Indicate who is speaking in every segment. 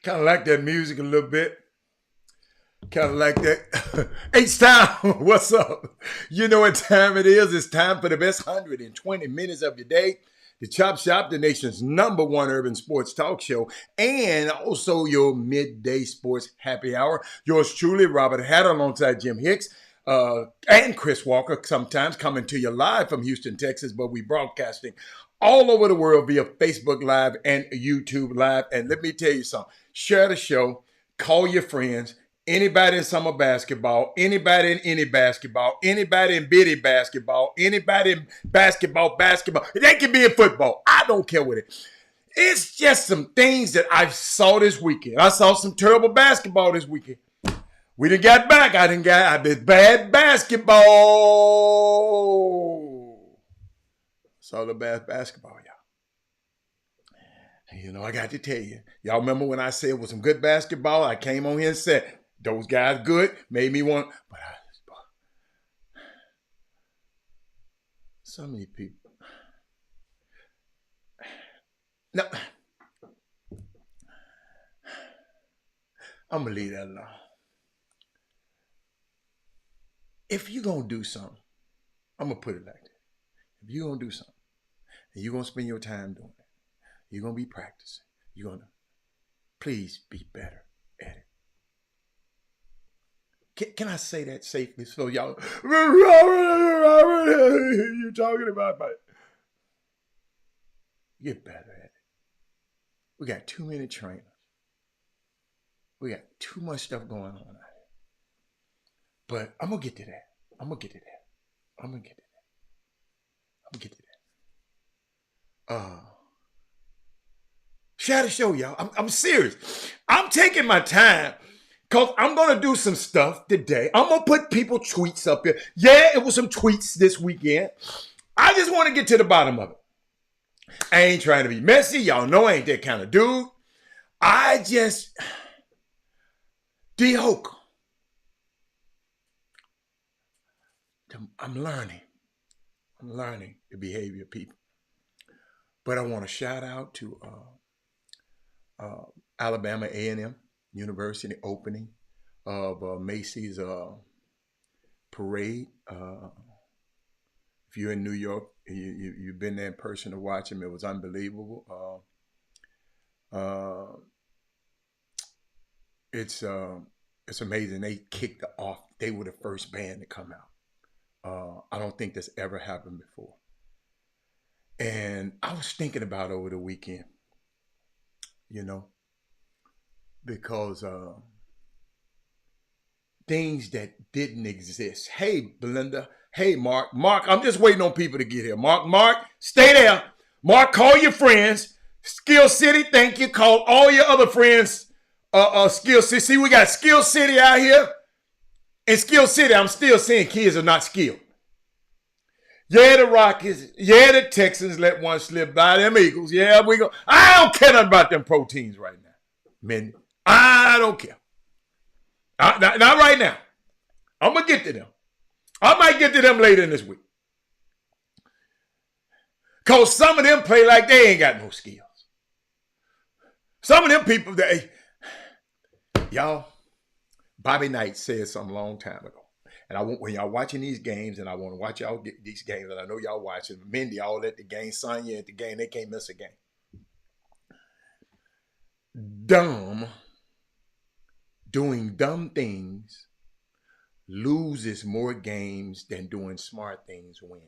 Speaker 1: Kind of like that music a little bit. Kind of like that. H-Town, what's up? You know what time it is. It's time for the best 120 minutes of your day. The Chop Shop, the nation's #1 urban sports talk show, and also your midday sports happy hour. Yours truly, Robert Hatter, alongside Jim Hicks and Chris Walker, sometimes coming to you live from Houston, Texas, but we broadcasting all over the world via Facebook Live and YouTube Live. And let me tell you something. Share the show. Call your friends. Anybody in summer basketball, anybody in any basketball, anybody in bitty basketball, anybody in basketball. They can be in football. I don't care what it is. It's just some things that I saw this weekend. I saw some terrible basketball this weekend. We done got back. I did bad basketball. Saw the bad basketball, y'all. You know, I got to tell you. Y'all remember when I said it was some good basketball? I came on here and said, those guys good, made me want, but so many people. Now, I'm going to leave that alone. If you're going to do something, I'm going to put it like that. If you're going to do something, and you're going to spend your time doing it, you're going to be practicing, you're going to, please be better at it. Can I say that safely? So y'all, Robert, you're talking about my, get better at it. We got too many trainers. We got too much stuff going on out here. But I'm going to get to that. Share the show, y'all. I'm serious. I'm taking my time because I'm going to do some stuff today. I'm going to put people tweets up here. Yeah, it was some tweets this weekend. I just want to get to the bottom of it. I ain't trying to be messy. Y'all know I ain't that kind of dude. D-Hoke. I'm learning the behavior of people. But I want to shout out to Alabama A&M University opening of Macy's parade. If you're in New York, you've been there in person to watch them. It was unbelievable. It's amazing. They kicked it off. They were the first band to come out. I don't think that's ever happened before. And I was thinking about over the weekend, you know, because things that didn't exist. Hey, Belinda. Hey, Mark. Mark, I'm just waiting on people to get here. Mark, stay there. Mark, call your friends. Skill City, thank you. Call all your other friends. Skill City. See, we got Skill City out here. In Skill City, I'm still seeing kids are not skilled. Yeah, the Rockets. Yeah, the Texans let one slip by. Them Eagles. Yeah, we go. I don't care nothing about them proteins right now. Man, I don't care. Not right now. I'm going to get to them. I might get to them later in this week. Because some of them play like they ain't got no skills. Some of them people, y'all, Bobby Knight said something a long time ago. And I want, when y'all watching these games, and I want to watch y'all get these games, and I know y'all watching. Mindy all at the game, Sonya at the game, they can't miss a game. Doing dumb things loses more games than doing smart things wins.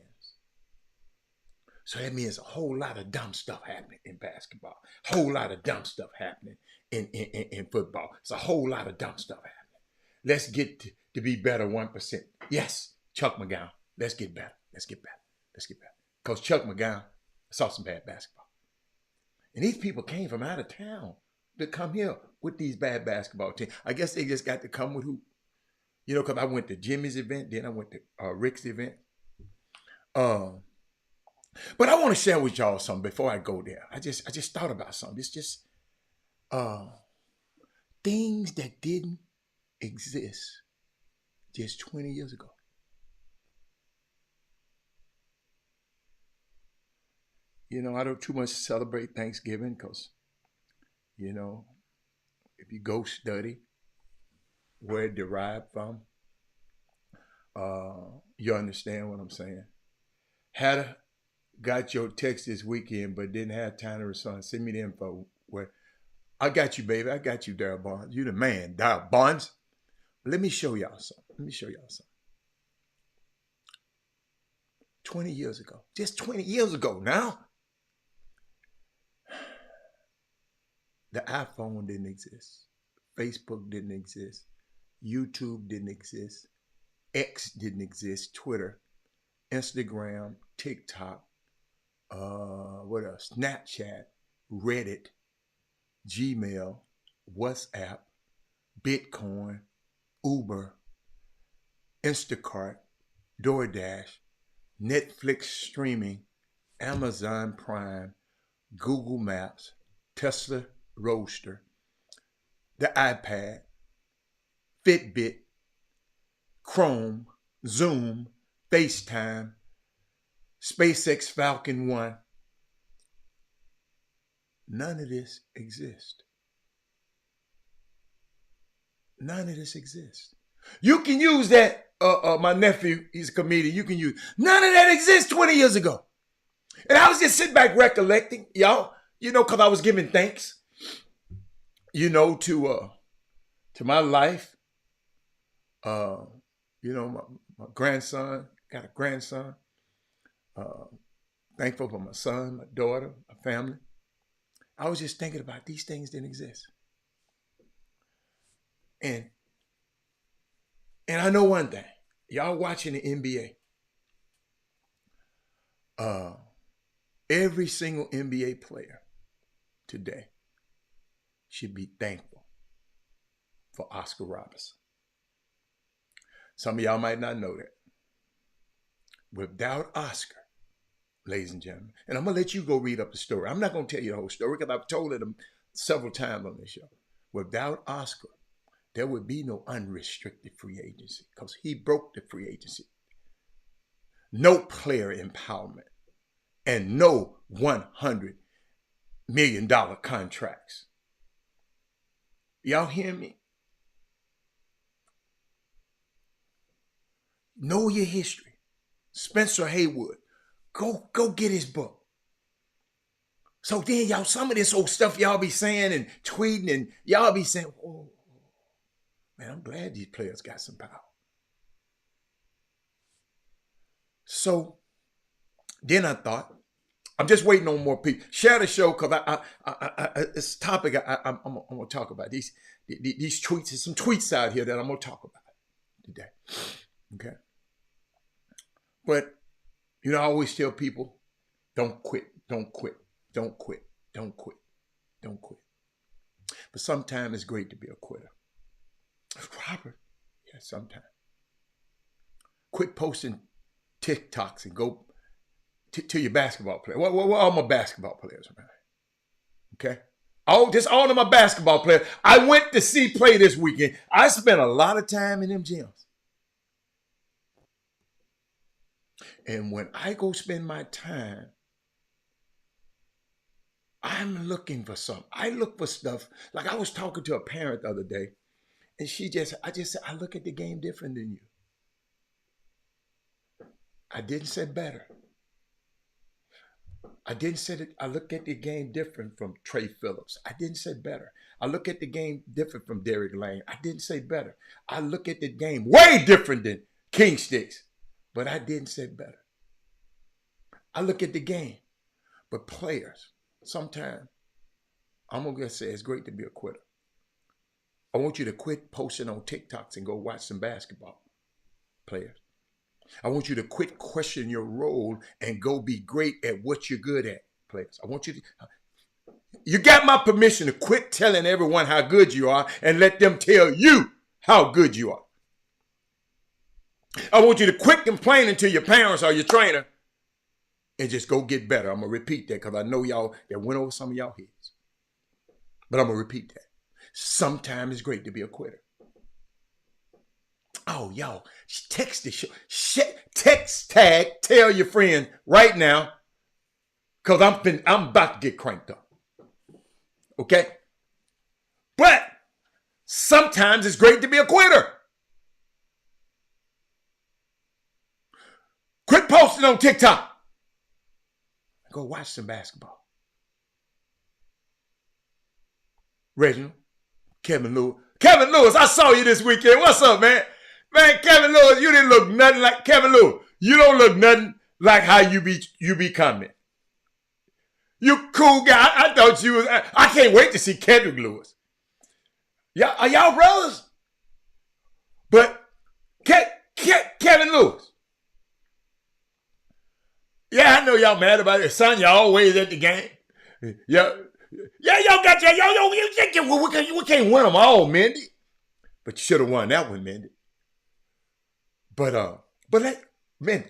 Speaker 1: So that means a whole lot of dumb stuff happening in basketball. Whole lot of dumb stuff happening in football. It's a whole lot of dumb stuff happening. Let's get to be better 1%. Yes, Chuck McGowan. Let's get better. Let's get better. Let's get better. Because Chuck McGowan saw some bad basketball. And these people came from out of town to come here with these bad basketball teams. I guess they just got to come with who? You know, because I went to Jimmy's event, then I went to Rick's event. But I want to share with y'all something before I go there. I just thought about something. It's just things that didn't exist just 20 years ago. You know, I don't too much celebrate Thanksgiving because, you know, if you go study where it derived from, you understand what I'm saying. Had got your text this weekend, but didn't have time to respond. Send me the info. Where I got you, baby. I got you, Darryl Barnes. You the man, Darryl Barnes. Let me show y'all something. 20 years ago. Just 20 years ago now. The iPhone didn't exist. Facebook didn't exist. YouTube didn't exist. X didn't exist. Twitter, Instagram, TikTok, what else? Snapchat, Reddit, Gmail, WhatsApp, Bitcoin, Uber, Instacart, DoorDash, Netflix streaming, Amazon Prime, Google Maps, Tesla Roadster, the iPad, Fitbit, Chrome, Zoom, FaceTime, SpaceX Falcon 1. None of this exists. None of this exists. You can use that, my nephew, he's a comedian, you can use, none of that exists 20 years ago. And I was just sitting back recollecting, y'all, you know, because I was giving thanks, you know, to my life. You know, my grandson, got a grandson. Thankful for my son, my daughter, my family. I was just thinking about these things didn't exist. And I know one thing. Y'all watching the NBA. Every single NBA player today should be thankful for Oscar Robertson. Some of y'all might not know that. Without Oscar, ladies and gentlemen, and I'm going to let you go read up the story. I'm not going to tell you the whole story because I've told it several times on this show. Without Oscar, there would be no unrestricted free agency because he broke the free agency. No player empowerment and no $100 million contracts. Y'all hear me? Know your history. Spencer Haywood, go get his book. So then y'all, some of this old stuff y'all be saying and tweeting and y'all be saying, oh, man, I'm glad these players got some power. So then I thought, I'm just waiting on more people. Share the show because it's a topic I'm going to talk about. These tweets, there's some tweets out here that I'm going to talk about today. Okay. But, you know, I always tell people, don't quit, don't quit, don't quit, don't quit, don't quit. But sometimes it's great to be a quitter. Robert, yeah, sometimes. quit posting TikToks and go to your basketball players. What all my basketball players, man? Okay? Just all of my basketball players. I went to see play this weekend. I spent a lot of time in them gyms. And when I go spend my time, I'm looking for something. I look for stuff. Like I was talking to a parent the other day, and I just said, I look at the game different than you. I didn't say better. I didn't say that I look at the game different from Trey Phillips. I didn't say better. I look at the game different from Derek Lane. I didn't say better. I look at the game way different than King Sticks, but I didn't say better. I look at the game, but players, sometimes, I'm going to say it's great to be a quitter. I want you to quit posting on TikToks and go watch some basketball, players. I want you to quit questioning your role and go be great at what you're good at, players. I want you to, you got my permission to quit telling everyone how good you are and let them tell you how good you are. I want you to quit complaining to your parents or your trainer and just go get better. I'm going to repeat that because I know y'all that went over some of y'all heads. But I'm going to repeat that. Sometimes it's great to be a quitter. Oh, y'all, text the show. Text tag, tell your friend right now, because I'm about to get cranked up. Okay? But sometimes it's great to be a quitter. Quit posting on TikTok. Go watch some basketball. Reginald, Kevin Lewis, I saw you this weekend. What's up, man? Man, Kevin Lewis, you didn't look nothing like Kevin Lewis. You don't look nothing like how you be coming. You cool guy. I thought you was. I can't wait to see Kevin Lewis. Yeah, are y'all brothers? But Kevin Lewis. Yeah, I know y'all mad about it. Son, y'all always at the game. Yeah, y'all got we can't win them all, Mindy. But you should have won that one, Mindy. But Mindy,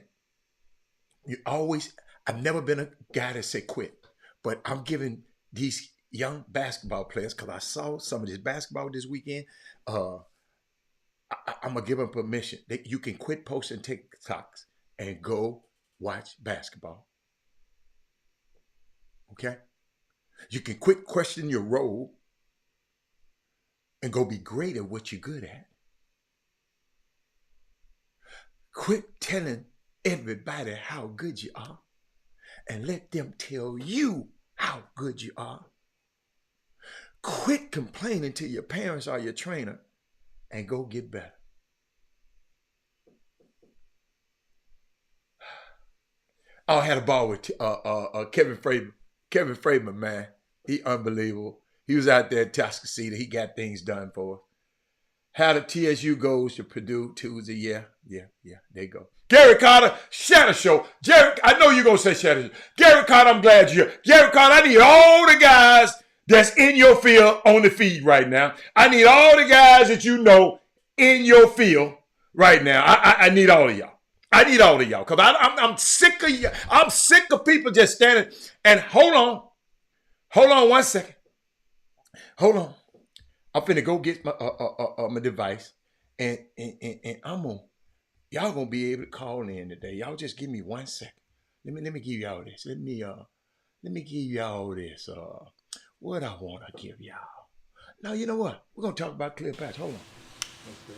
Speaker 1: you always, I've never been a guy that say quit. But I'm giving these young basketball players, because I saw some of this basketball this weekend, I'm going to give them permission that you can quit posting TikToks and go watch basketball. Okay? You can quit questioning your role and go be great at what you're good at. Quit telling everybody how good you are and let them tell you how good you are. Quit complaining to your parents or your trainer and go get better. I had a ball with Kevin Fraber. Kevin Fraber, man, he unbelievable. He was out there at Tuskegee. He got things done for us. How the TSU goes to Purdue Tuesday. Yeah, there you go. Gary Carter, Shadow Show. Jerry, I know you're going to say Shadow Show. Gary Carter, I'm glad you're here. Gary Carter, I need all the guys that's in your field on the feed right now. I need all the guys that you know in your field right now. I need all of y'all. I need all of y'all because I'm sick of you. I'm sick of people just standing. And hold on 1 second. Hold on. I'm finna go get my device, and y'all gonna be able to call in today. Y'all just give me 1 second. Let me give y'all this. Let me give y'all this. What I wanna give y'all. Now you know what? We're gonna talk about clear patch. Hold on. Okay.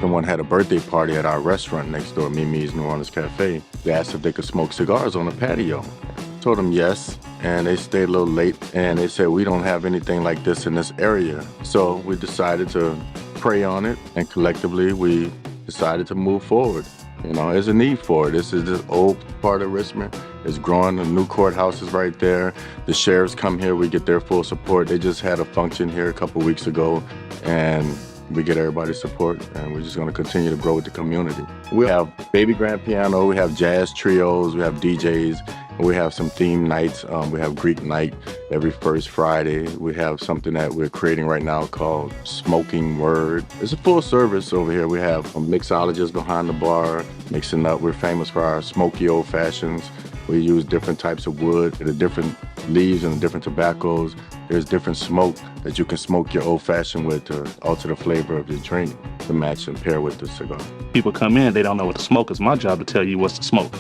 Speaker 2: Someone had a birthday party at our restaurant next door, Mimi's New Orleans Cafe. They asked if they could smoke cigars on the patio. Told them yes, and they stayed a little late, and they said we don't have anything like this in this area. So we decided to pray on it, and collectively we decided to move forward. You know, there's a need for it. This is this old part of Richmond. It's growing. The new courthouse is right there. The sheriffs come here. We get their full support. They just had a function here a couple weeks ago, and we get everybody's support, and we're just going to continue to grow with the community. We have baby grand piano, we have jazz trios, we have DJs, We have some theme nights. We have Greek night every first Friday. We have something that we're creating right now called Smoking Word. It's a full service over here. We have a mixologist behind the bar mixing up. We're famous for our smoky old fashions. We use different types of wood, the different leaves and the different tobaccos. There's different smoke that you can smoke your old fashioned with to alter the flavor of your drink to match and pair with the cigar.
Speaker 3: People come in, they don't know what to smoke. It's my job to tell you what's to smoke.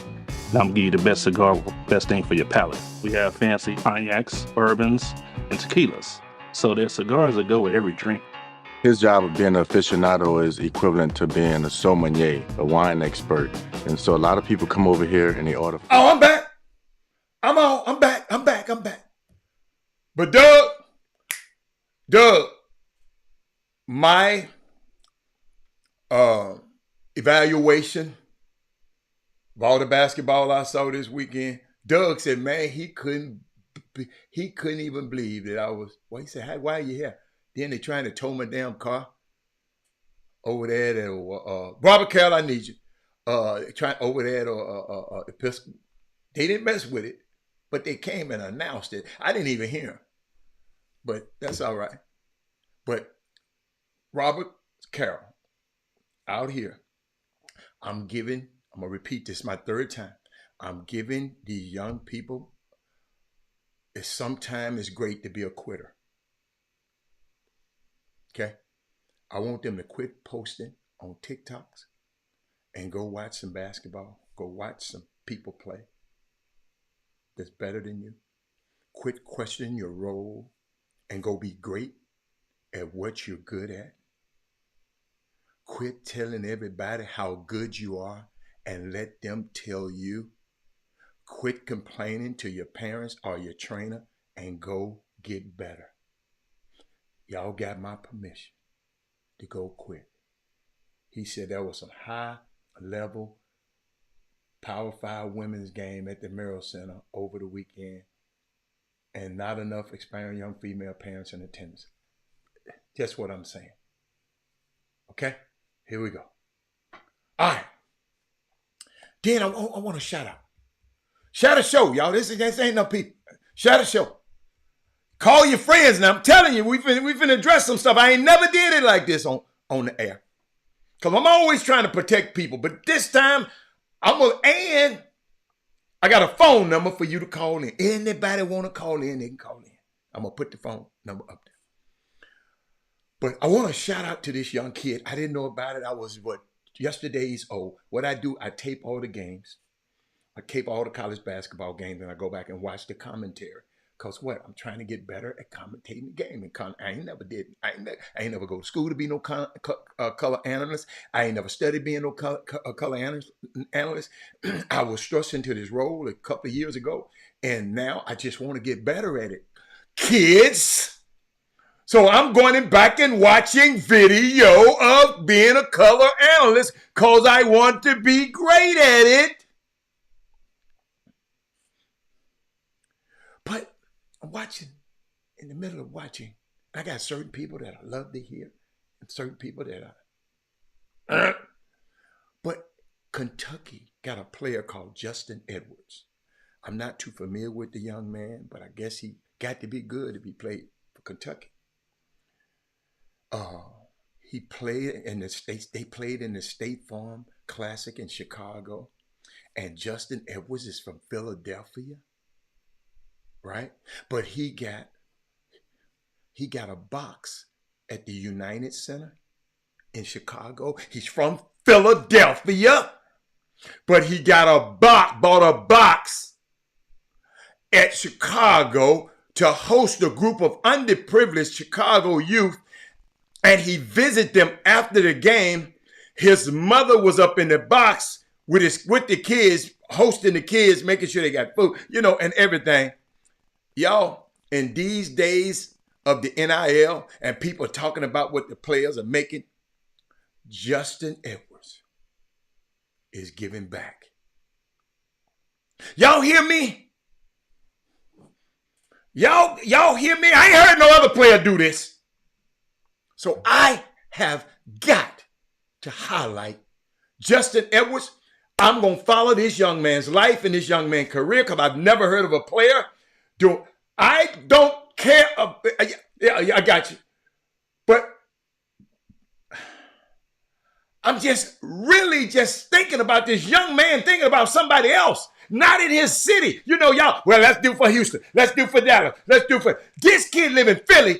Speaker 3: And I'm gonna give you the best cigar, best thing for your palate. We have fancy cognacs, bourbons, and tequilas. So there's cigars that go with every drink.
Speaker 2: His job of being an aficionado is equivalent to being a sommelier, a wine expert. And so a lot of people come over here and they order.
Speaker 1: Oh, I'm back. I'm back. But Doug, my evaluation of all the basketball I saw this weekend, Doug said, man, he couldn't even believe that I was. Well, he said, hey, why are you here? Then they trying to tow my damn car over there at Robert Carroll, I need you. Trying over there at Episcopal. They didn't mess with it, but they came and announced it. I didn't even hear him, but that's all right. But Robert Carroll out here, I'm going to repeat this my third time. I'm giving these young people, sometimes it's great to be a quitter. Okay? I want them to quit posting on TikToks and go watch some basketball. Go watch some people play that's better than you. Quit questioning your role and go be great at what you're good at. Quit telling everybody how good you are and let them tell you. Quit complaining to your parents or your trainer and go get better. Y'all got my permission to go quit. He said there was some high level Power 5 women's game at the Merrill Center over the weekend and not enough experienced young female parents in attendance. Just what I'm saying. Okay? Here we go. All right. Then I want to shout out. Shout a show, y'all. This ain't no people. Shout a show. Call your friends now. I'm telling you, we finna address some stuff. I ain't never did it like this on the air. Because I'm always trying to protect people. But this time, and I got a phone number for you to call in. Anybody want to call in, they can call in. I'm going to put the phone number up there. But I want to shout out to this young kid. I didn't know about it. I was, yesterday's old. What I do, I tape all the games. I tape all the college basketball games, and I go back and watch the commentary. Because what? I'm trying to get better at commentating the game. And I ain't never never go to school to be no color analyst. I ain't never studied being no color analyst. I was thrust into this role a couple of years ago, and now I just want to get better at it. Kids! So I'm going back and watching video of being a color analyst because I want to be great at it. But I'm watching, in the middle of watching, I got certain people that I love to hear and certain people that I... But Kentucky got a player called Justin Edwards. I'm not too familiar with the young man, but I guess he got to be good if he played for Kentucky. He played in the States. They played in the State Farm Classic in Chicago. And Justin Edwards is from Philadelphia. Right? But he got a box at the United Center in Chicago. He's from Philadelphia, but he bought a box at Chicago to host a group of underprivileged Chicago youth, and he visited them after the game. His mother was up in the box with the kids, hosting the kids, making sure they got food, and everything. Y'all, in these days of the NIL and people talking about what the players are making, Justin Edwards is giving back. Y'all hear me? Y'all hear me? I ain't heard no other player do this. So I have got to highlight Justin Edwards. I'm going to follow this young man's life and this young man's career because I've never heard of a player doing. I don't care. Yeah, I got you. But I'm just really just thinking about this young man thinking about somebody else, not in his city. You know, y'all, well, let's do for Houston. Let's do for Dallas. Let's do for this kid live in Philly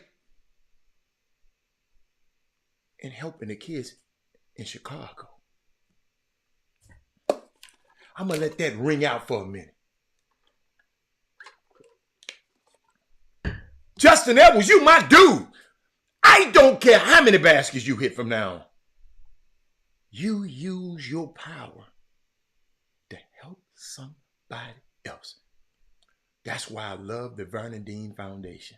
Speaker 1: and helping the kids in Chicago. I'm going to let that ring out for a minute. Justin Edwards, you my dude. I don't care how many baskets you hit from now on. You use your power to help somebody else. That's why I love the Vernon Dean Foundation.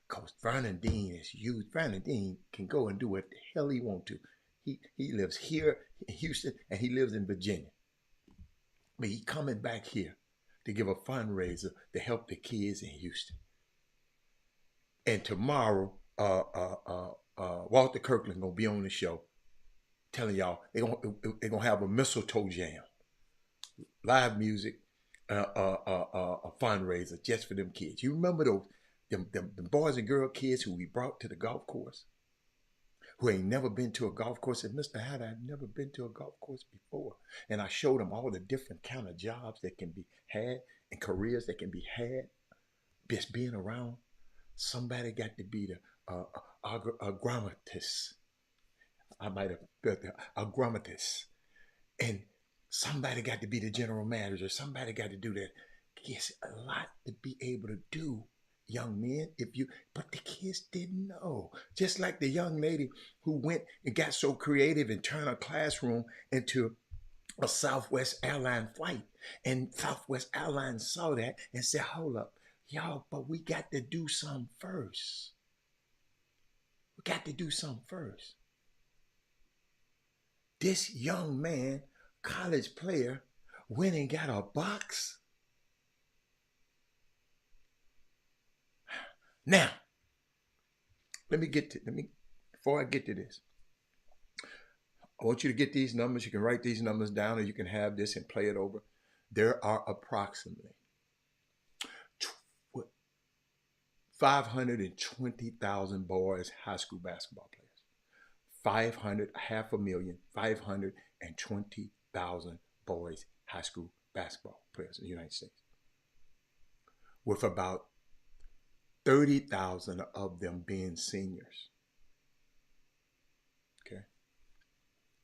Speaker 1: Because Vernon Dean is used. Vernon Dean can go and do what the hell he wants to. He lives here in Houston and he lives in Virginia. But he's coming back here to give a fundraiser to help the kids in Houston. And tomorrow, Walter Kirkland gonna be on the show, telling y'all they're gonna have a mistletoe jam, live music, a fundraiser just for them kids. You remember those them boys and girl kids who we brought to the golf course, who ain't never been to a golf course? And Mr. Hatter, I've never been to a golf course before. And I showed them all the different kind of jobs that can be had and careers that can be had just being around. Somebody got to be the agrammatist. I might have built the agrammatist. And somebody got to be the general manager. Somebody got to do that. It's a lot to be able to do, young men, but the kids didn't know. Just like the young lady who went and got so creative and turned a classroom into a Southwest Airlines flight. And Southwest Airlines saw that and said, hold up, y'all, but we got to do something first. We got to do something first. This young man, college player, went and got a box. Now, before I get to this, I want you to get these numbers. You can write these numbers down or you can have this and play it over. There are approximately 520,000 boys high school basketball players. 520,000 boys high school basketball players in the United States, with about 30,000 of them being seniors. Okay.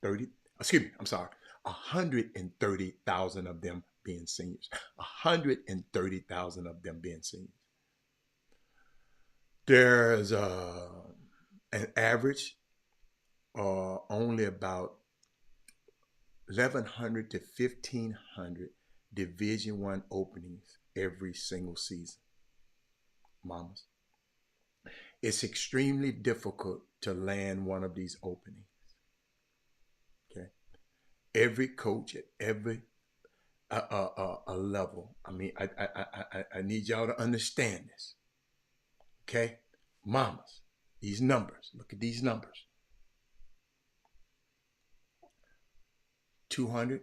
Speaker 1: 130,000 of them being seniors. 130,000 of them being seniors. There's an average only about 1,100 to 1,500 Division I openings every single season. Mamas, it's extremely difficult to land one of these openings. Okay, every coach at every level. I mean, I need y'all to understand this. Okay, mamas, these numbers. Look at these numbers. 500,000.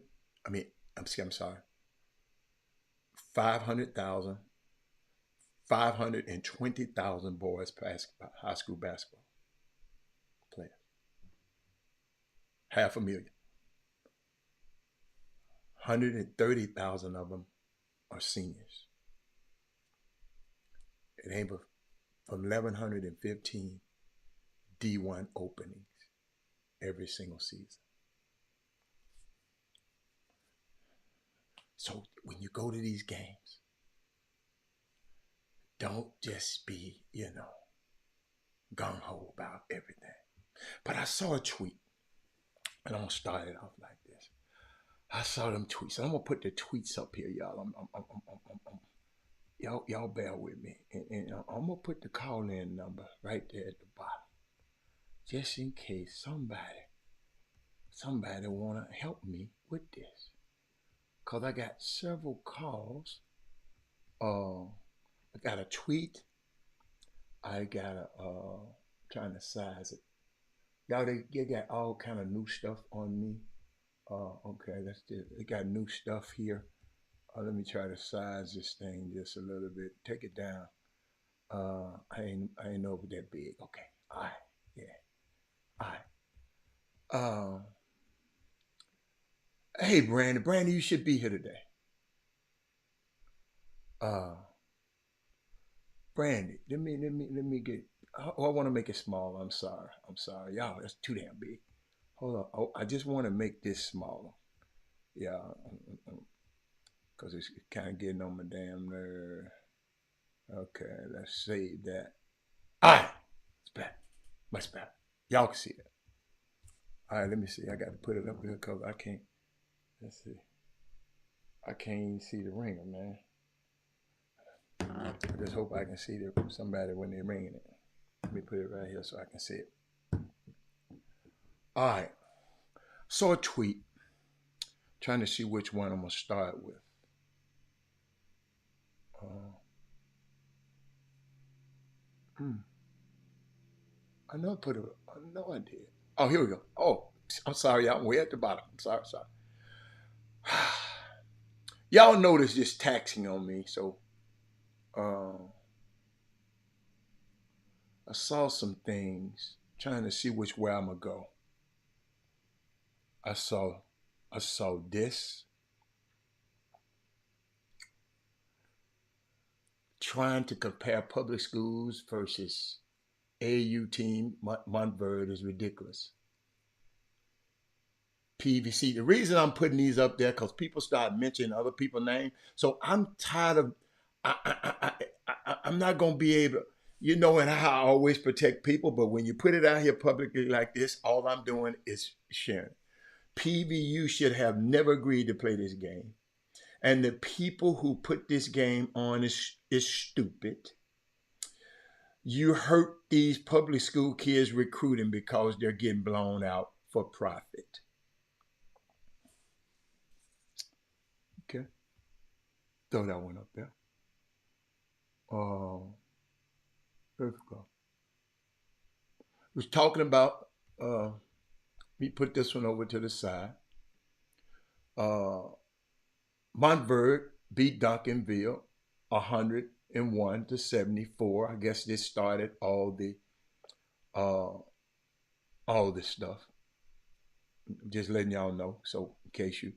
Speaker 1: 520,000 boys high school basketball players. 500,000. 130,000 of them are seniors. It ain't but from 1,115 D1 openings every single season. So when you go to these games, don't just be, gung-ho about everything. But I saw a tweet, and I'm going to start it off like this. I saw them tweets. And I'm going to put the tweets up here, y'all. Y'all bear with me. And I'm going to put the call-in number right there at the bottom. Just in case somebody want to help me with this. Because I got several calls. I got a tweet. I got trying to size it. Y'all, they got all kind of new stuff on me. Okay, let's do. They got new stuff here. Let me try to size this thing just a little bit. Take it down. I ain't over that big. Okay. All right. Yeah. All right. Hey, Brandon, you should be here today. Uh, Brandy, let me get. Oh, I want to make it smaller. I'm sorry, y'all. That's too damn big. Hold on. Oh, I just want to make this smaller. Yeah, because it's kind of getting on my damn nerve. Okay, let's save that. All right, it's better, much better. Y'all can see it. All right, let me see. I got to put it up here because I can't. Let's see. I can't even see the ringer, man. I just hope I can see somebody when they're ringing it. Let me put it right here so I can see it. All right. Saw a tweet. Trying to see which one I'm going to start with. I know I did. Oh, here we go. Oh, I'm sorry, y'all. I'm way at the bottom. I'm sorry. Y'all notice this taxing on me, so I saw some things trying to see which way I'm gonna go. I saw this trying to compare public schools versus AU team Montverde is ridiculous. PVC. The reason I'm putting these up there because people start mentioning other people's names. So I'm tired of. I'm not gonna be able. You know, and I always protect people, but when you put it out here publicly like this, all I'm doing is sharing. PVU should have never agreed to play this game. And the people who put this game on is stupid. You hurt these public school kids recruiting because they're getting blown out for profit. Okay. Throw that one up there. Let's go. Was talking about me put this one over to the side. Montverde beat Duncanville 101-74. I guess this started all this stuff. Just letting y'all know. So in case you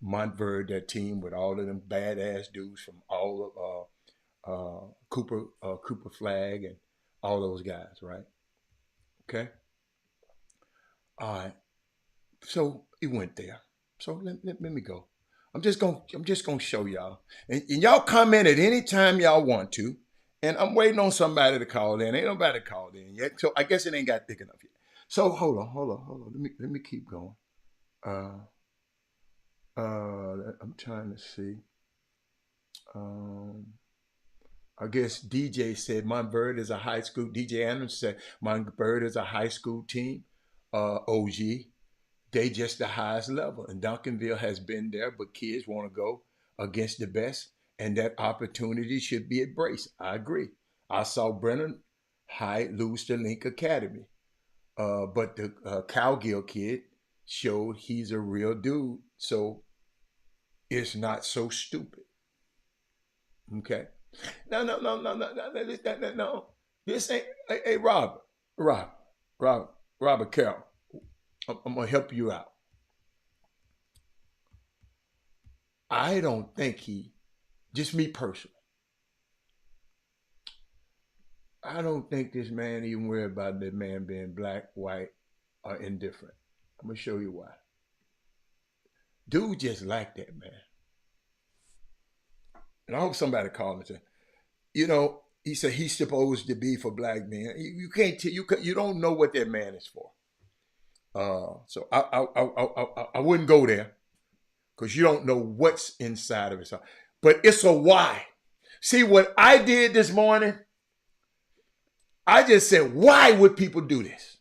Speaker 1: Montverde, that team with all of them badass dudes from all of Cooper Flag and all those guys, right? Okay. All right. So it went there. So let me go. I'm just gonna show y'all, and y'all comment at any time y'all want to, and I'm waiting on somebody to call in. Ain't nobody called in yet, so I guess it ain't got thick enough yet. So hold on. Let me keep going. I'm trying to see. I guess DJ said Montverde is a high school. DJ Anderson said Montverde is a high school team. OG, they just the highest level, and Duncanville has been there, but kids want to go against the best, and that opportunity should be embraced. I agree. I saw Brennan High lose to Link Academy, but the Cowgill kid showed he's a real dude, so it's not so stupid. Okay. No. This ain't. Hey, Robert Carroll. I'm gonna help you out. I don't think just me personally. I don't think this man even worried about that man being black, white, or indifferent. I'm gonna show you why. Dude just like that man. And I hope somebody called and said, he said he's supposed to be for black men. You can't you don't know what that man is for. So I wouldn't go there because you don't know what's inside of it. But it's a why. See what I did this morning? I just said, why would people do this?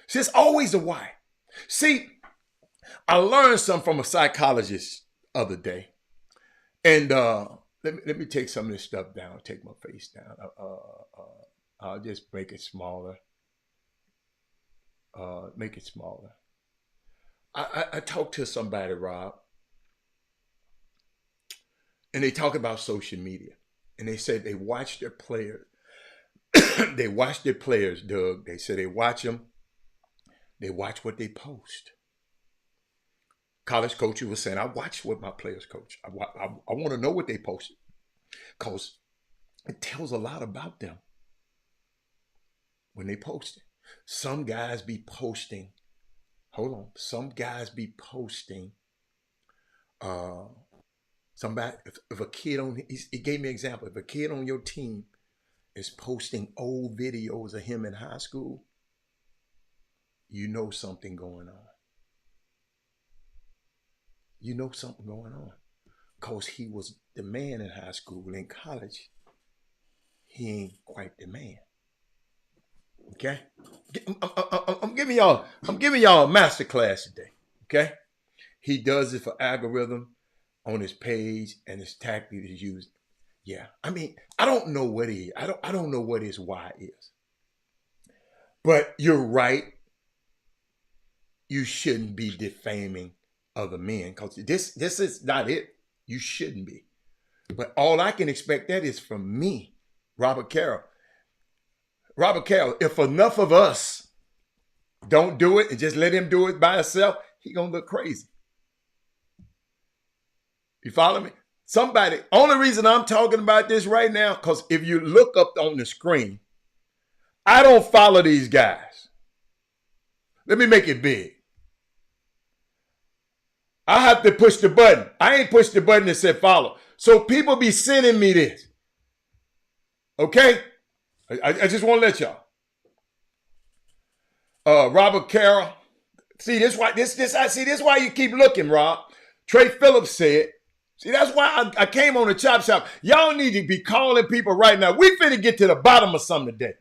Speaker 1: See, it's always a why. See, I learned something from a psychologist the other day, and let me take some of this stuff down. Take my face down. I'll just make it smaller. Make it smaller. I talked to somebody, Rob, and they talk about social media. And they said they watch their players. They watch their players, Doug. They said they watch them. They watch what they post. College coach was saying, I watch what my players coach. I want to know what they posted because it tells a lot about them when they post it. Some guys be posting. Hold on. Some guys be posting. Somebody, if a kid on, he gave me an example. If a kid on your team is posting old videos of him in high school, you know something going on. You know something going on. Because he was the man in high school. In college, he ain't quite the man. Okay? I'm giving y'all a master class today. Okay? He does it for algorithm on his page and his tactic is used. Yeah. I mean, I don't know what he is. I don't know what his why is. But you're right. You shouldn't be defaming other men because this is not it. You shouldn't be. But all I can expect that is from me, Robert Carroll. Robert Carroll, if enough of us don't do it and just let him do it by himself, he gonna look crazy. You follow me? Somebody, only reason I'm talking about this right now, because if you look up on the screen, I don't follow these guys. Let me make it big. I have to push the button. I ain't pushed the button that said follow. So people be sending me this. Okay? I just want to let y'all. Robert Carroll. See, this why you keep looking, Rob. Trey Phillips said, see, that's why I came on the Chop Shop. Y'all need to be calling people right now. We finna get to the bottom of something today.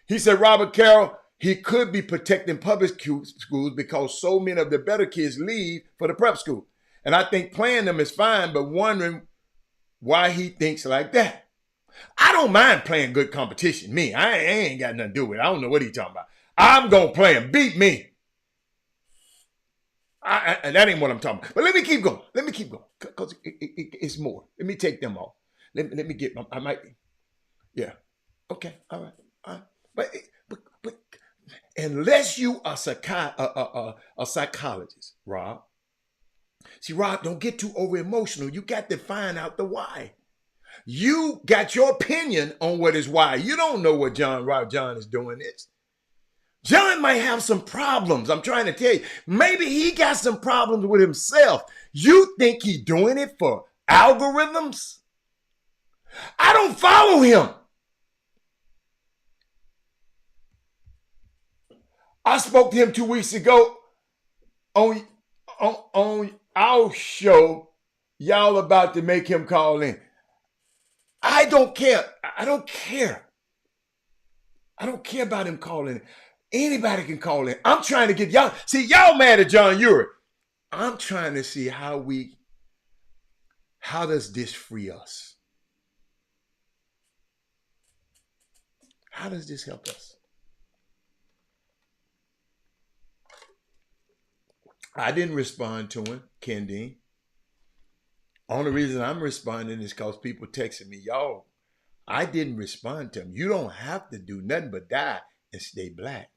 Speaker 1: He said, Robert Carroll, he could be protecting public schools because so many of the better kids leave for the prep school. And I think playing them is fine, but wondering why he thinks like that. I don't mind playing good competition. Me, I ain't got nothing to do with it. I don't know what he's talking about. I'm going to play him. Beat me. That ain't what I'm talking about. But let me keep going. Because it's more. Let me take them off. Let me get them. I might. Yeah. Okay. All right. But unless you are a psychologist, Rob. See, Rob, don't get too over emotional. You got to find out the why. You got your opinion on what is why. You don't know what John is doing this. John might have some problems. I'm trying to tell you. Maybe he got some problems with himself. You think he doing it for algorithms? I don't follow him. I spoke to him 2 weeks ago on our show. Y'all about to make him call in. I don't care. I don't care about him calling in. Anybody can call in. I'm trying to get y'all. See, y'all mad at John Urich. I'm trying to see how does this free us? How does this help us? I didn't respond to him, Ken Dean. Only reason I'm responding is because people texting me, y'all, I didn't respond to him. You don't have to do nothing but die and stay black.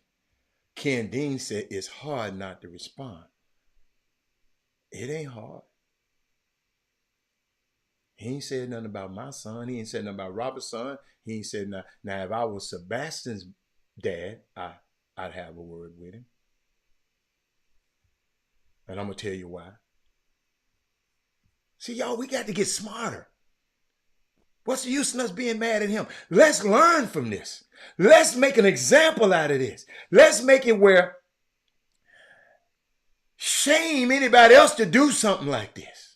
Speaker 1: Ken Dean said it's hard not to respond. It ain't hard. He ain't said nothing about my son. He ain't said nothing about Robert's son. He ain't said nothing. Now, if I was Sebastian's dad, I'd have a word with him. And I'm going to tell you why. See, y'all, we got to get smarter. What's the use in us being mad at him? Let's learn from this. Let's make an example out of this. Let's make it where shame anybody else to do something like this.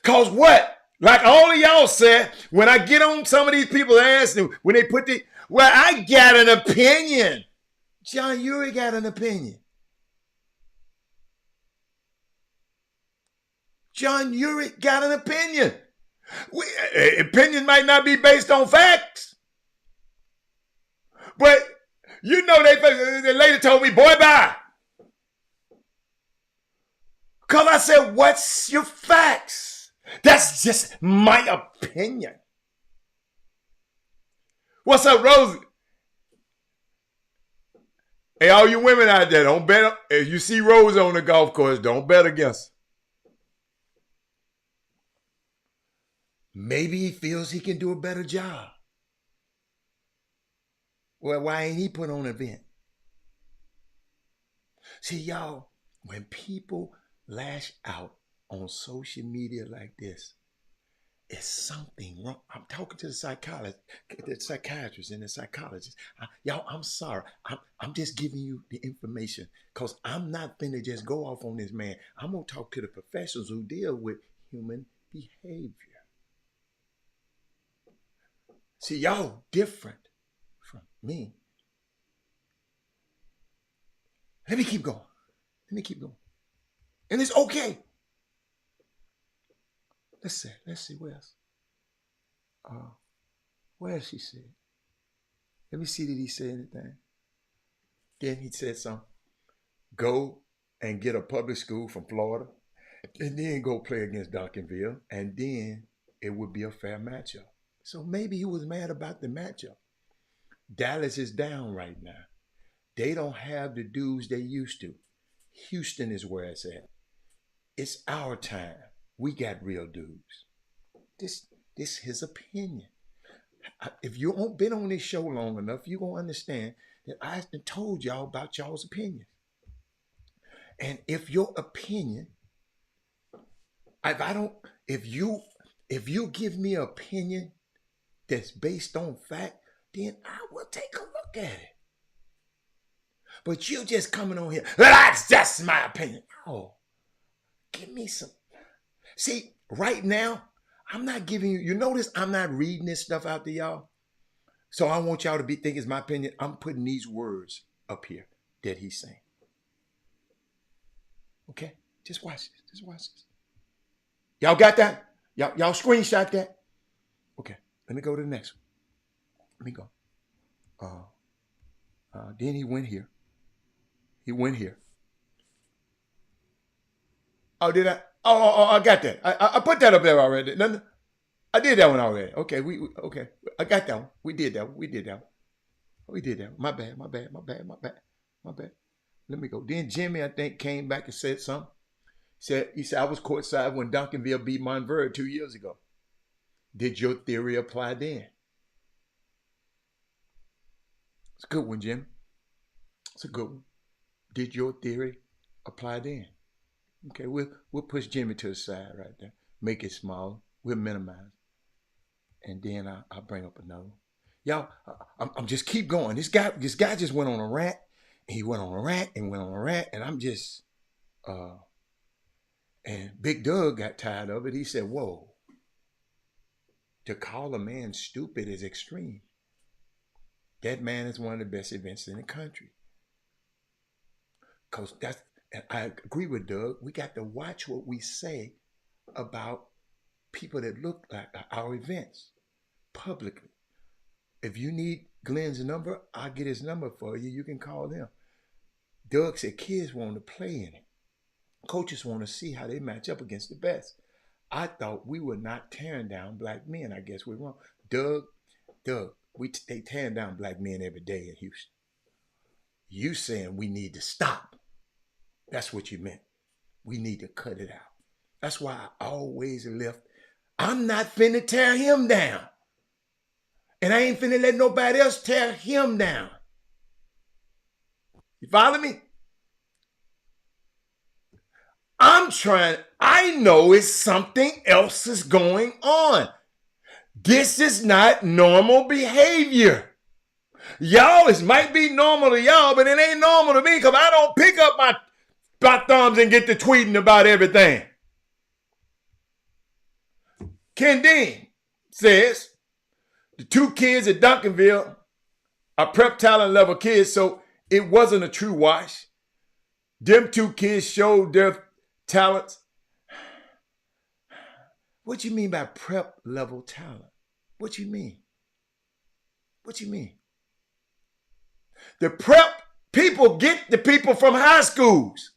Speaker 1: Because what? Like all of y'all said, when I get on some of these people's ass, when they put well, I got an opinion. John Urich got an opinion. John Urich got an opinion. Opinion might not be based on facts. But, you know, the lady told me, boy, bye. Because I said, what's your facts? That's just my opinion. What's up, Rosie? Hey, all you women out there, don't bet. If you see Rose on the golf course, don't bet against her. Maybe he feels he can do a better job. Well, why ain't he put on an event? See, y'all, when people lash out on social media like this, it's something wrong. I'm talking to the psychiatrists and the psychologists. Y'all, I'm sorry. I'm just giving you the information because I'm not finna just go off on this man. I'm going to talk to the professionals who deal with human behavior. See, y'all different from me. Let me keep going. And it's okay. Let's see where else. Where else he said? Let me see, did he say anything? Then he said something. Go and get a public school from Florida and then go play against Duncanville, and then it would be a fair matchup. So maybe he was mad about the matchup. Dallas is down right now. They don't have the dudes they used to. Houston is where it's at. It's our time. We got real dudes. This is his opinion. If you ain't been on this show long enough, you're going to understand that I've told y'all about y'all's opinions. And if your opinion, if you give me an opinion that's based on fact, then I will take a look at it. But you just coming on here, that's just my opinion. Oh, give me some. See, right now, I'm not giving you, notice I'm not reading this stuff out to y'all. So I want y'all to think it's my opinion. I'm putting these words up here that he's saying. Okay? Just watch this. Y'all got that? Y'all screenshot that? Okay, let me go to the next one. Let me go. Then he went here. Oh, did I? Oh, I got that. I put that up there already. No, I did that one already. Okay, okay. I got that one. We did that one. My bad. Let me go. Then Jimmy, I think, came back and said something. He said, I was courtside when Duncanville beat Montverde 2 years ago. Did your theory apply then? It's a good one, Jim. It's a good one. Did your theory apply then? Okay, we'll push Jimmy to the side right there. Make it small. We'll minimize. And then I'll bring up another one. Y'all, I'm just keep going. This guy just went on a rant. He went on a rant and I'm just and Big Doug got tired of it. He said, whoa, to call a man stupid is extreme. That man is one of the best events in the country. Because and I agree with Doug, we got to watch what we say about people that look like our events publicly. If you need Glenn's number, I'll get his number for you. You can call him. Doug said kids want to play in it. Coaches want to see how they match up against the best. I thought we were not tearing down black men. I guess we're wrong. Doug, they tearing down black men every day in Houston. You saying we need to stop. That's what you meant. We need to cut it out. That's why I always left. I'm not finna tear him down. And I ain't finna let nobody else tear him down. You follow me? I know it's something else is going on. This is not normal behavior. Y'all, it might be normal to y'all, but it ain't normal to me because I don't pick up my thumbs and get to tweeting about everything. Ken Dean says the 2 kids at Duncanville are prep talent level kids, so it wasn't a true wash. Them 2 kids showed their talents. What you mean by prep level talent? What you mean? The prep people get the people from high schools.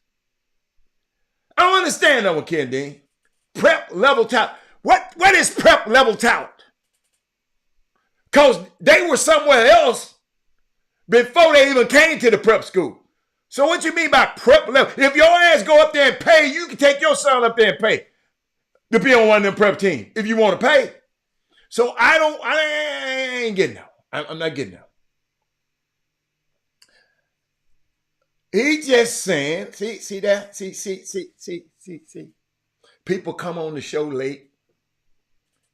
Speaker 1: I don't understand though, Ken Dean. Prep level talent. What is prep level talent? Because they were somewhere else before they even came to the prep school. So what you mean by prep level? If your ass go up there and pay, you can take your son up there and pay to be on one of them prep teams if you want to pay. So I ain't getting out. I'm not getting out. He just saying, see that? See. People come on the show late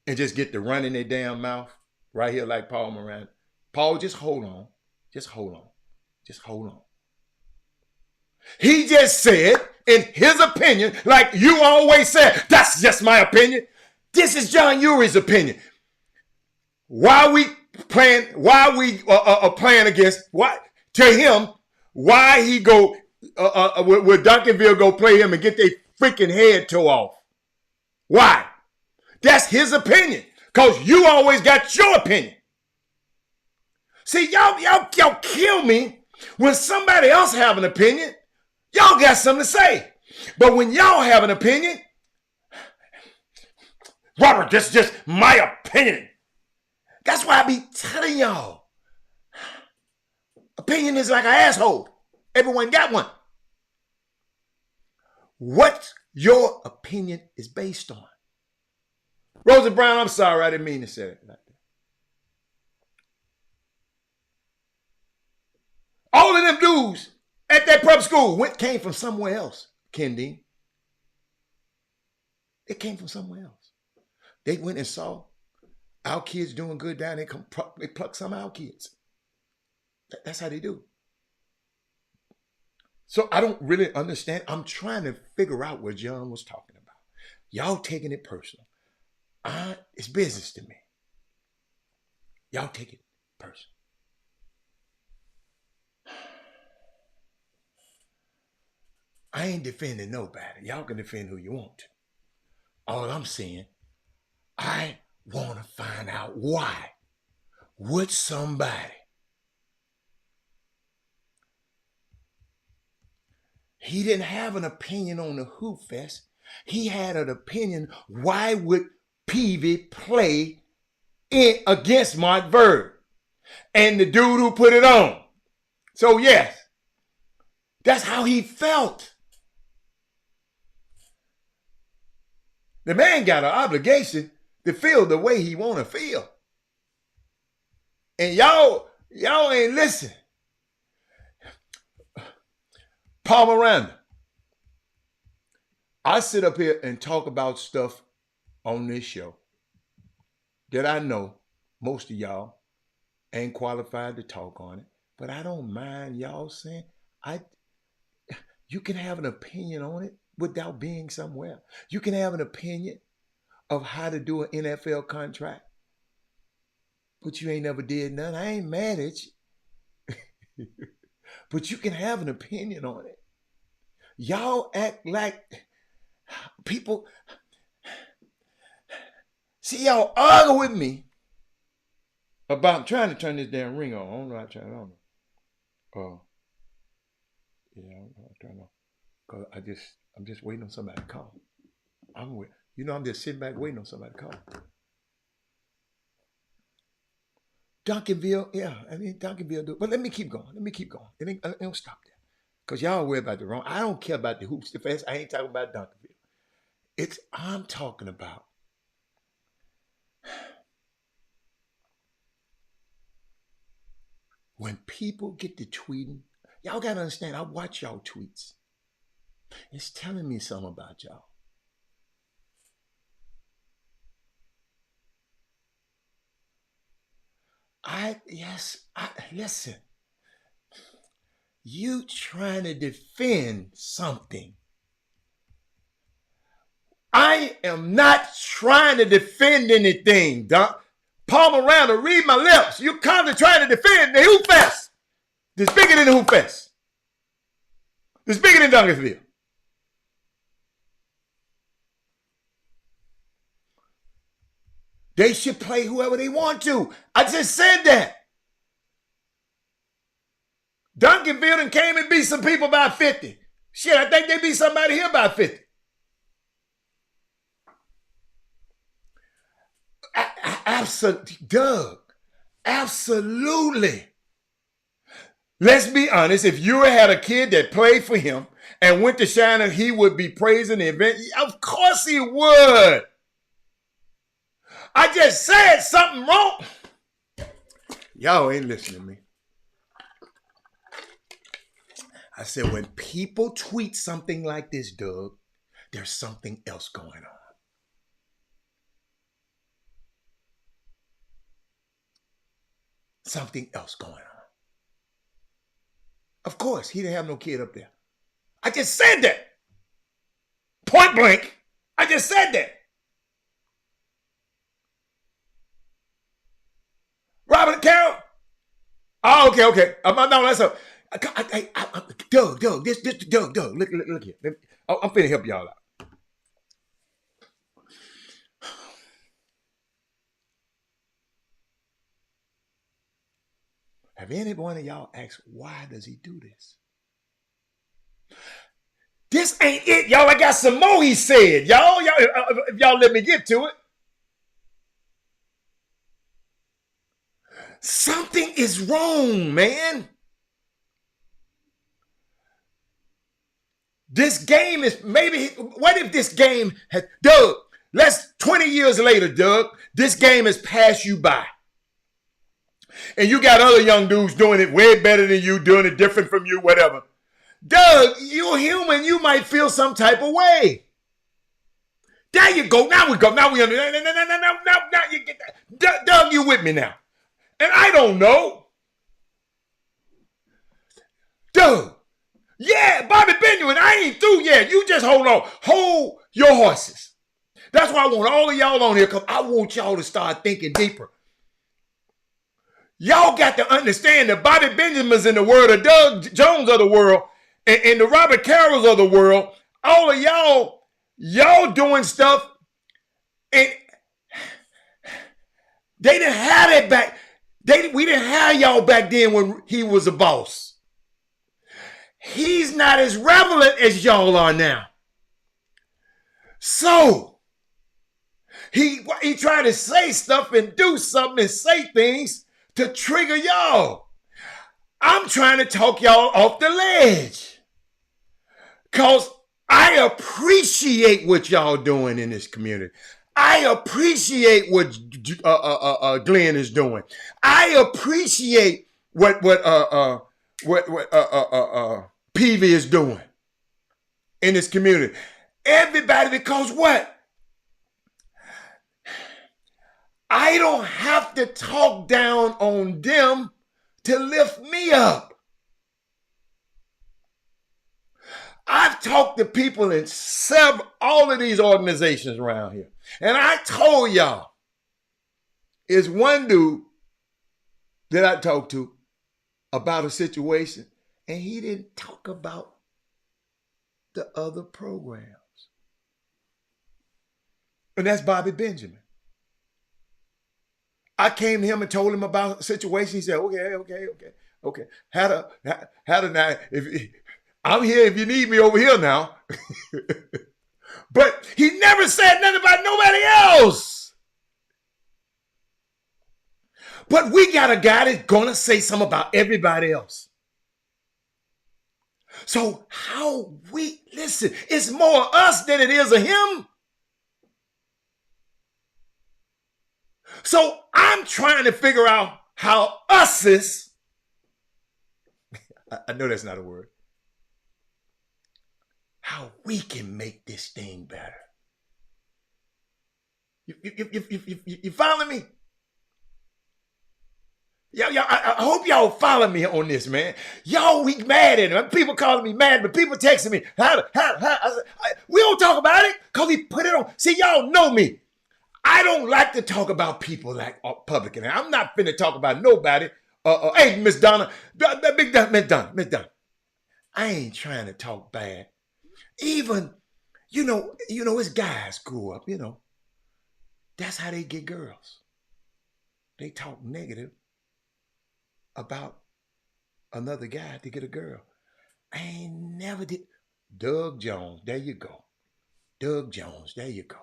Speaker 1: and just get to run in their damn mouth right here like Paul Moran. Paul, just hold on. Just hold on. He just said, in his opinion, like you always said, that's just my opinion. This is John Urie's opinion. Why we playing against, what, to him, why he go, with Duncanville go play him and get their freaking head tore off. Why? That's his opinion. Because you always got your opinion. See, y'all kill me when somebody else have an opinion. Y'all got something to say. But when y'all have an opinion, Robert, this is just my opinion. That's why I be telling y'all. Opinion is like an asshole. Everyone got one. What your opinion is based on. Rosa Brown, I'm sorry, I didn't mean to say it like that. All of them dudes at that prep school came from somewhere else, Kendi. It came from somewhere else. They went and saw our kids doing good down there. They pluck some of our kids. That's how they do. So I don't really understand. I'm trying to figure out what John was talking about. Y'all taking it personal. It's business to me. Y'all take it personal. I ain't defending nobody. Y'all can defend who you want to. All I'm saying, I want to find out why would somebody, he didn't have an opinion on the Hoop Fest. He had an opinion, why would Peavy play against Mark Verb and the dude who put it on? So yes, that's how he felt. The man got an obligation to feel the way he want to feel. And y'all ain't listen. Paul Miranda, I sit up here and talk about stuff on this show that I know most of y'all ain't qualified to talk on it, but I don't mind y'all saying, you can have an opinion on it without being somewhere. You can have an opinion of how to do an NFL contract, but you ain't never did none. I ain't mad at you. But you can have an opinion on it. Y'all act like people. See, y'all argue with me about, I'm trying to turn this damn ring on. I don't know how to turn it on. Yeah, I don't know how to turn it on. Because I'm just waiting on somebody to call. I'm just sitting back waiting on somebody to call. Duncanville, yeah, Duncanville do. But let me keep going. It don't stop there. Because y'all worry about the wrong. I don't care about the hoops, the fast. I ain't talking about Duncanville. I'm talking about when people get to tweeting. Y'all got to understand, I watch y'all tweets. It's telling me something about y'all. Listen. You trying to defend something. I am not trying to defend anything, Doc. Paul Miranda, read my lips. You constantly trying to defend the Hoop Fest. It's bigger than the Hoop Fest. It's bigger than Duncanville. They should play whoever they want to. I just said that. Duncanville came and beat some people by 50. Shit, I think they beat somebody here by 50. Absolutely, Doug. Absolutely. Let's be honest. If you had a kid that played for him and went to Shannon, he would be praising the event. Of course he would. I just said something wrong. Y'all ain't listening to me. I said, when people tweet something like this, Doug, there's something else going on. Something else going on. Of course, he didn't have no kid up there. I just said that. Point blank. I just said that. Robert Carroll? Oh, okay. No, that's a... Doug, Doug, look here. I'm finna help y'all out. Have any one of y'all asked, why does he do this? This ain't it, y'all. I got some more he said. Y'all, if y'all let me get to it. Something is wrong, man. This game is maybe, what if this game has, Doug, 20 years later, Doug, this game has passed you by. And you got other young dudes doing it way better than you, doing it different from you, whatever. Doug, you're human. You might feel some type of way. There you go. Now we go. Now we understand. Now you get that. Doug, you with me now. And I don't know. Doug. Yeah, Bobby Benjamin, I ain't through yet. You just hold on. Hold your horses. That's why I want all of y'all on here, because I want y'all to start thinking deeper. Y'all got to understand that Bobby Benjamin's in the world, the Doug Jones of the world, and the Robert Carrolls of the world. All of y'all doing stuff, and they didn't have it back. We didn't have y'all back then when he was a boss. He's not as relevant as y'all are now. So he tried to say stuff and do something and say things to trigger y'all. I'm trying to talk y'all off the ledge, because I appreciate what y'all doing in this community. I appreciate what Glenn is doing. I appreciate what Peavy is doing in this community. Everybody, because what? I don't have to talk down on them to lift me up. I've talked to people in all of these organizations around here. And I told y'all, is one dude that I talked to about a situation, and he didn't talk about the other programs. And that's Bobby Benjamin. I came to him and told him about a situation. He said, okay. How to now, I'm here if you need me over here now. But he never said nothing about nobody else. But we got a guy that's going to say something about everybody else. So listen, it's more us than it is of him. So I'm trying to figure out how us is, I know that's not a word, how we can make this thing better. You follow me? I hope y'all follow me on this, man. Y'all, we mad at him. People calling me mad, but people texting me. We don't talk about it because he put it on. See, y'all know me. I don't like to talk about people like public. And I'm not finna talk about nobody. Hey, Miss Donna, Miss Donna. I ain't trying to talk bad. Even, as guys grew up, that's how they get girls. They talk negative about another guy to get a girl. I ain't never did. Doug Jones, there you go. Doug Jones, there you go.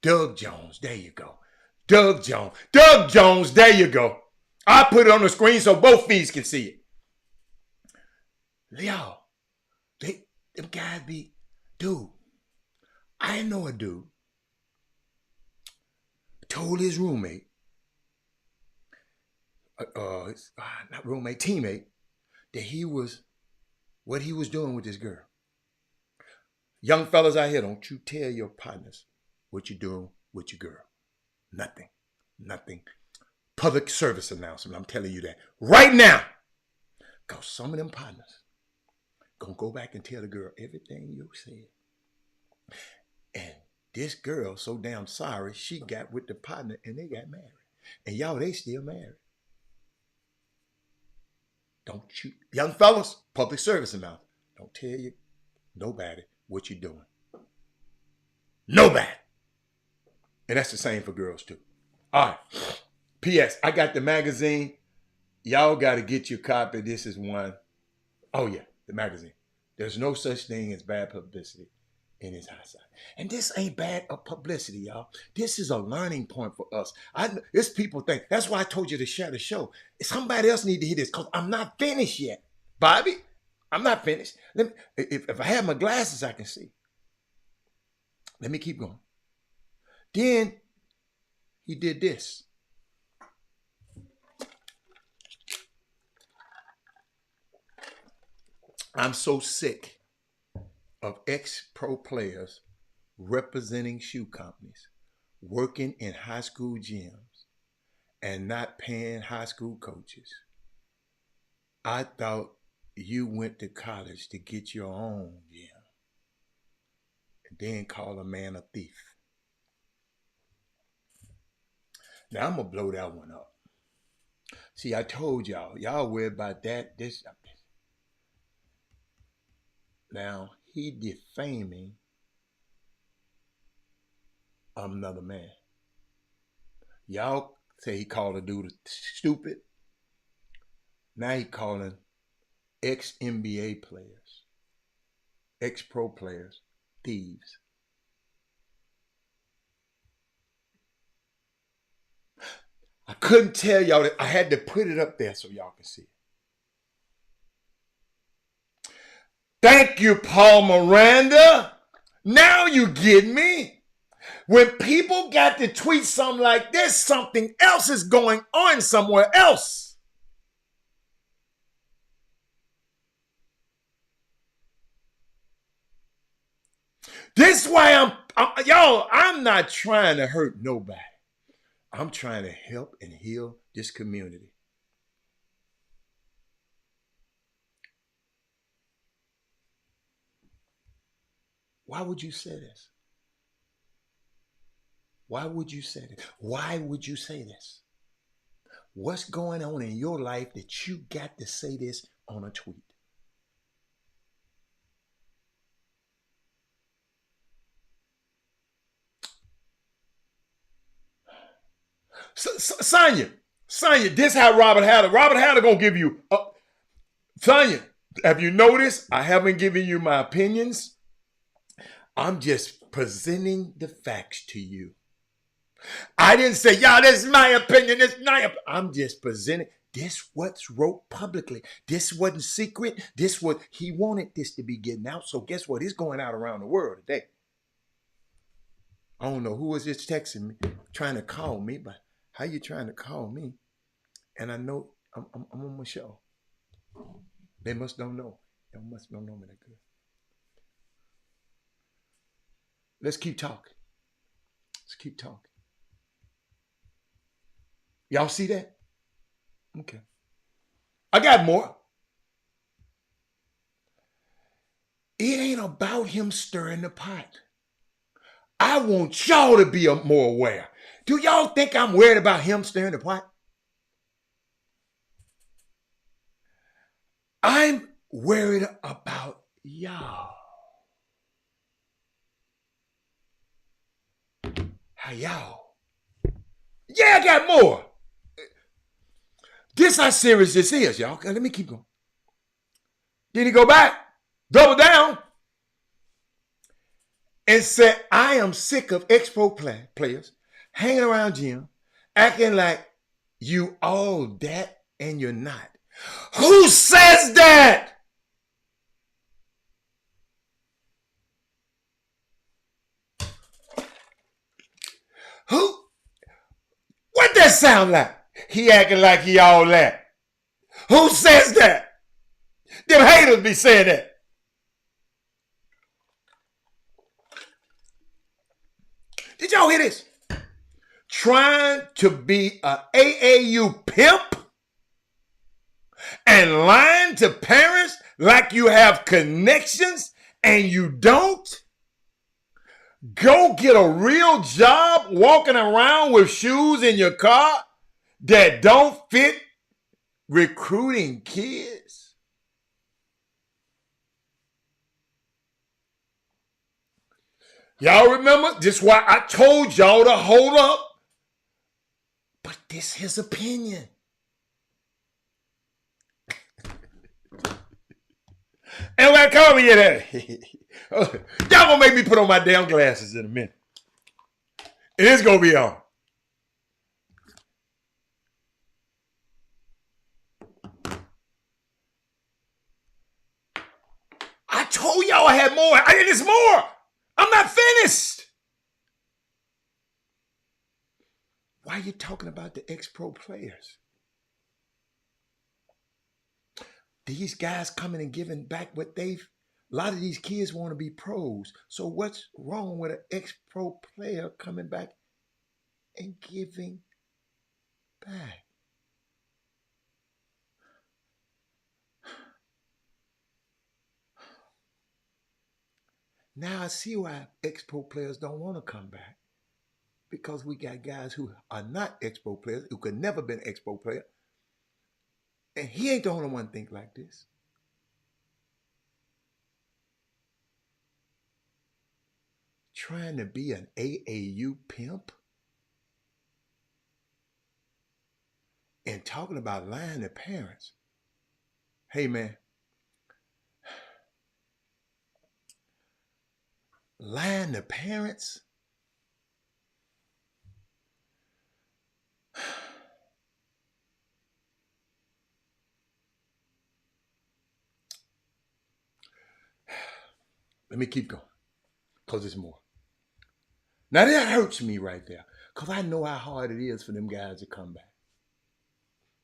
Speaker 1: Doug Jones, there you go. Doug Jones. Doug Jones, there you go. I put it on the screen so both feeds can see it. Y'all, them guys be, dude, I know a dude told his roommate, not roommate, teammate, that what he was doing with this girl. Young fellas out here, don't you tell your partners what you're doing with your girl. Nothing. Public service announcement, I'm telling you that right now. Because some of them partners gonna go back and tell the girl everything you said. And this girl, so damn sorry, she got with the partner and they got married. And y'all, they still married. Don't you, young fellas, public service announcement, don't tell you nobody what you're doing. Nobody. And that's the same for girls too. All right. P.S. I got the magazine. Y'all got to get your copy. This is one. Oh yeah, the magazine. There's no such thing as bad publicity in his eyesight. And this ain't bad publicity, y'all. This is a learning point for us. It's people think. That's why I told you to share the show. Somebody else need to hear this because I'm not finished yet. Bobby, I'm not finished. If I have my glasses, I can see. Let me keep going. Then he did this. I'm so sick of ex-pro players representing shoe companies, working in high school gyms, and not paying high school coaches. I thought you went to college to get your own gym and then call a man a thief. Now I'm going to blow that one up. See, I told y'all worry about that. Now, he defaming another man. Y'all say he called a dude stupid. Now he calling ex-NBA players, ex-pro players, thieves. I couldn't tell y'all that. I had to put it up there so y'all can see it. Thank you, Paul Miranda. Now you get me. When people got to tweet something like this, something else is going on somewhere else. This is why I'm not trying to hurt nobody. I'm trying to help and heal this community. Why would you say this? Why would you say this? Why would you say this? What's going on in your life that you got to say this on a tweet? Sonya, this how Robert Hatter gonna give you. Sonya, have you noticed? I haven't given you my opinions. I'm just presenting the facts to you. I didn't say, y'all, this is my opinion. I'm just presenting. This what's wrote publicly. This wasn't secret. He wanted this to be getting out. So guess what? It's going out around the world today. I don't know who was just texting me, trying to call me, but how you trying to call me? And I know I'm on my show. They must don't know. They must don't know me that good. Let's keep talking. Y'all see that? Okay. I got more. It ain't about him stirring the pot. I want y'all to be more aware. Do y'all think I'm worried about him stirring the pot? I'm worried about y'all. How y'all? Yeah, I got more. This how serious this is, y'all. Let me keep going. Did he go back? Double down. And said, I am sick of ex-pro players hanging around gym acting like you all that and you're not. Who says that? Who? What that sound like? He acting like he all that. Who says that? Them haters be saying that. Did y'all hear this? Trying to be a AAU pimp and lying to parents like you have connections and you don't? Go get a real job walking around with shoes in your car that don't fit recruiting kids. Y'all remember? This is why I told y'all to hold up. But this is his opinion. And when I call me that, y'all gonna make me put on my damn glasses in a minute. It is gonna be on. I told y'all I had more. And it's more. I'm not finished. Why are you talking about the ex-pro players? These guys coming and giving back what they've... A lot of these kids want to be pros. So what's wrong with an ex-pro player coming back and giving back? Now I see why ex-pro players don't want to come back. Because we got guys who are not ex-pro players, who could never been ex-pro player. And he ain't the only one think like this. Trying to be an AAU pimp and talking about lying to parents. Hey, man. Lying to parents? Let me keep going, because there's more. Now that hurts me right there, because I know how hard it is for them guys to come back.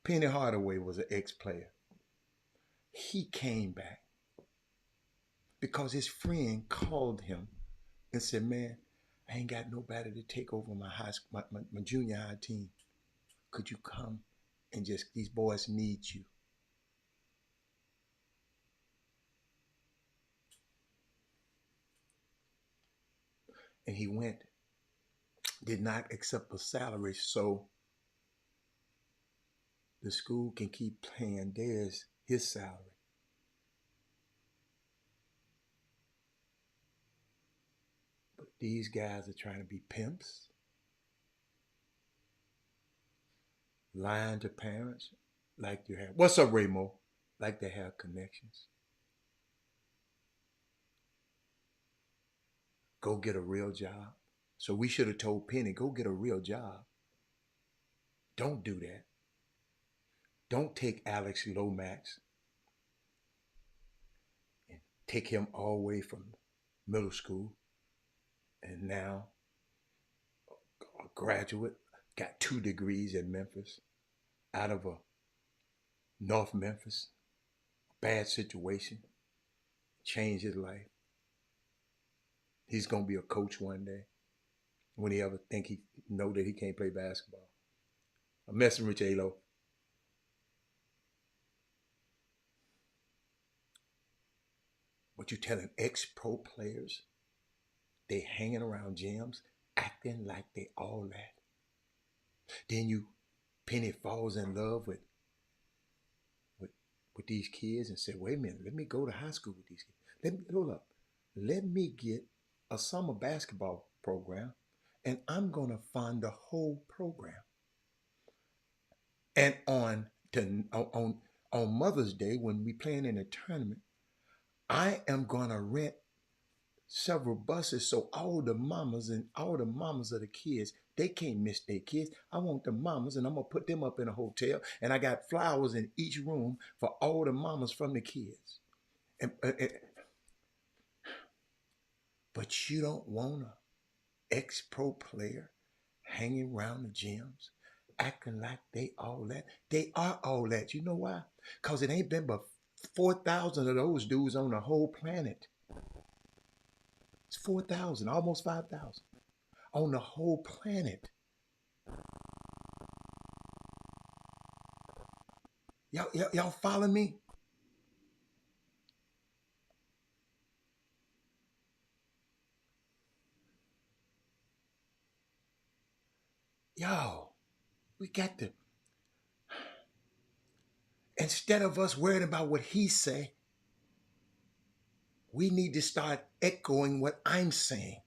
Speaker 1: Penny Hardaway was an ex-player. He came back because his friend called him and said, man, I ain't got nobody to take over my high school, my junior high team. Could you come and just, these boys need you. And he went, did not accept a salary so the school can keep paying his salary. But these guys are trying to be pimps, lying to parents, like you have. What's up, Raymo? Like they have connections. Go get a real job. So we should have told Penny, go get a real job. Don't do that. Don't take Alex Lomax and take him all the way from middle school and now a graduate, got 2 degrees in Memphis, out of a North Memphis, bad situation, changed his life. He's going to be a coach one day when he ever think he know that he can't play basketball. I'm messing with you, Alo. But you telling ex-pro players they hanging around gyms acting like they all that. Then Penny falls in love with these kids and say, wait a minute, let me go to high school with these kids. Hold up. Let me get a summer basketball program and I'm going to fund the whole program. And on Mother's Day, when we playing in a tournament, I am going to rent several buses, so all the mamas of the kids, they can't miss their kids. I want the mamas, and I'm gonna put them up in a hotel, and I got flowers in each room for all the mamas from the kids. But you don't want a ex-pro player hanging around the gyms, acting like they all that. They are all that. You know why? Because it ain't been but 4,000 of those dudes on the whole planet. It's 4,000, almost 5,000 on the whole planet. Y'all follow me? Yo, we got to, instead of us worrying about what he say, we need to start echoing what I'm saying.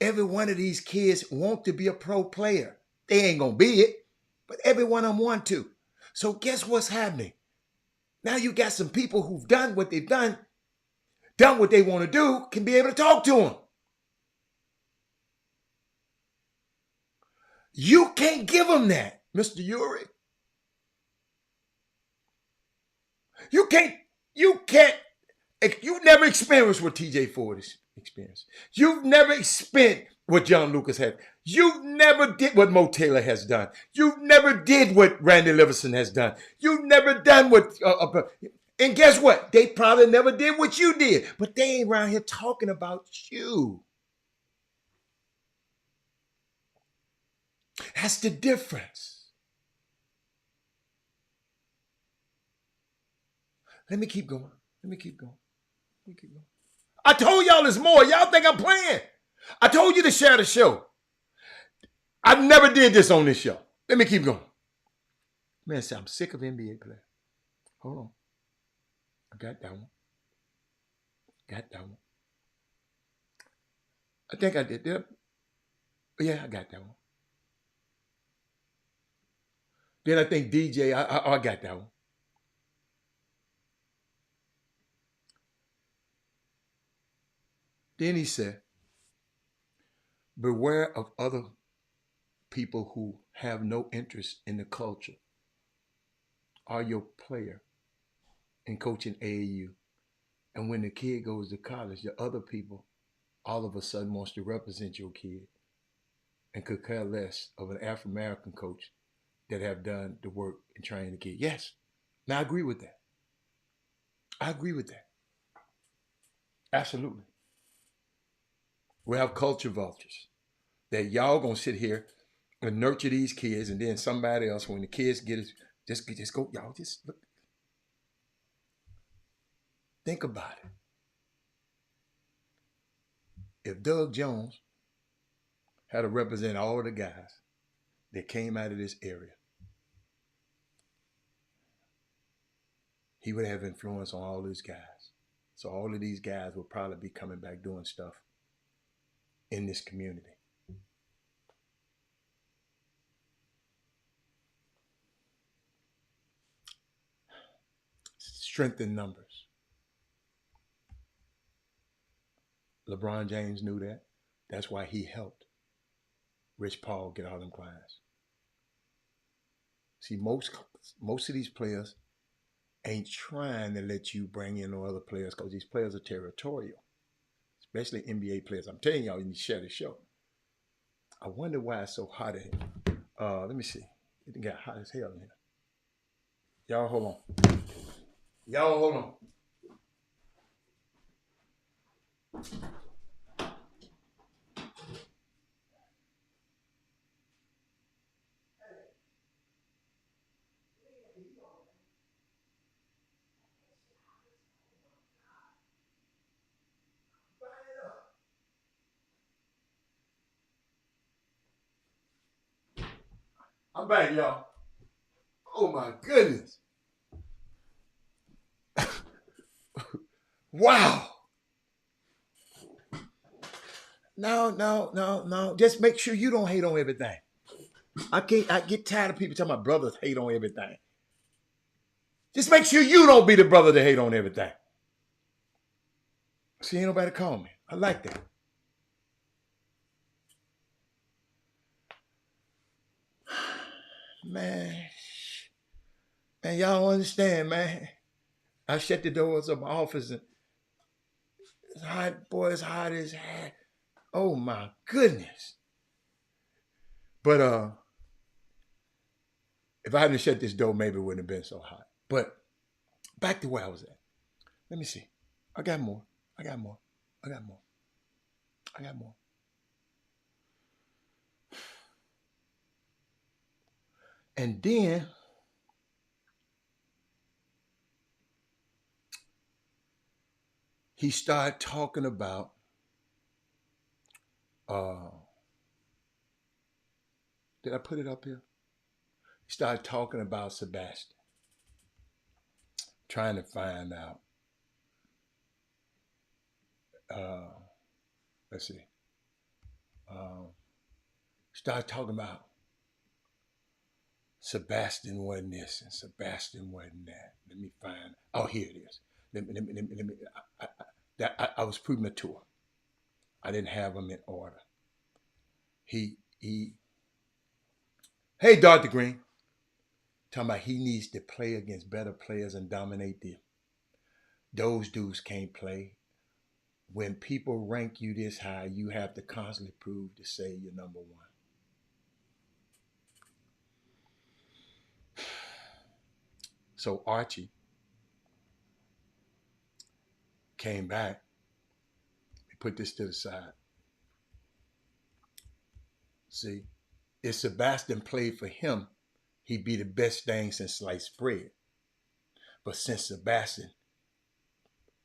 Speaker 1: Every one of these kids want to be a pro player. They ain't gonna be it, but every one of them want to. So guess what's happening? Now you got some people who've done what they've done what they want to do, can be able to talk to them. You can't give them that, Mr. Uri. You never experienced what TJ Ford has experienced. You've never experienced what John Lucas had. You never did what Mo Taylor has done. You never did what Randy Livingston has done. You've never done what... and guess what? They probably never did what you did. But they ain't around here talking about you. That's the difference. Let me keep going. I told y'all there's more. Y'all think I'm playing. I told you to share the show. I never did this on this show. Let me keep going. Man, I'm sick of NBA players. Hold on. I got that one. I think I did that. Yeah, I got that one. Then I think DJ, I got that one. Then he said, beware of other people who have no interest in the culture. Are your player in coaching AAU. And when the kid goes to college, the other people all of a sudden wants to represent your kid and could care less of an African-American coach that have done the work in training the kid. Yes. Now I agree with that. Absolutely. We have culture vultures that y'all gonna sit here and nurture these kids, and then somebody else, when the kids get it, just go, y'all just look. Think about it. If Doug Jones had to represent all of the guys that came out of this area, he would have influence on all these guys. So all of these guys will probably be coming back doing stuff in this community. Strength in numbers. LeBron James knew that. That's why he helped Rich Paul get all them clients. See, most of these players ain't trying to let you bring in no other players because these players are territorial, especially NBA players. I'm telling y'all, you need to share the show. I wonder why it's so hot in here. Let me see. It got hot as hell in here. Y'all hold on. I'm back, y'all. Oh my goodness. Wow. No. Just make sure you don't hate on everything. I get tired of people talking about brothers hate on everything. Just make sure you don't be the brother that hate on everything. See, ain't nobody call me. I like that. Man, y'all don't understand, man. I shut the doors of my office and it's hot, boy, it's hot as heck. Oh my goodness. But if I hadn't shut this door, maybe it wouldn't have been so hot. But back to where I was at. Let me see. I got more. I got more. I got more. I got more. And then he started talking about did I put it up here? He started talking about Sebastian, trying to find out. Uh, let's see. Started talking about Sebastian wasn't this and Sebastian wasn't that. Let me find. Oh, here it is. Let me. I was premature. I didn't have them in order. He. Hey, Dr. Green. Talking about he needs to play against better players and dominate them. Those dudes can't play. When people rank you this high, you have to constantly prove to say you're number one. So Archie came back. He put this to the side. See, if Sebastian played for him, he'd be the best thing since sliced bread. But since Sebastian,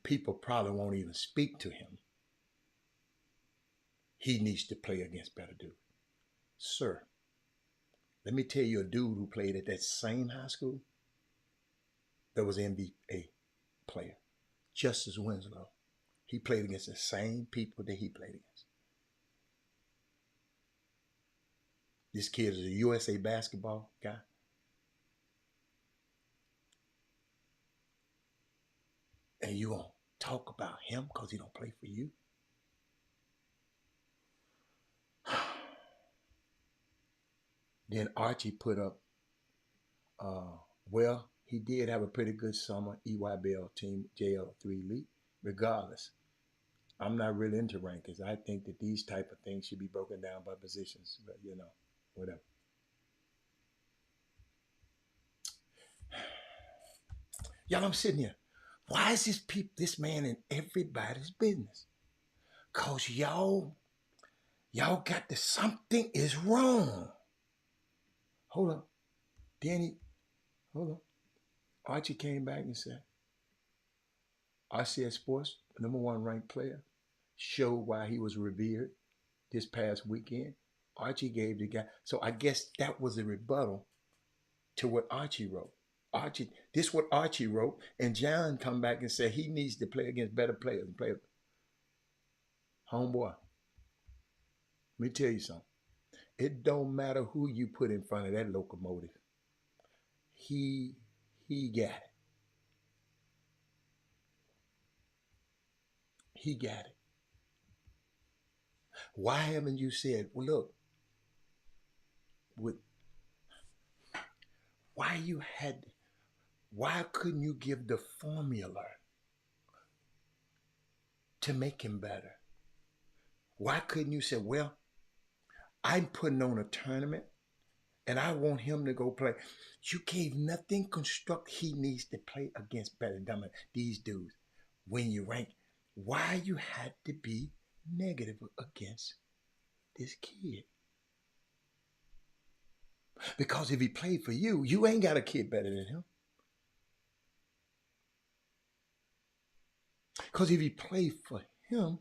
Speaker 1: people probably won't even speak to him. He needs to play against better dudes. Sir, let me tell you a dude who played at that same high school that was an NBA player, Justice Winslow. He played against the same people that he played against. This kid is a USA basketball guy. And you gonna talk about him because he don't play for you? Then Archie put up, well, he did have a pretty good summer, EYBL team, JL3 Elite. Regardless, I'm not really into rankings. I think that these type of things should be broken down by positions, but whatever. Y'all, I'm sitting here. Why is this man in everybody's business? Cause y'all got something is wrong. Hold on. Danny, hold on. Archie came back and said, RCS Sports, number one ranked player, showed why he was revered this past weekend. Archie gave the guy. So I guess that was a rebuttal to what Archie wrote. This is what Archie wrote, and John come back and said he needs to play against better players. Homeboy, let me tell you something. It don't matter who you put in front of that locomotive. He got it. He got it. Why haven't you said, well, look, why couldn't you give the formula to make him better? Why couldn't you say, well, I'm putting on a tournament and I want him to go play. You gave nothing constructive. He needs to play against better dominant. These dudes, when you rank, why you had to be negative against this kid? Because if he played for you, you ain't got a kid better than him. Because if he played for him,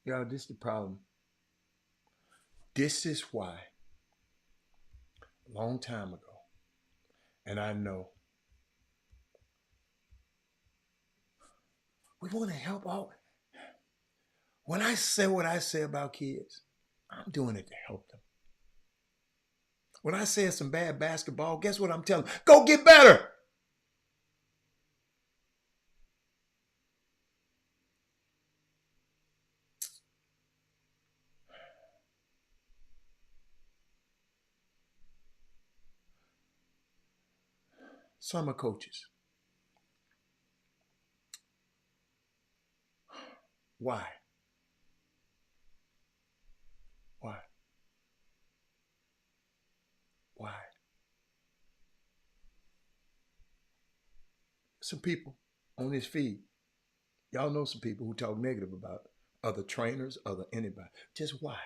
Speaker 1: y'all, this is the problem. This is why, a long time ago, and I know, we want to help out. When I say what I say about kids, I'm doing it to help them. When I say some bad basketball, guess what I'm telling them? Go get better. Summer coaches. Why? Why? Why? Some people on this feed, y'all know some people who talk negative about other trainers, other anybody. Just why?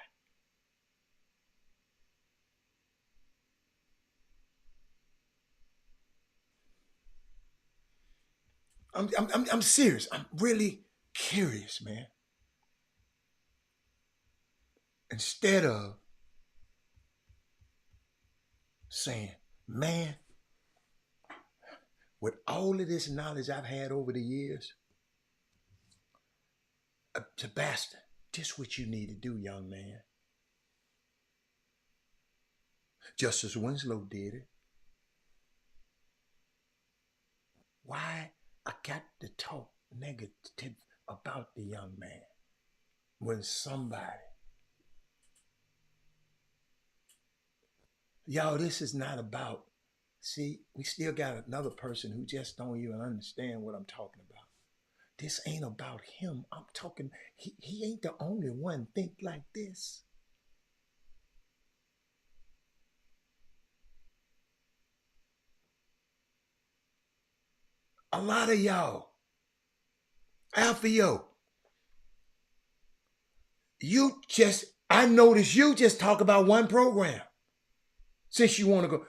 Speaker 1: I'm serious. I'm really curious, man. Instead of saying, man, with all of this knowledge I've had over the years, Sebastian, just what you need to do, young man. Justice Winslow did it. Why I got to talk negative about the young man when somebody, y'all, this is not about, see, we still got another person who just don't even understand what I'm talking about. This ain't about him. I'm talking, he ain't the only one think like this. A lot of y'all, Alpha Yo, I noticed you just talk about one program. Since you want to go,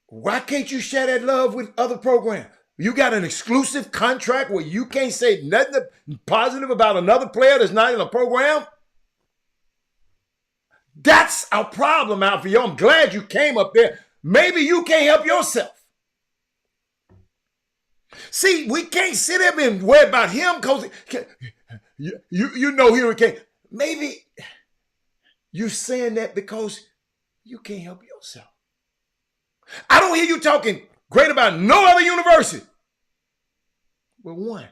Speaker 1: why can't you share that love with other programs? You got an exclusive contract where you can't say nothing positive about another player that's not in a program? That's our problem, Alpha Yo. I'm glad you came up there. Maybe you can't help yourself. See, we can't sit there and worry about him because you know here we can't. Maybe you're saying that because you can't help yourself. I don't hear you talking great about no other university. Well, one,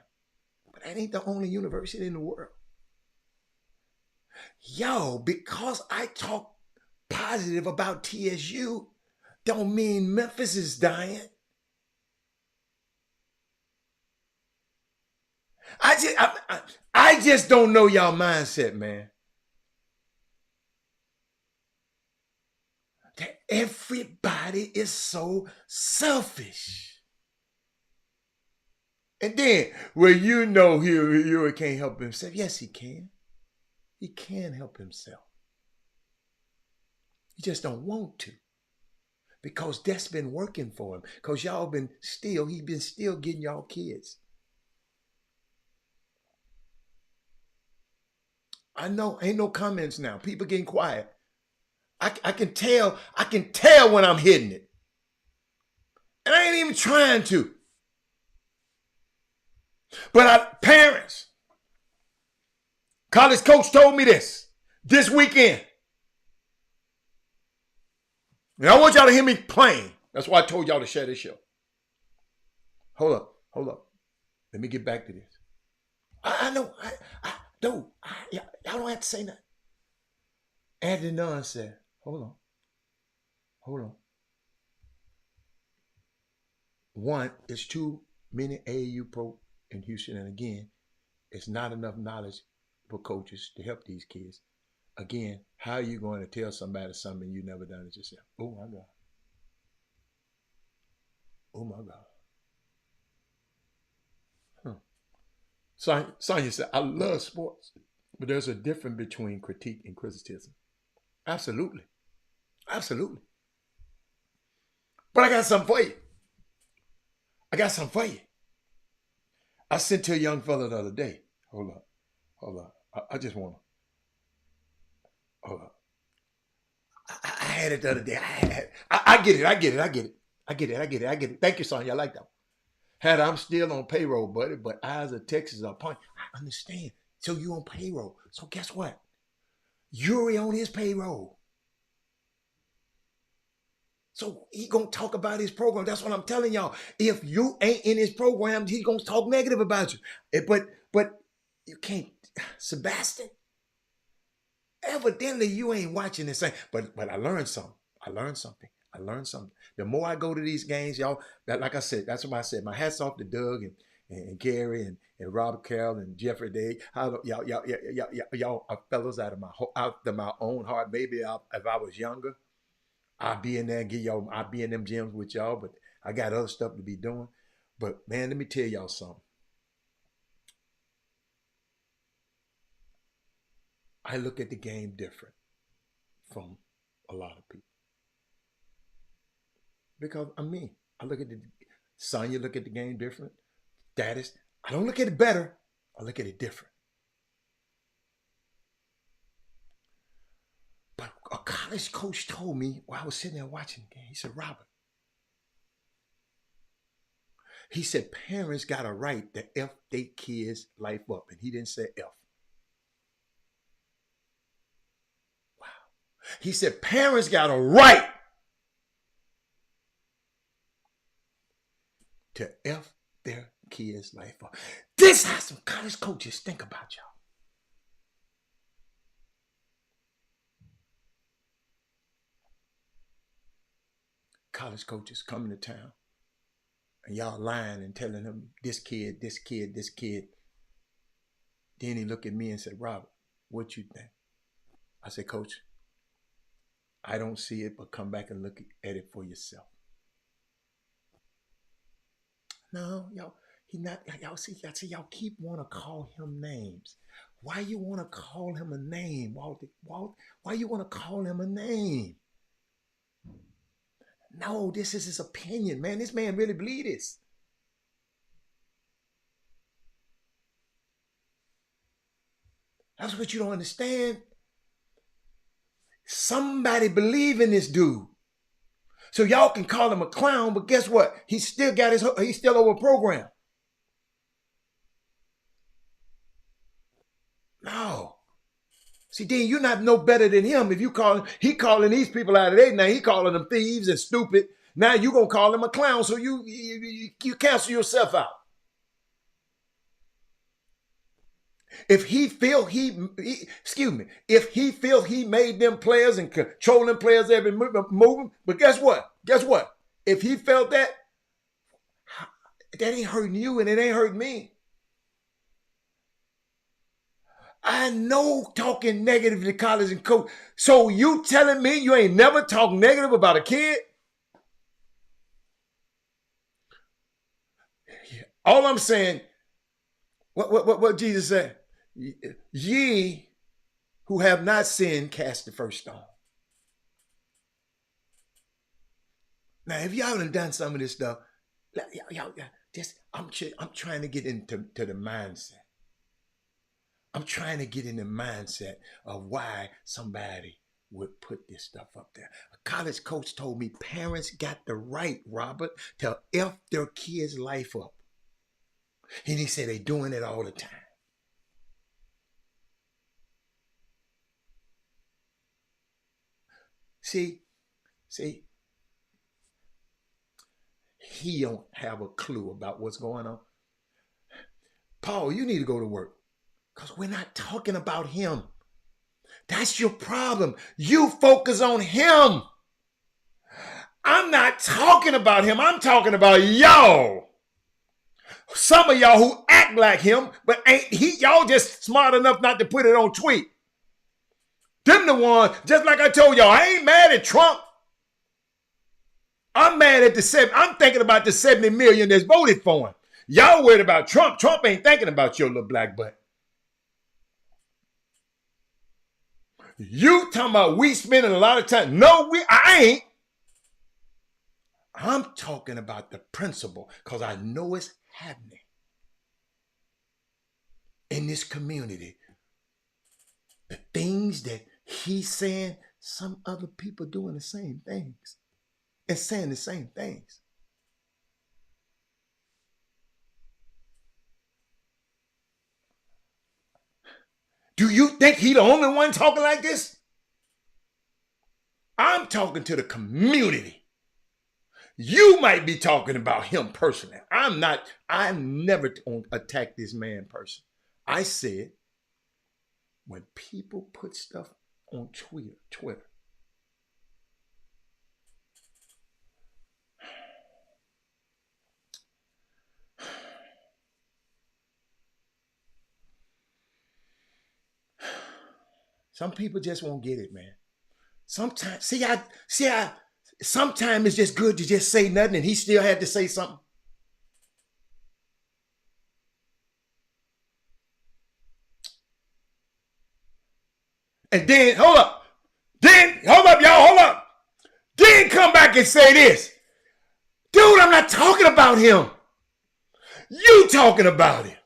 Speaker 1: but that ain't the only university in the world. Yo, because I talk positive about TSU, don't mean Memphis is dying. I just don't know y'all mindset, man. That everybody is so selfish. And then, well, you know he can't help himself. Yes, he can. He can help himself. He just don't want to. Because that's been working for him. Because he's been still getting y'all kids. I know, ain't no comments now. People getting quiet. I can tell when I'm hitting it. And I ain't even trying to. But parents, college coach told me this weekend. And I want y'all to hear me plain. That's why I told y'all to share this show. Hold up. Let me get back to this. I know. Y'all don't have to say nothing. Anthony Nunn said, hold on. One, it's too many AAU pro in Houston. And again, it's not enough knowledge for coaches to help these kids. Again, how are you going to tell somebody something you never done it yourself? Oh my God. Oh my God. Sonya said, I love sports, but there's a difference between critique and criticism. Absolutely. But I got something for you. I sent to a young fella the other day. Hold up. I just want to. Hold up. I had it the other day. I get it. Thank you, Sonya. I like that one. I'm still on payroll, buddy, but Eyes of Texas are point. I understand. So you on payroll. So guess what? You're on his payroll. So he gonna talk about his program. That's what I'm telling y'all. If you ain't in his program, he gonna talk negative about you. But you can't, Sebastian. Evidently, you ain't watching this thing. But I learned something. I learned something. I learned something. The more I go to these games, y'all, like I said, that's what I said. My hat's off to Doug and Gary and Robert Carroll and Jeffrey Day. Y'all are fellows out of my own heart. Maybe if I was younger, I'd be in there and I'd be in them gyms with y'all, but I got other stuff to be doing. But man, let me tell y'all something. I look at the game different from a lot of people. Because I'm me. I look at Sonya look at the game different. Daddies, I don't look at it better. I look at it different. But a college coach told me while I was sitting there watching the game, he said, Robert, he said, parents got a right to F their kids' life up. And he didn't say F. Wow. He said, parents got a right to F their kids' life up. This is how some college coaches think about y'all. College coaches coming to town and y'all lying and telling him this kid. Then he looked at me and said, Robert, what you think? I said, Coach, I don't see it, but come back and look at it for yourself. No, y'all, he not, y'all see, y'all keep want to call him names. Why you want to call him a name, Walter? Why you want to call him a name? No, this is his opinion, man. This man really believe this. That's what you don't understand. Somebody believe in this dude. So y'all can call him a clown, but guess what? He's still over a program. No. See, Dean, you're not no better than him. If he calling these people out of their name, he calling them thieves and stupid. Now you gonna call him a clown, so you cancel yourself out. If he feel if he feel he made them players and controlling players every movement, but guess what? If he felt that ain't hurting you and it ain't hurting me. I know talking negative to college and coach. So you telling me you ain't never talked negative about a kid? All I'm saying, what Jesus said, ye who have not sinned, cast the first stone. Now, if y'all done some of this stuff, I'm trying to get into the mindset. I'm trying to get in the mindset of why somebody would put this stuff up there. A college coach told me parents got the right, Robert, to F their kids' life up. And he said they're doing it all the time. See, he don't have a clue about what's going on. Paul, you need to go to work because we're not talking about him. That's your problem. You focus on him. I'm not talking about him. I'm talking about y'all. Some of y'all who act like him, but y'all just smart enough not to put it on tweet. Them the one, just like I told y'all, I ain't mad at Trump. I'm mad at I'm thinking about the 70 million that's voted for him. Y'all worried about Trump. Trump ain't thinking about your little black butt. You talking about we spending a lot of time. No, I ain't. I'm talking about the principle because I know it's happening in this community. The things that he's saying, some other people doing the same things and saying the same things. Do you think he the only one talking like this? I'm talking to the community. You might be talking about him personally. I'm not. I'm never attack this man personally. I said when people put stuff on Twitter, some people just won't get it, man. Sometimes, sometimes it's just good to just say nothing, and he still had to say something. And then, hold up, y'all, hold up. Then come back and say this. Dude, I'm not talking about him. You talking about him.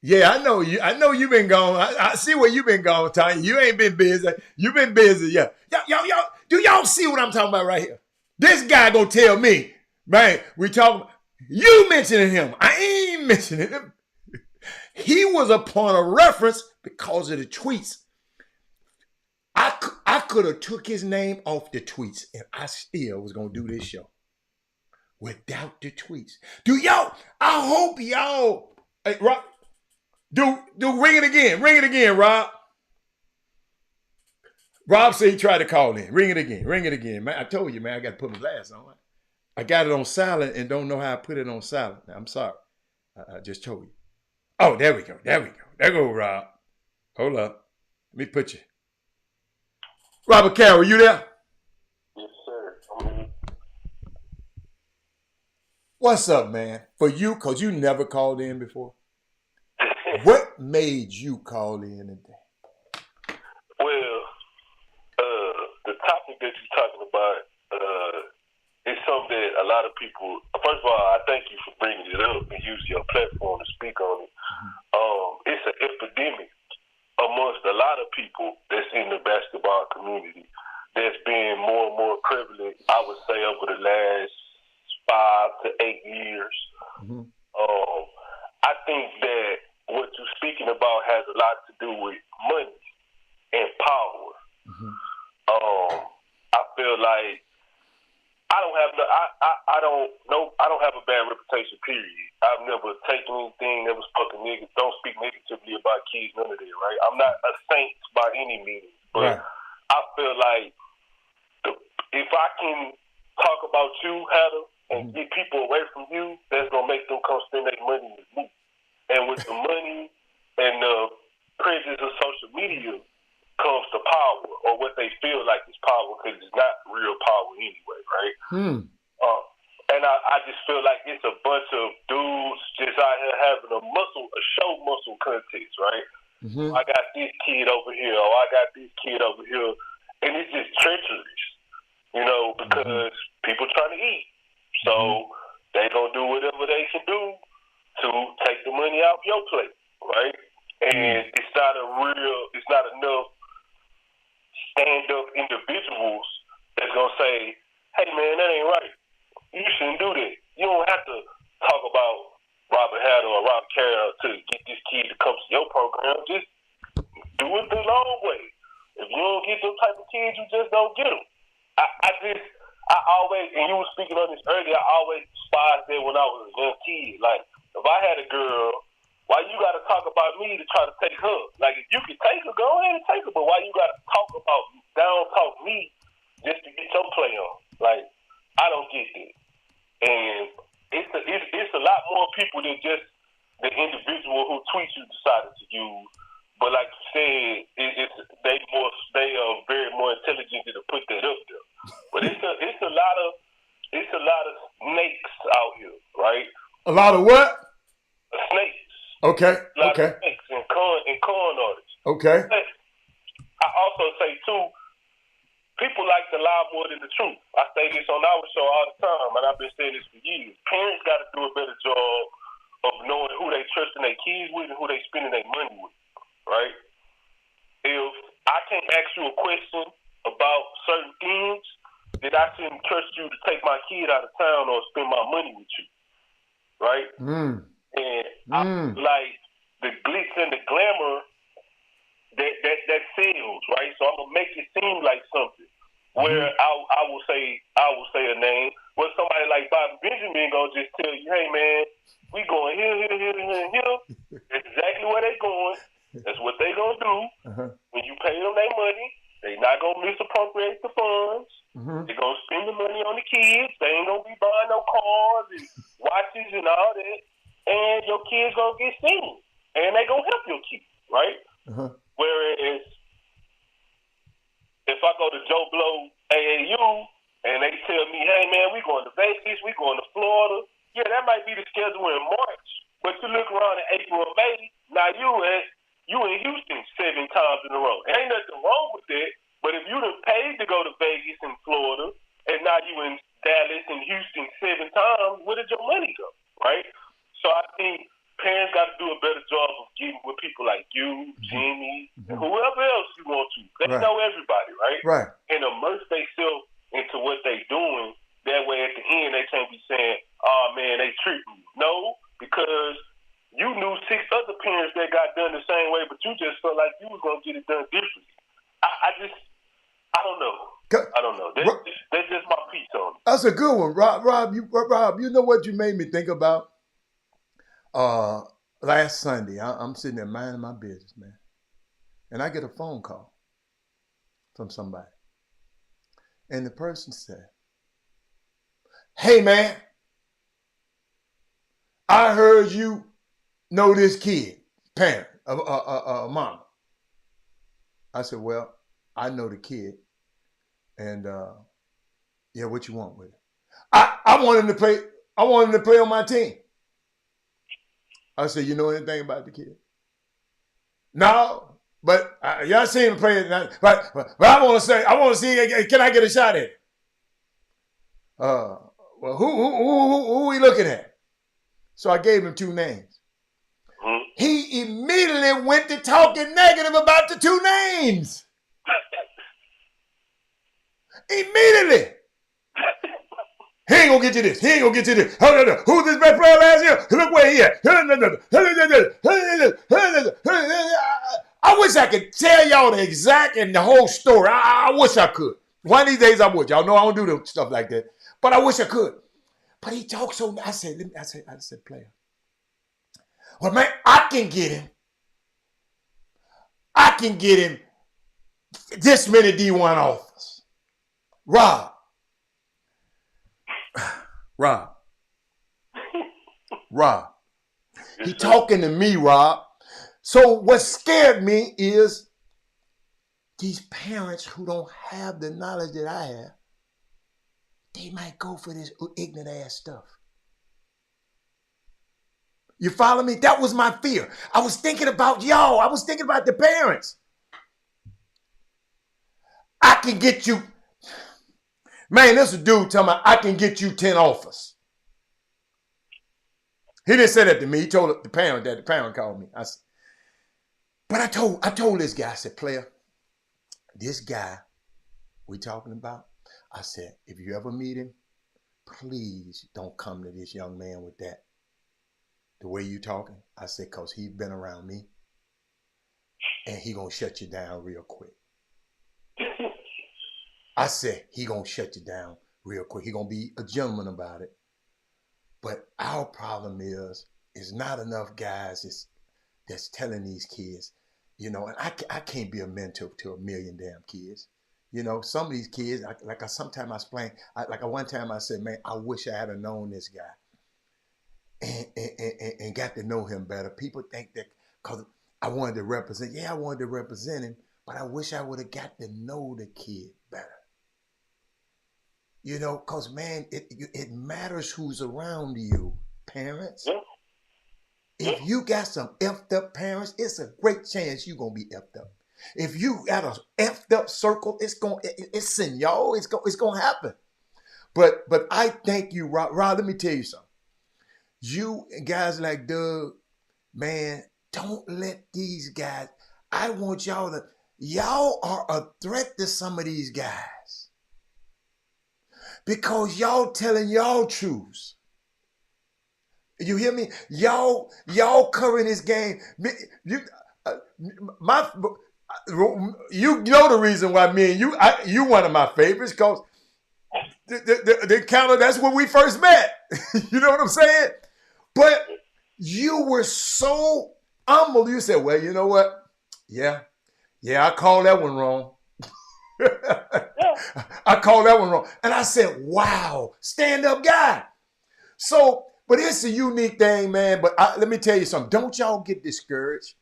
Speaker 1: Yeah, I know you. I know you've been gone. I see where you've been gone, Tanya. You ain't been busy. You've been busy. Yeah. Y'all, do y'all see what I'm talking about right here? This guy gonna tell me, man, we talking. You mentioning him. I ain't mentioning him. He was a point of reference because of the tweets. I could have took his name off the tweets, and I still was gonna do this show without the tweets. Do y'all? I hope y'all. Hey, Rob, do ring it again. Ring it again, Rob. Rob said he tried to call in. Ring it again, man. I told you, man. I got to put my glass on. I got it on silent and don't know how I put it on silent. I'm sorry. I just told you. Oh, there we go. There go Rob. Hold up. Let me put you. Robert Carroll, you there?
Speaker 4: Yes, sir.
Speaker 1: What's up, man? For you, because you never called in before. What made you call in today?
Speaker 4: Well, the topic that you're talking about is something that a lot of people. First of all, I thank you for bringing it up and using your platform to speak on it. It's an epidemic amongst a lot of people that's in the basketball community that's being more and more prevalent, I would say, over the last 5 to 8 years. Mm-hmm. I think that what you're speaking about has a lot to do with money and power. Mm-hmm. I feel like I don't have a bad reputation, period. I've never taken anything, never spoken negative, don't speak negatively about kids, none of that, right? I'm not a saint by any means, but right. I feel like if I can talk about you, Hatter, and get people away from you, that's going to make them come spend their money with me. And with the money and the prejudice of social media comes the power, or what they feel like is power, because it's not real power anyway, right? And I just feel like it's a bunch of dudes just out here having a show muscle contest, right? Mm-hmm. I got this kid over here, or I got this kid over here, and it's just treacherous, because people trying to eat. So they gonna do whatever they can do to take the money off your plate, right? And it's not enough stand-up individuals that's gonna say, hey man, that ain't right. You shouldn't do that. You don't have to talk about Robert Hatter or Robert Carroll to get this kid to come to your program. Just do it the long way. If you don't get those type of kids, you just don't get them. I always, and you were speaking on this earlier, I always despised that when I was a young kid. Like, if I had a girl, why you got to talk about me to try to take her? Like, if you can take her, go ahead and take her. But why you got to down-talk me just to get your play on? Like, I don't get that. And it's a lot more people than just the individual who tweets you decided to use. But like you said, they are very more intelligent to put that up there. But it's a lot of snakes out here, right?
Speaker 1: A lot of what?
Speaker 4: Snakes.
Speaker 1: Okay.
Speaker 4: A lot of snakes and con artists.
Speaker 1: Okay.
Speaker 4: I also say too, people like to lie more than the truth. I say this on our show all the time, and I've been saying this for years. Parents got to do a better job of knowing who they trusting their kids with and who they spending their money with, right? If I can't ask you a question about certain things, then I shouldn't trust you to take my kid out of town or spend my money with you, right? And I feel like the glitz and the glamour that sells, right? So I'm gonna make it seem like something. Where I will say a name. Where somebody like Bobby Benjamin gonna just tell you, hey man, we going here, here, here, here, and here. That's exactly where they going. That's what they gonna do. When you pay them their money, they not gonna misappropriate the funds. They gonna spend the money on the kids. They ain't gonna be buying no cars and watches and all that. And your kids gonna get seen, and they gonna help your kids, right? Whereas if I go to Joe Blow AAU and they tell me, hey man, we going to Vegas, we going to Florida, yeah, that might be the schedule in March. But you look around in April or May, now you in Houston 7 times in a row. Ain't nothing wrong with that. But if you done paid to go to Vegas and Florida, and now you in Dallas and Houston 7 times, where did your money go, right? So I think parents got to do a better job of getting with people like you, Jimmy, and whoever else you want to. They know everybody, right?
Speaker 1: Right.
Speaker 4: And immerse themselves into what they doing. That way, at the end, they can't be saying, "Oh man, they treat me." No, because you knew 6 other parents that got done the same way, but you just felt like you was gonna get it done differently. I don't know. I don't know. That's just my piece on it.
Speaker 1: That's a good one, Rob. You know what you made me think about? Last Sunday, I'm sitting there minding my business, man, and I get a phone call from somebody, and the person said, "Hey, man, I heard you know this kid, parent, mama." I said, "Well, I know the kid, and yeah, what you want with it?" I want him to play. I want him to play on my team. I said, "You know anything about the kid?" "No, but y'all seen him play it. But I want to see. Can I get a shot at it?" Well, who are we looking at? So I gave him 2 names. He immediately went to talking negative about the 2 names. Immediately. He ain't gonna get you this. He ain't gonna get you this. Who's this best player last year? Look where he at. I wish I could tell y'all the exact and the whole story. I wish I could. One of these days I would. Y'all know I don't do stuff like that. But I wish I could. But he talks so. I said, player. Well, man, I can get him. I can get him this many D1 offers. Rob. He talking to me, Rob. So what scared me is these parents who don't have the knowledge that I have, they might go for this ignorant ass stuff. You follow me? That was my fear. I was thinking about y'all. I was thinking about the parents. I can get you. Man, this is a dude telling me I can get you 10 offers. He didn't say that to me. He told the parent that. The parent called me. But I told this guy, I said, player, this guy we talking about, I said, if you ever meet him, please don't come to this young man with that. The way you talking, I said, because he's been around me and he gonna shut you down real quick. I said, he gonna shut you down real quick. He gonna be a gentleman about it. But our problem is not enough guys that's telling these kids, you know, and I can't be a mentor to a million damn kids. You know, some of these kids, sometimes I explain, one time I said, man, I wish I had known this guy and got to know him better. People think that because I wanted to represent him, but I wish I would have got to know the kid better. You know, because, man, it matters who's around you, parents. Yeah. If you got some effed up parents, it's a great chance you're going to be effed up. If you got a effed up circle, it's in y'all. It's going to happen. But I thank you, Rod. Rod, let me tell you something. You guys like Doug, man, don't let these guys, I want y'all are a threat to some of these guys. Because y'all telling y'all truths. You hear me? Y'all covering this game. You, uh, my, you know the reason why me and you one of my favorites because the counter. That's when we first met. You know what I'm saying? But you were so humble. You said, "Well, you know what? Yeah, I called that one wrong." I called that one wrong. And I said, wow, stand up guy. So, but it's a unique thing, man. But let me tell you something. Don't y'all get discouraged.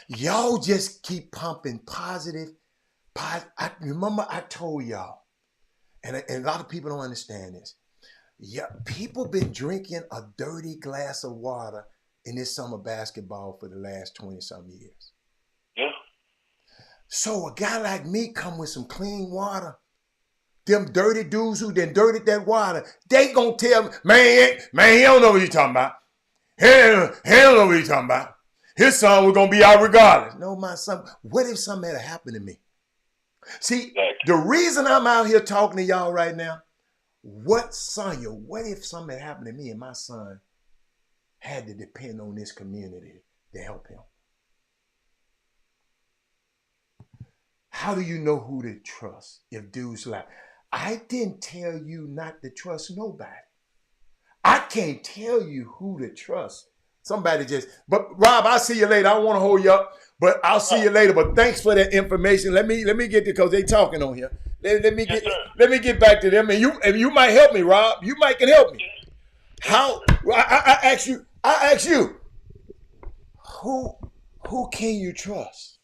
Speaker 1: Y'all just keep pumping positive. I remember I told y'all, and a lot of people don't understand this. Yeah, people been drinking a dirty glass of water in this summer basketball for the last 20-some years.
Speaker 4: Yeah.
Speaker 1: So a guy like me come with some clean water. Them dirty dudes who then dirtied that water, they gonna tell me, man, he don't know what he's talking about. He don't know what he's talking about. His son was gonna be out regardless. No, my son, what if something had happened to me? See, the reason I'm out here talking to y'all right now, what if something had happened to me and my son had to depend on this community to help him? How do you know who to trust if dudes like, I didn't tell you not to trust nobody. I can't tell you who to trust. Somebody but Rob, I'll see you later. I don't want to hold you up, but I'll see you later. But thanks for that information. Let me get there because they talking on here. Let me get back to them. And you might help me, Rob. You might can help me. How I ask you, who can you trust?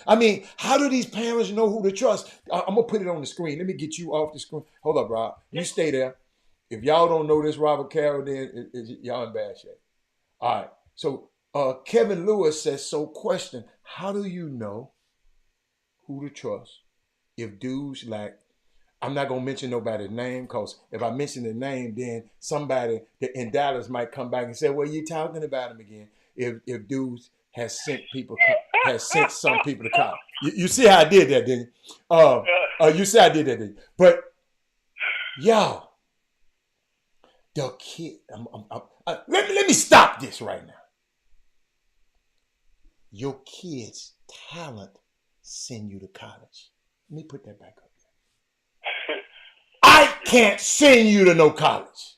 Speaker 1: I mean, how do these parents know who to trust? I'm going to put it on the screen. Let me get you off the screen. Hold up, Rob. You stay there. If y'all don't know this Robert Carroll, then y'all in bad shape. All right. So Kevin Lewis says, question, how do you know who to trust if dudes like, I'm not going to mention nobody's name because if I mention the name, then somebody in Dallas might come back and say, well, you're talking about him again. If dudes has sent some people to college. You see how I did that, didn't you? You see how I did that, didn't you? But y'all, the kid. Let me stop this right now. Your kids' talent send you to college. Let me put that back up there. I can't send you to no college.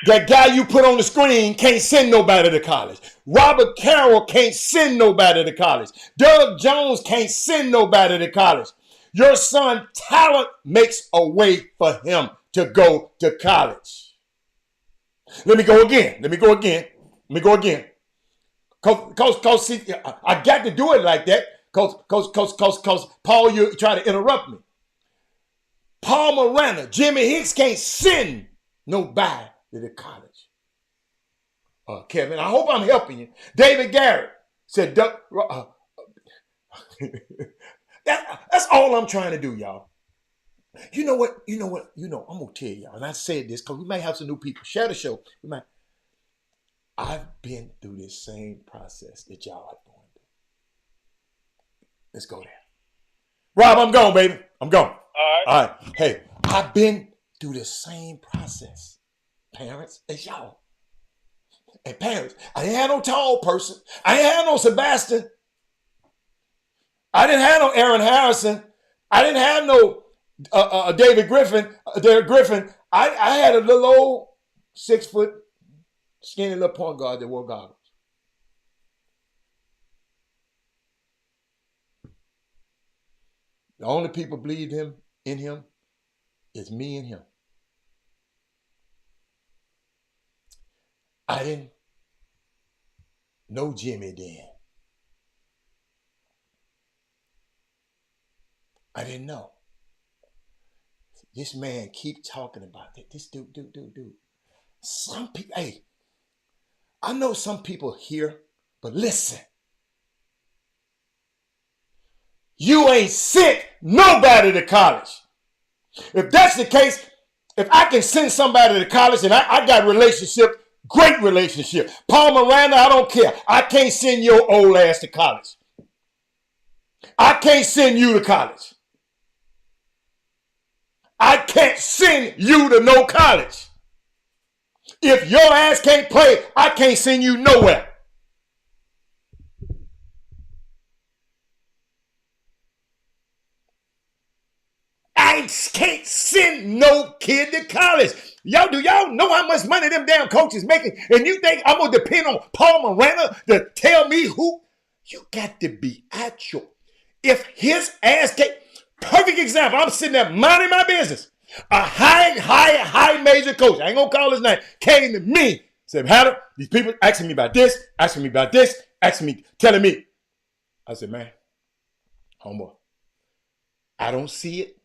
Speaker 1: That guy you put on the screen can't send nobody to college. Robert Carroll can't send nobody to college. Doug Jones can't send nobody to college. Your son talent makes a way for him to go to college. Let me go again. Cause see, I got to do it like that. Cause Paul, you try to interrupt me. Paul Morana, Jimmy Hicks can't send nobody to the college. Kevin, I hope I'm helping you. David Garrett said, that's all I'm trying to do, y'all. You know what? I'm going to tell y'all, and I said this because we might have some new people. Share the show. I've been through this same process that y'all are going through. Let's go there. Rob, I'm gone, baby. I'm gone. All right. Hey, I've been through the same process, parents, as y'all. And parents, I didn't have no tall person. I didn't have no Sebastian. I didn't have no Aaron Harrison. I didn't have no David Griffin. I had a little old 6 foot skinny little point guard that wore goggles. The only people believed in him is me and him. I didn't know Jimmy then. I didn't know. This man keep talking about that. This dude. Some people, hey, I know some people here, but listen. You ain't sent nobody to college. If that's the case, if I can send somebody to college and I got relationship, great relationship. Paul Miranda, I don't care. I can't send your old ass to college. I can't send you to college. I can't send you to no college. If your ass can't play, I can't send you nowhere. I can't send no kid to college. Do y'all know how much money them damn coaches making? And you think I'm gonna depend on Paul Moreno to tell me who? You got to be actual. If his ass can't, perfect example, I'm sitting there minding my business. A high major coach, I ain't gonna call his name, came to me, said, Hatter, these people asking me about this, telling me. I said, man, homeboy, I don't see it,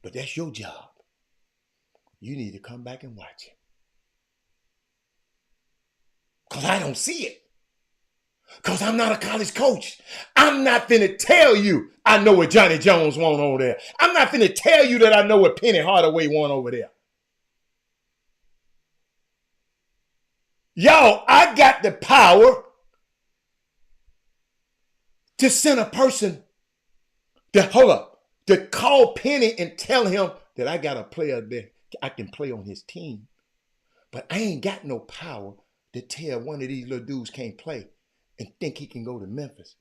Speaker 1: but that's your job. You need to come back and watch it. Because I don't see it. Because I'm not a college coach. I'm not finna tell you I know what Johnny Jones want over there. I'm not finna tell you that I know what Penny Hardaway want over there. Y'all, I got the power to send a person to call Penny and tell him that I got a player there I can play on his team. But I ain't got no power to tell one of these little dudes can't play and think he can go to Memphis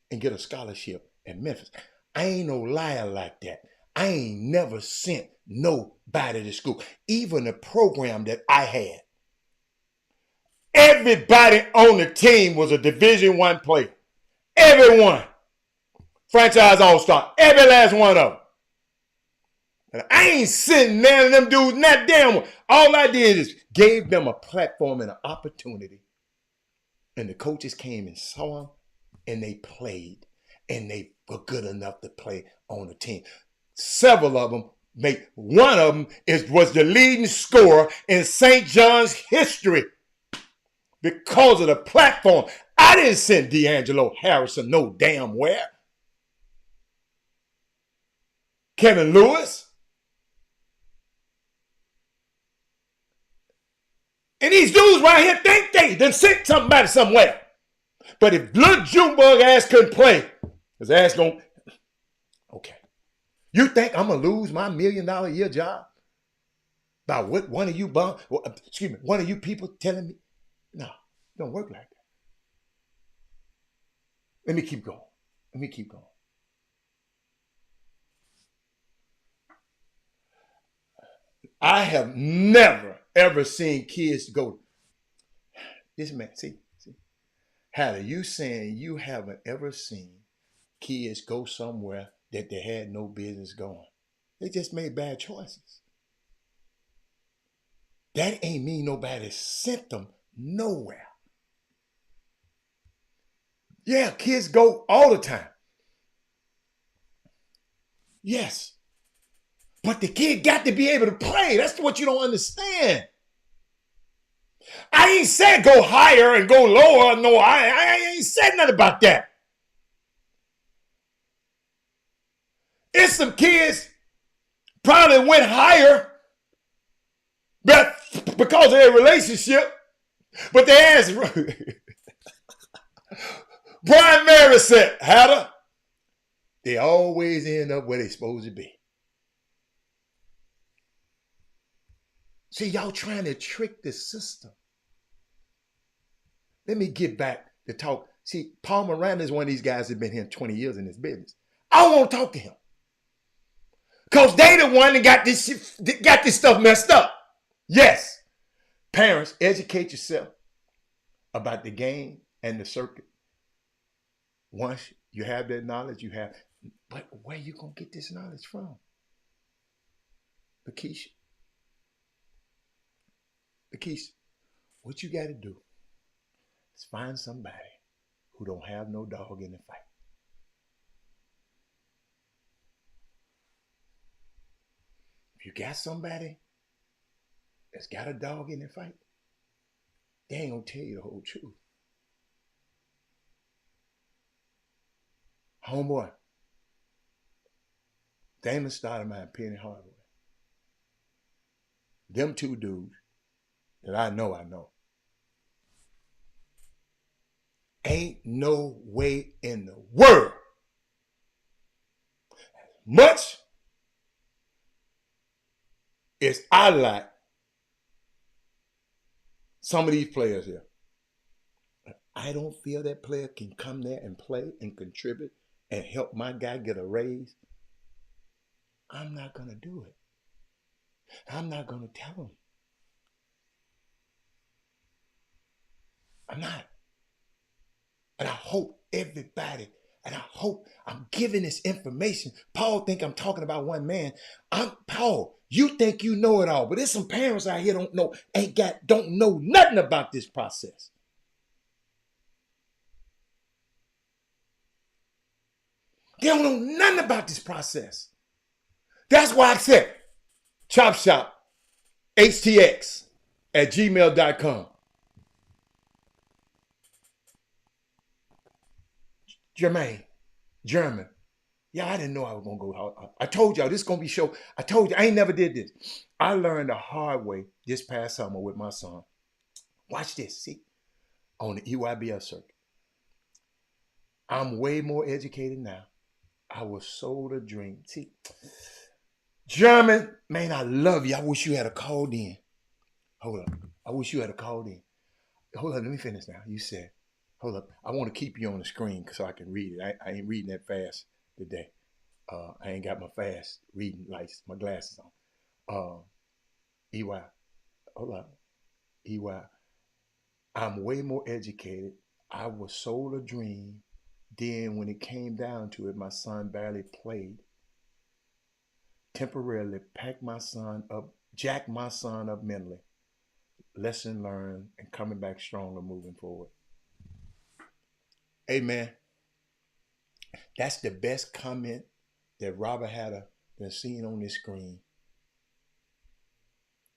Speaker 1: and get a scholarship at Memphis. I ain't no liar like that. I ain't never sent nobody to school. Even the program that I had. Everybody on the team was a Division I player. Everyone. Franchise all-star. Every last one of them. And I ain't sitting none of them dudes, not damn one. All I did is gave them a platform and an opportunity. And the coaches came and saw them, and they played. And they were good enough to play on the team. Several of them, one of them was the leading scorer in St. John's history because of the platform. I didn't send D'Angelo Harrison no damn where. Kevin Lewis. And these dudes right here think they done sent somebody somewhere. But if little Junebug ass couldn't play, his ass gonna, okay. You think I'm gonna lose my $1 million a year job? By what one of you one of you people telling me? No, it don't work like that. Let me keep going. I have never, ever seen kids go. This man, see. Hatter, you saying you haven't ever seen kids go somewhere that they had no business going. They just made bad choices. That ain't mean nobody sent them nowhere. Yeah, kids go all the time. Yes. But the kid got to be able to play. That's what you don't understand. I ain't said go higher and go lower. No, I ain't said nothing about that. It's some kids probably went higher because of their relationship, but they asked. Brian Mary said, Hatter, they always end up where they're supposed to be. See, y'all trying to trick the system. Let me get back to talk. See, Paul Miranda is one of these guys that have been here 20 years in this business. I don't want to talk to him. Because they the one that got this stuff messed up. Yes. Parents, educate yourself about the game and the circuit. Once you have that knowledge, you have. But where you going to get this knowledge from? Lakeisha, what you got to do is find somebody who don't have no dog in the fight. If you got somebody that's got a dog in the fight, they ain't gonna tell you the whole truth. Homeboy, Damon Stoudemire and Penny Hardaway. Them two dudes that I know. Ain't no way in the world. Much is I like some of these players here. I don't feel that player can come there and play and contribute and help my guy get a raise. I'm not going to do it. I'm not going to tell him. I'm not. And I hope everybody, and I hope I'm giving this information. Paul think I'm talking about one man. Paul, you think you know it all, but there's some parents out here don't know nothing about this process. They don't know nothing about this process. That's why I said, Chop Shop Htx at gmail.com. German. Yeah, I didn't know I was going to go. I told y'all this is going to be show. I told you I ain't never did this. I learned the hard way this past summer with my son. Watch this. See, on the EYBL circuit. I'm way more educated now. I was sold a dream. See, German, man, I love you. I wish you had a called in. Hold up. I wish you had a called in. Hold up. Let me finish now. You said, hold up. I want to keep you on the screen so I can read it. I ain't reading that fast today. I ain't got my fast reading lights, my glasses on. EY. Hold up. EY. I'm way more educated. I was sold a dream. Then when it came down to it, my son barely played. Temporarily packed my son up, jacked my son up mentally. Lesson learned and coming back stronger moving forward. Amen. That's the best comment that Robert had been seen on this screen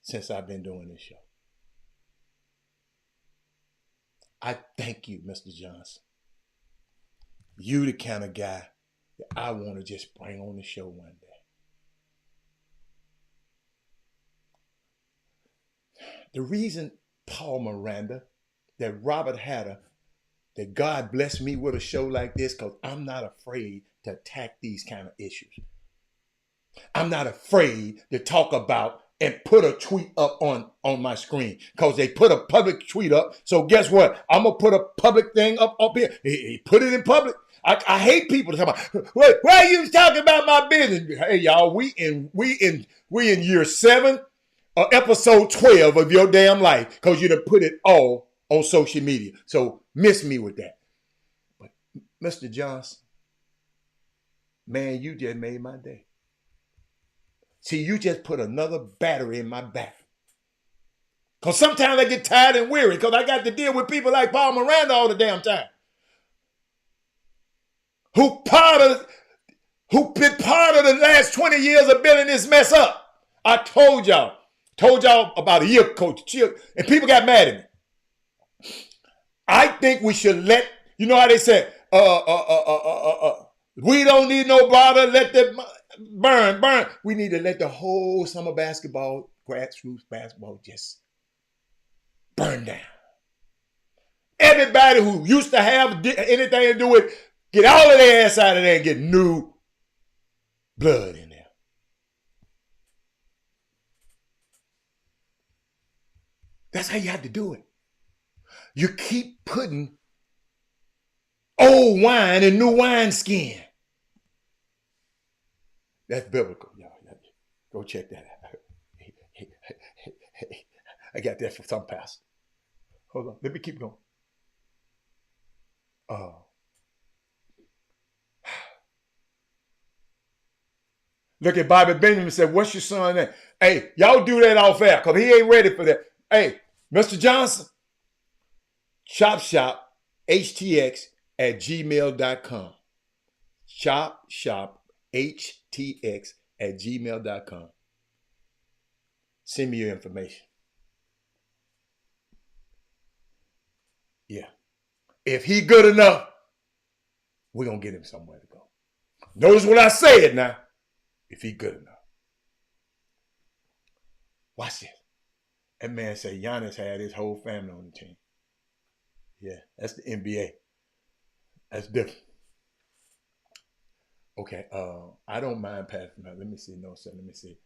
Speaker 1: since I've been doing this show. I thank you, Mr. Johnson. You the kind of guy that I want to just bring on the show one day. The reason, Paul Miranda, that Robert Hatter, that God blessed me with a show like this, because I'm not afraid to attack these kind of issues. I'm not afraid to talk about and put a tweet up on my screen, because they put a public tweet up. So guess what? I'm going to put a public thing up here. He put it in public. I hate people to talk about, why are you talking about my business? Hey, y'all, we in year 7 or episode 12 of your damn life, because you done put it all on social media. So miss me with that. But Mr. Johnson, man, you just made my day. See, you just put another battery in my back. Because sometimes I get tired and weary because I got to deal with people like Paul Miranda all the damn time. Who been part of the last 20 years of building this mess up. I told y'all about a year, Coach, and people got mad at me. I think we should you know how they say, we don't need no bother, let them burn. We need to let the whole summer basketball, grassroots basketball, just burn down. Everybody who used to have anything to do with, get all of their ass out of there and get new blood in there. That's how you have to do it. You keep putting old wine in new wineskin. That's biblical, y'all. Go check that out. I got that from some pastor. Hold on, let me keep going. Look at Bobby Benjamin said, what's your son name? Hey, y'all do that off air, because he ain't ready for that. Hey, Mr. Johnson, Chop Shop Htx at gmail.com. Chop Shop Htx at gmail.com. Send me your information. Yeah. If he good enough, we're going to get him somewhere to go. Notice what I said now. If he good enough. Watch this. That man said Giannis had his whole family on the team. Yeah, that's the NBA. That's different. Okay, I don't mind passing out. Let me see. No, sir, let me see.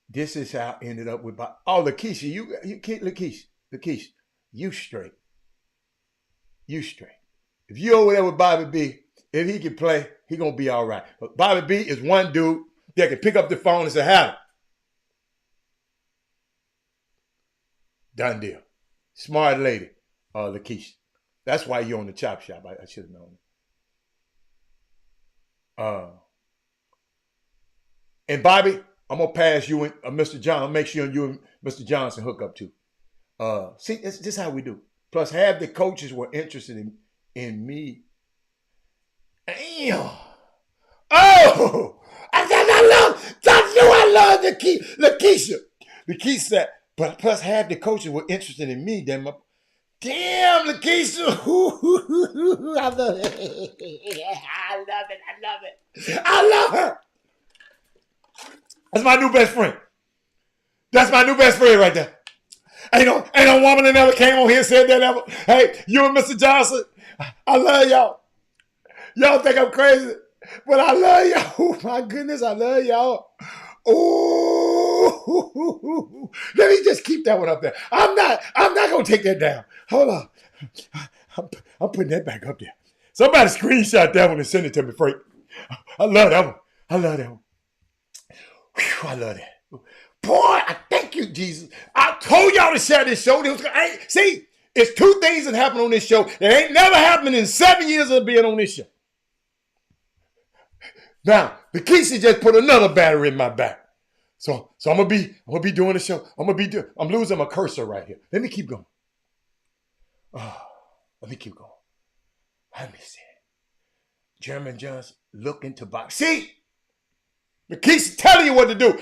Speaker 1: This is how I ended up with Bob. Oh, Lakeisha, you can't, Lakeisha, you straight. You straight. If you over there with Bobby B, if he can play, he gonna be all right. But Bobby B is one dude that can pick up the phone and say, "Howdy." Done deal. Smart lady, Lakeisha. That's why you're on the Chop Shop. I should have known. And Bobby, I'm gonna pass you and Mr. John. Make sure you and Mr. Johnson hook up too. See, this is how we do. Plus, half the coaches were interested in me. Damn. Oh, I love Lakeisha. Lakeisha said, but plus half the coaches were interested in me. Damn, Lakeisha. I love it. I love her. That's my new best friend. That's my new best friend right there. Ain't no woman that ever came on here and said that ever. Hey, you and Mr. Johnson, I love y'all. Y'all think I'm crazy, but I love y'all. Oh my goodness, I love y'all. Oh, let me just keep that one up there. I'm not gonna take that down. Hold on. I'm putting that back up there. Somebody screenshot that one and send it to me, Frank. I love that one. I love that one. Whew, I love that. Boy, I thank you, Jesus. I told y'all to share this show. See, it's two things that happen on this show that ain't never happened in 7 years of being on this show. Now, the Keisha just put another battery in my back. So I'm gonna be doing the show. I'm losing my cursor right here. Let me keep going. Let me keep going. Let me see. German Johnson looking to box. See, the Keisha telling you what to do.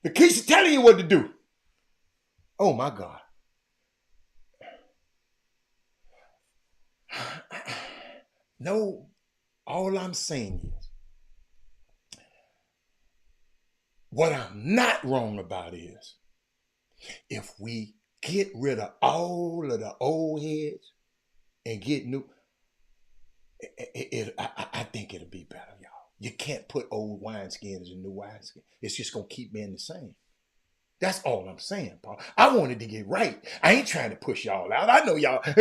Speaker 1: The Keisha telling you what to do. Oh my God. No, all I'm saying is, what I'm not wrong about is, if we get rid of all of the old heads and get new, I think it'll be better, y'all. You can't put old wineskins in new wineskins. It's just going to keep being the same. That's all I'm saying, Paul. I wanted to get right. I ain't trying to push y'all out. I know y'all, he's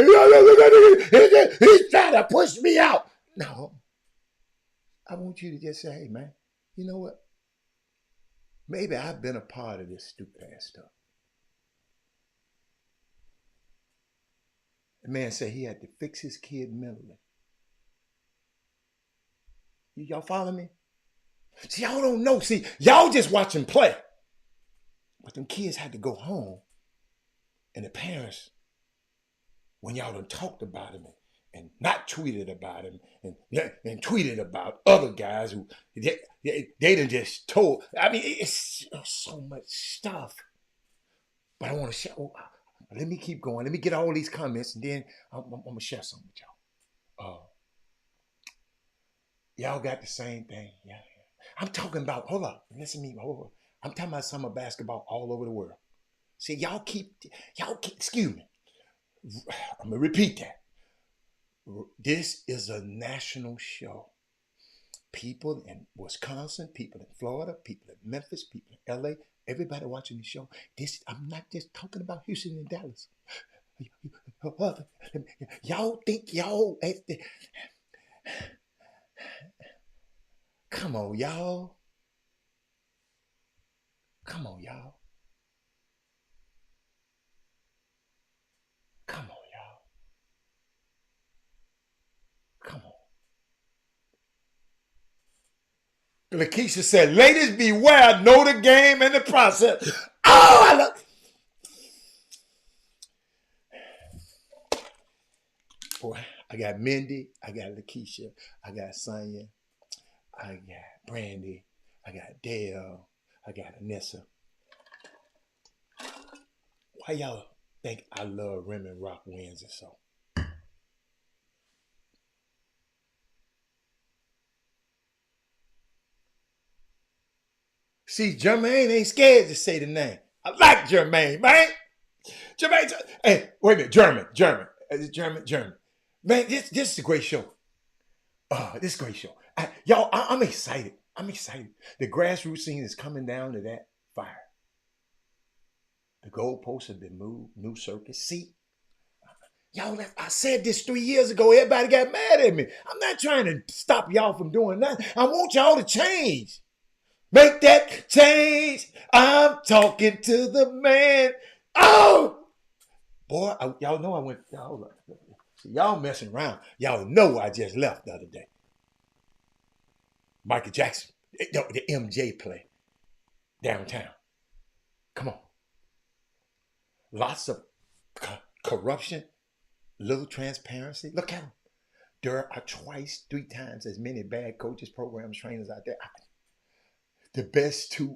Speaker 1: trying to push me out. No. I want you to just say, hey, man, you know what? Maybe I've been a part of this stupid ass stuff. The man said he had to fix his kid mentally. Y'all follow me? See, y'all don't know. See, y'all just watch him play. But them kids had to go home. And the parents, when y'all done talked about him and not tweeted about him and tweeted about other guys who they done just told. I mean, it's so much stuff. But I want to share. Let me keep going. Let me get all these comments and then I'm going to share something with y'all. Y'all got the same thing. Yeah. I'm talking about, hold up, listen to me, hold up. I'm talking about summer basketball all over the world. See, y'all keep, excuse me. I'm going to repeat that. This is a national show. People in Wisconsin, people in Florida, people in Memphis, people in LA, everybody watching the show. I'm not just talking about Houston and Dallas. Y'all think y'all come on, y'all. Come on, y'all. Come on, y'all. Come on. Lakeisha said, ladies beware, know the game and the process. Oh, I love. Boy, I got Mindy, I got Lakeisha, I got Sonia, I got Brandy, I got Dale, I got Anissa. Why y'all think I love Remy Rock Wednesday so? See, Jermaine ain't scared to say the name. I like Jermaine, man. Jermaine, hey, wait a minute, German. Is it German? Man, this is a great show. This is a great show. Y'all, I'm excited. The grassroots scene is coming down to that fired. The goalposts have been moved, new circuits. See, y'all, I said this 3 years ago. Everybody got mad at me. I'm not trying to stop y'all from doing nothing. I want y'all to change. Make that change. I'm talking to the man. Oh, boy, y'all know I went. Y'all messing around. Y'all know I just left the other day. Michael Jackson, the MJ play downtown. Come on. Lots of corruption, little transparency. Look at them. There are twice, 3 times as many bad coaches, programs, trainers out there. The best two.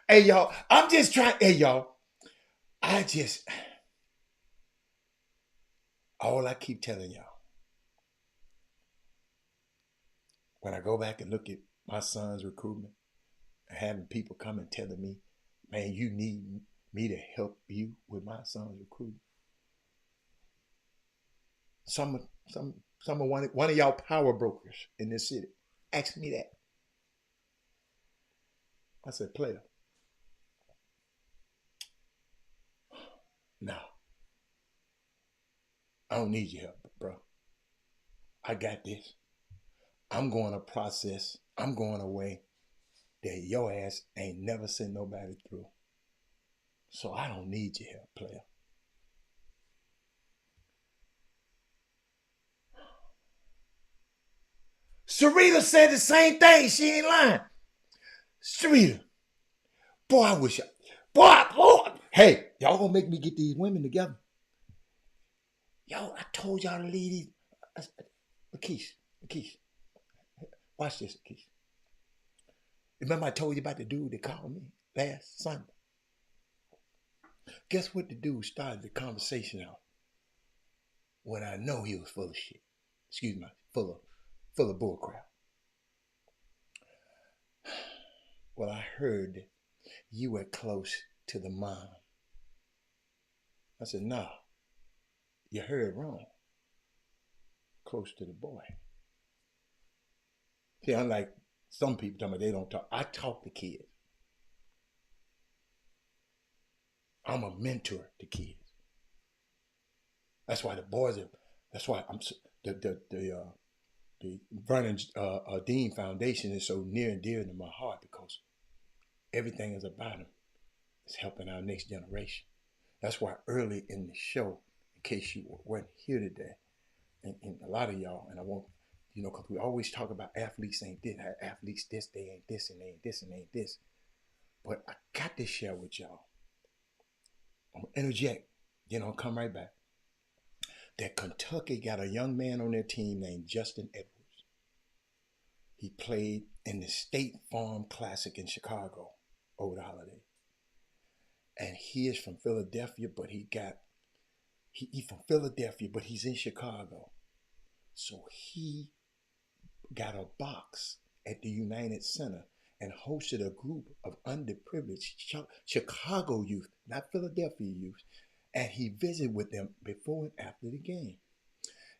Speaker 1: Hey, y'all, I'm just trying. Hey, y'all, all I keep telling y'all, when I go back and look at my son's recruitment, having people come and telling me, man, you need me to help you with my son's recruitment. Some of one of y'all power brokers in this city asked me that. I said, player, no, I don't need your help, bro. I got this. I'm going to process. I'm going away that your ass ain't never sent nobody through. So I don't need your help, player. Sarita said the same thing. She ain't lying. Sarita, boy, I wish boy, hey, y'all gonna make me get these women together. Yo, I told y'all to leave these. Lakeisha, watch this, Lakeisha. Remember I told you about the dude that called me last Sunday? Guess what the dude started the conversation out? When I know he was full of shit. Excuse me, full of bullcrap. Well, I heard you were close to the mom. I said, no, you heard wrong. Close to the boy. See, unlike some people talking about they don't talk, I talk to kids. I'm a mentor to kids. That's why the boys are, that's why I'm the Vernon Dean Foundation is so near and dear to my heart, because everything is about them. It's helping our next generation. That's why early in the show, in case you weren't here today, and a lot of y'all, and I won't, because we always talk about athletes ain't this, athletes this, they ain't this, and they ain't this, and they ain't this. But I got to share with y'all. I'm going to interject, come right back. That Kentucky got a young man on their team named Justin Edwards. He played in the State Farm Classic in Chicago over the holiday. And he is from Philadelphia, but he's from Philadelphia, but he's in Chicago. So he got a box at the United Center and hosted a group of underprivileged Chicago youth, not Philadelphia youth, and he visited with them before and after the game.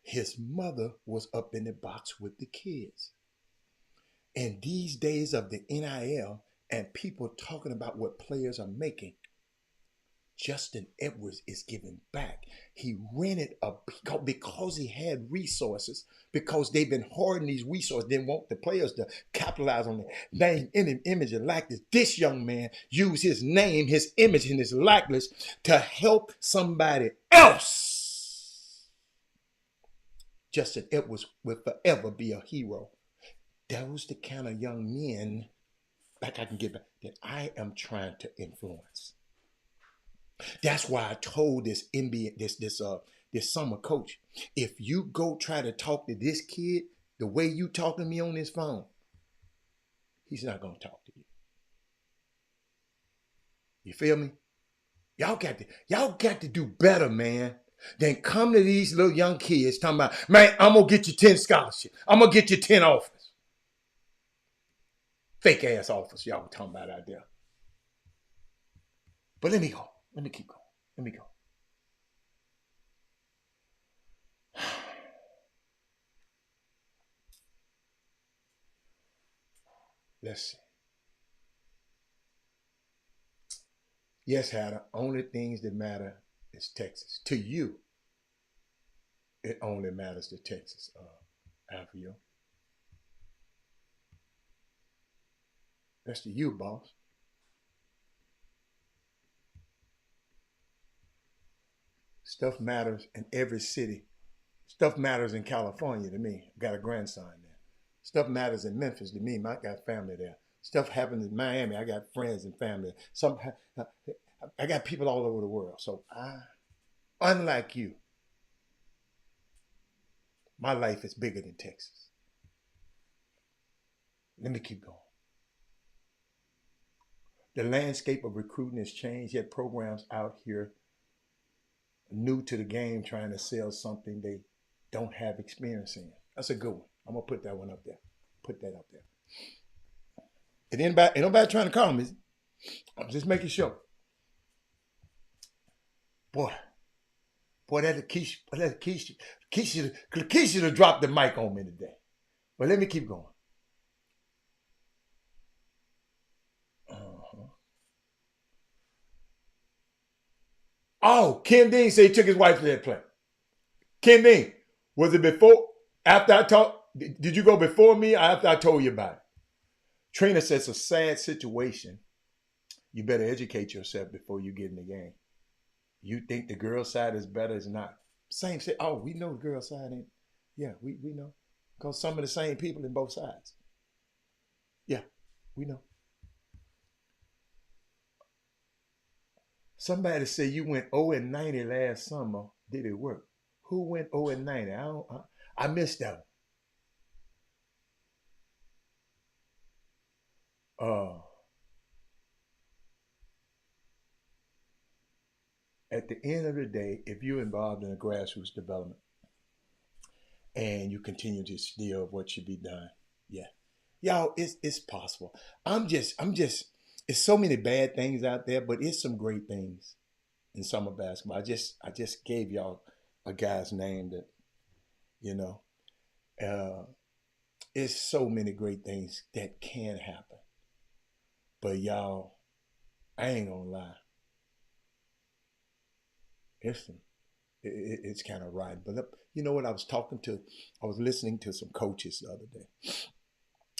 Speaker 1: His mother was up in the box with the kids. In these days of the NIL and people talking about what players are making, Justin Edwards is giving back. He rented because he had resources, because they've been hoarding these resources. They want the players to capitalize on their name, image, and likeness. This young man used his name, his image, and his likeness to help somebody else. Justin Edwards will forever be a hero. Those the kind of young men, like I can get back, that I am trying to influence. That's why I told this NBA, this summer coach, if you go try to talk to this kid the way you talking to me on this phone, he's not gonna talk to you. You feel me? Y'all got to do better, man, than come to these little young kids talking about, man, I'm gonna get you 10 scholarships. I'm gonna get you 10 offers. Fake ass offers y'all talking about out there. But let me go. Let me keep going. Let me go. Let's see. Yes, Hatter. Only things that matter is Texas. To you, it only matters to Texas, Alfio. That's to you, boss. Stuff matters in every city. Stuff matters in California to me. Got a grandson there. Stuff matters in Memphis to me. I got family there. Stuff happens in Miami. I got friends and family. I got people all over the world. So unlike you, my life is bigger than Texas. Let me keep going. The landscape of recruiting has changed, yet programs out here new to the game trying to sell something they don't have experience in. That's a good one. I'm gonna put that one up there. Put that up there. And ain't nobody trying to call me. I'm just making sure. Boy, that Keisha to drop the mic on me today. But let me keep going. Oh, Ken Dean said he took his wife to that play. Ken Dean, was it before, after I talked? Did you go before me or after I told you about it? Trina says it's a sad situation. You better educate yourself before you get in the game. You think the girl side is better, it's not. Same shit. Oh, we know the girl side ain't. Yeah, we know. Because some of the same people in both sides. Yeah, we know. Somebody said you went 0-90 last summer. Did it work? Who went 0-90? I missed that one. At the end of the day, if you're involved in a grassroots development and you continue to steal what should be done, yeah, y'all, it's possible. I'm just. It's so many bad things out there, but it's some great things in summer basketball. I just gave y'all a guy's name that, you know, it's so many great things that can happen. But y'all, I ain't gonna lie. It's kind of right. But you know what? I was listening to some coaches the other day.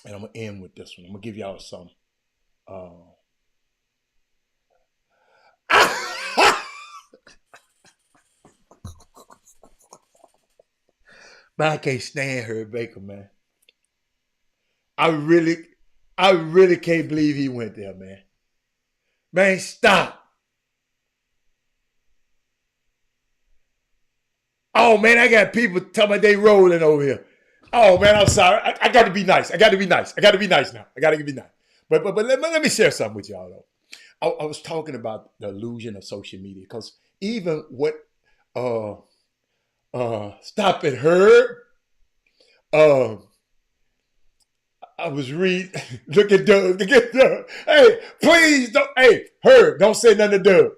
Speaker 1: And I'm going to end with this one. I'm going to give y'all some. Man, I can't stand Herb Baker, man. I really can't believe he went there, man. Man, stop. Oh, man, I got people telling me they rolling over here. Oh, man, I'm sorry. I got to be nice. I got to be nice now. I got to be nice. But let me share something with y'all, though. I was talking about the illusion of social media because even what Stop It Herb, I was reading. Look at Doug. Hey, please don't. Hey, Herb, don't say nothing to Doug.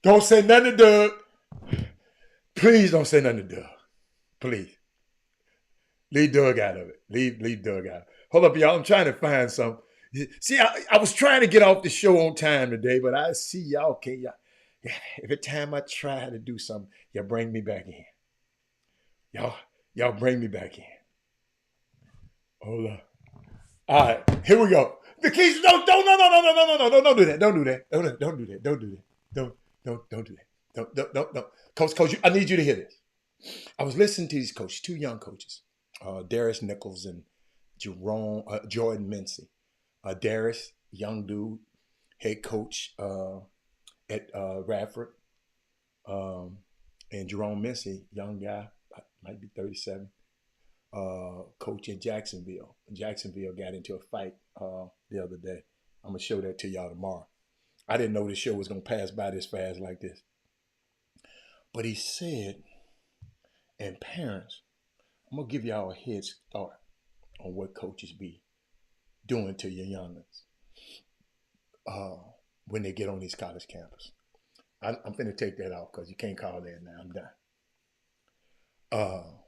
Speaker 1: Don't say nothing to Doug. Please don't say nothing to Doug. Please. Leave Doug out of it. Leave Doug out. Hold up, y'all. I'm trying to find some. See, I was trying to get off the show on time today, but I see y'all. Okay, y'all. Every time I try to do something, y'all bring me back in. Y'all bring me back in. Hold up. All right, here we go. The keys. No, don't do that. Don't do that. Don't do that. Don't do that. Coach, I need you to hear this. I was listening to these coaches, two young coaches, Darius Nichols and Jordan Mincy. Darius, young dude, head coach at Radford, and Jerome Mincy, young guy, might be 37, coach in Jacksonville. Jacksonville got into a fight the other day. I'm going to show that to y'all tomorrow. I didn't know this show was going to pass by this fast like this. But he said, and parents, I'm going to give y'all a head start on what coaches be doing to your youngins when they get on these college campus. I'm going to take that off because you can't call that now. I'm done.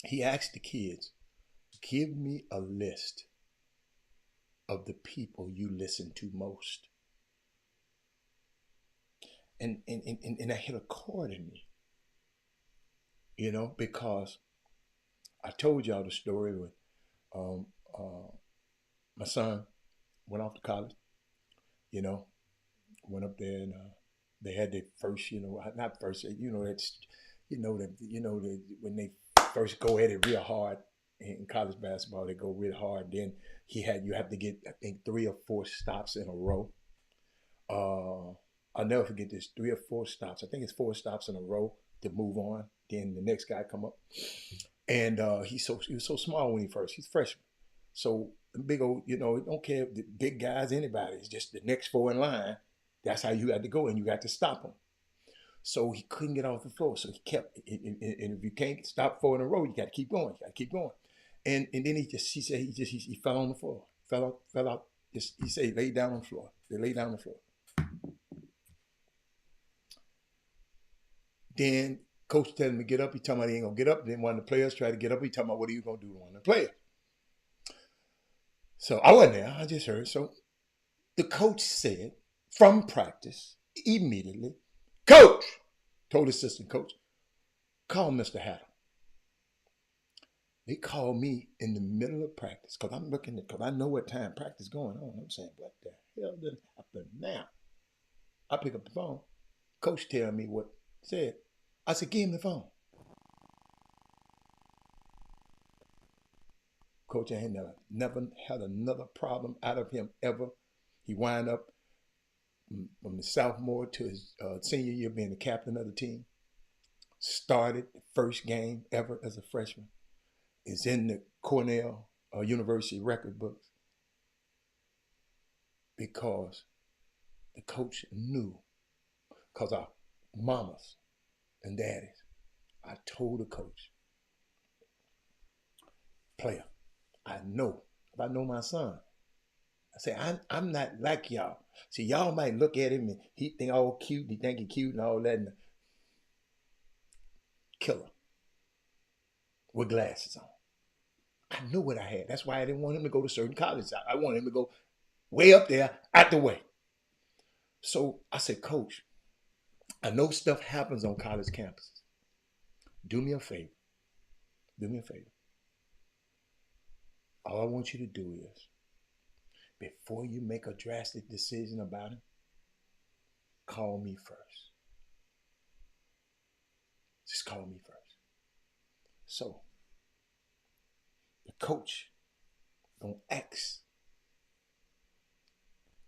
Speaker 1: He asked the kids, give me a list of the people you listen to most. and that hit a chord in me, because I told y'all the story when um, my son went off to college, you know, went up there and they had their first, not first, that's, that when they first go at it real hard in college basketball, they go real hard. Then you have to get, I think, 3 or 4 stops in a row. I'll never forget this, 3 or 4 stops. I think it's 4 stops in a row to move on. Then the next guy come up. And he was so small when he's freshman. So the big old, don't care if the big guys, anybody, it's just the next 4 in line. That's how you had to go, and you got to stop him. So he couldn't get off the floor. So he kept, and if you can't stop 4 in a row, you got to keep going. You got to keep going. And then he fell on the floor, fell out. He said he laid down on the floor. They laid down on the floor. Then coach telling him to get up. He talking about he ain't gonna get up. Then one of the players tried to get up. He talking about what are you gonna do to one of the players? So I wasn't there. I just heard. So the coach said from practice immediately, coach told his assistant coach, call Mr. Hatter. They called me in the middle of practice because I'm looking at, because I know what time practice is going on. I'm saying, what the hell did happen now? I pick up the phone. Coach tell me what said. I said, give him the phone. Coach ain't never had another problem out of him ever. He wound up from the sophomore to his senior year being the captain of the team. Started the first game ever as a freshman. Is in the Cornell University record books because the coach knew, because our mamas and daddies, I told the coach, player, I know, if I know my son, I say, I'm not like y'all. See, y'all might look at him and he think all cute, he think he cute and all that, and killer with glasses on. I knew what I had. That's why I didn't want him to go to certain colleges. I wanted him to go way up there, out the way. So I said, coach, I know stuff happens on college campuses. Do me a favor. Do me a favor. All I want you to do is, before you make a drastic decision about him, call me first. Just call me first. So the coach gonna ask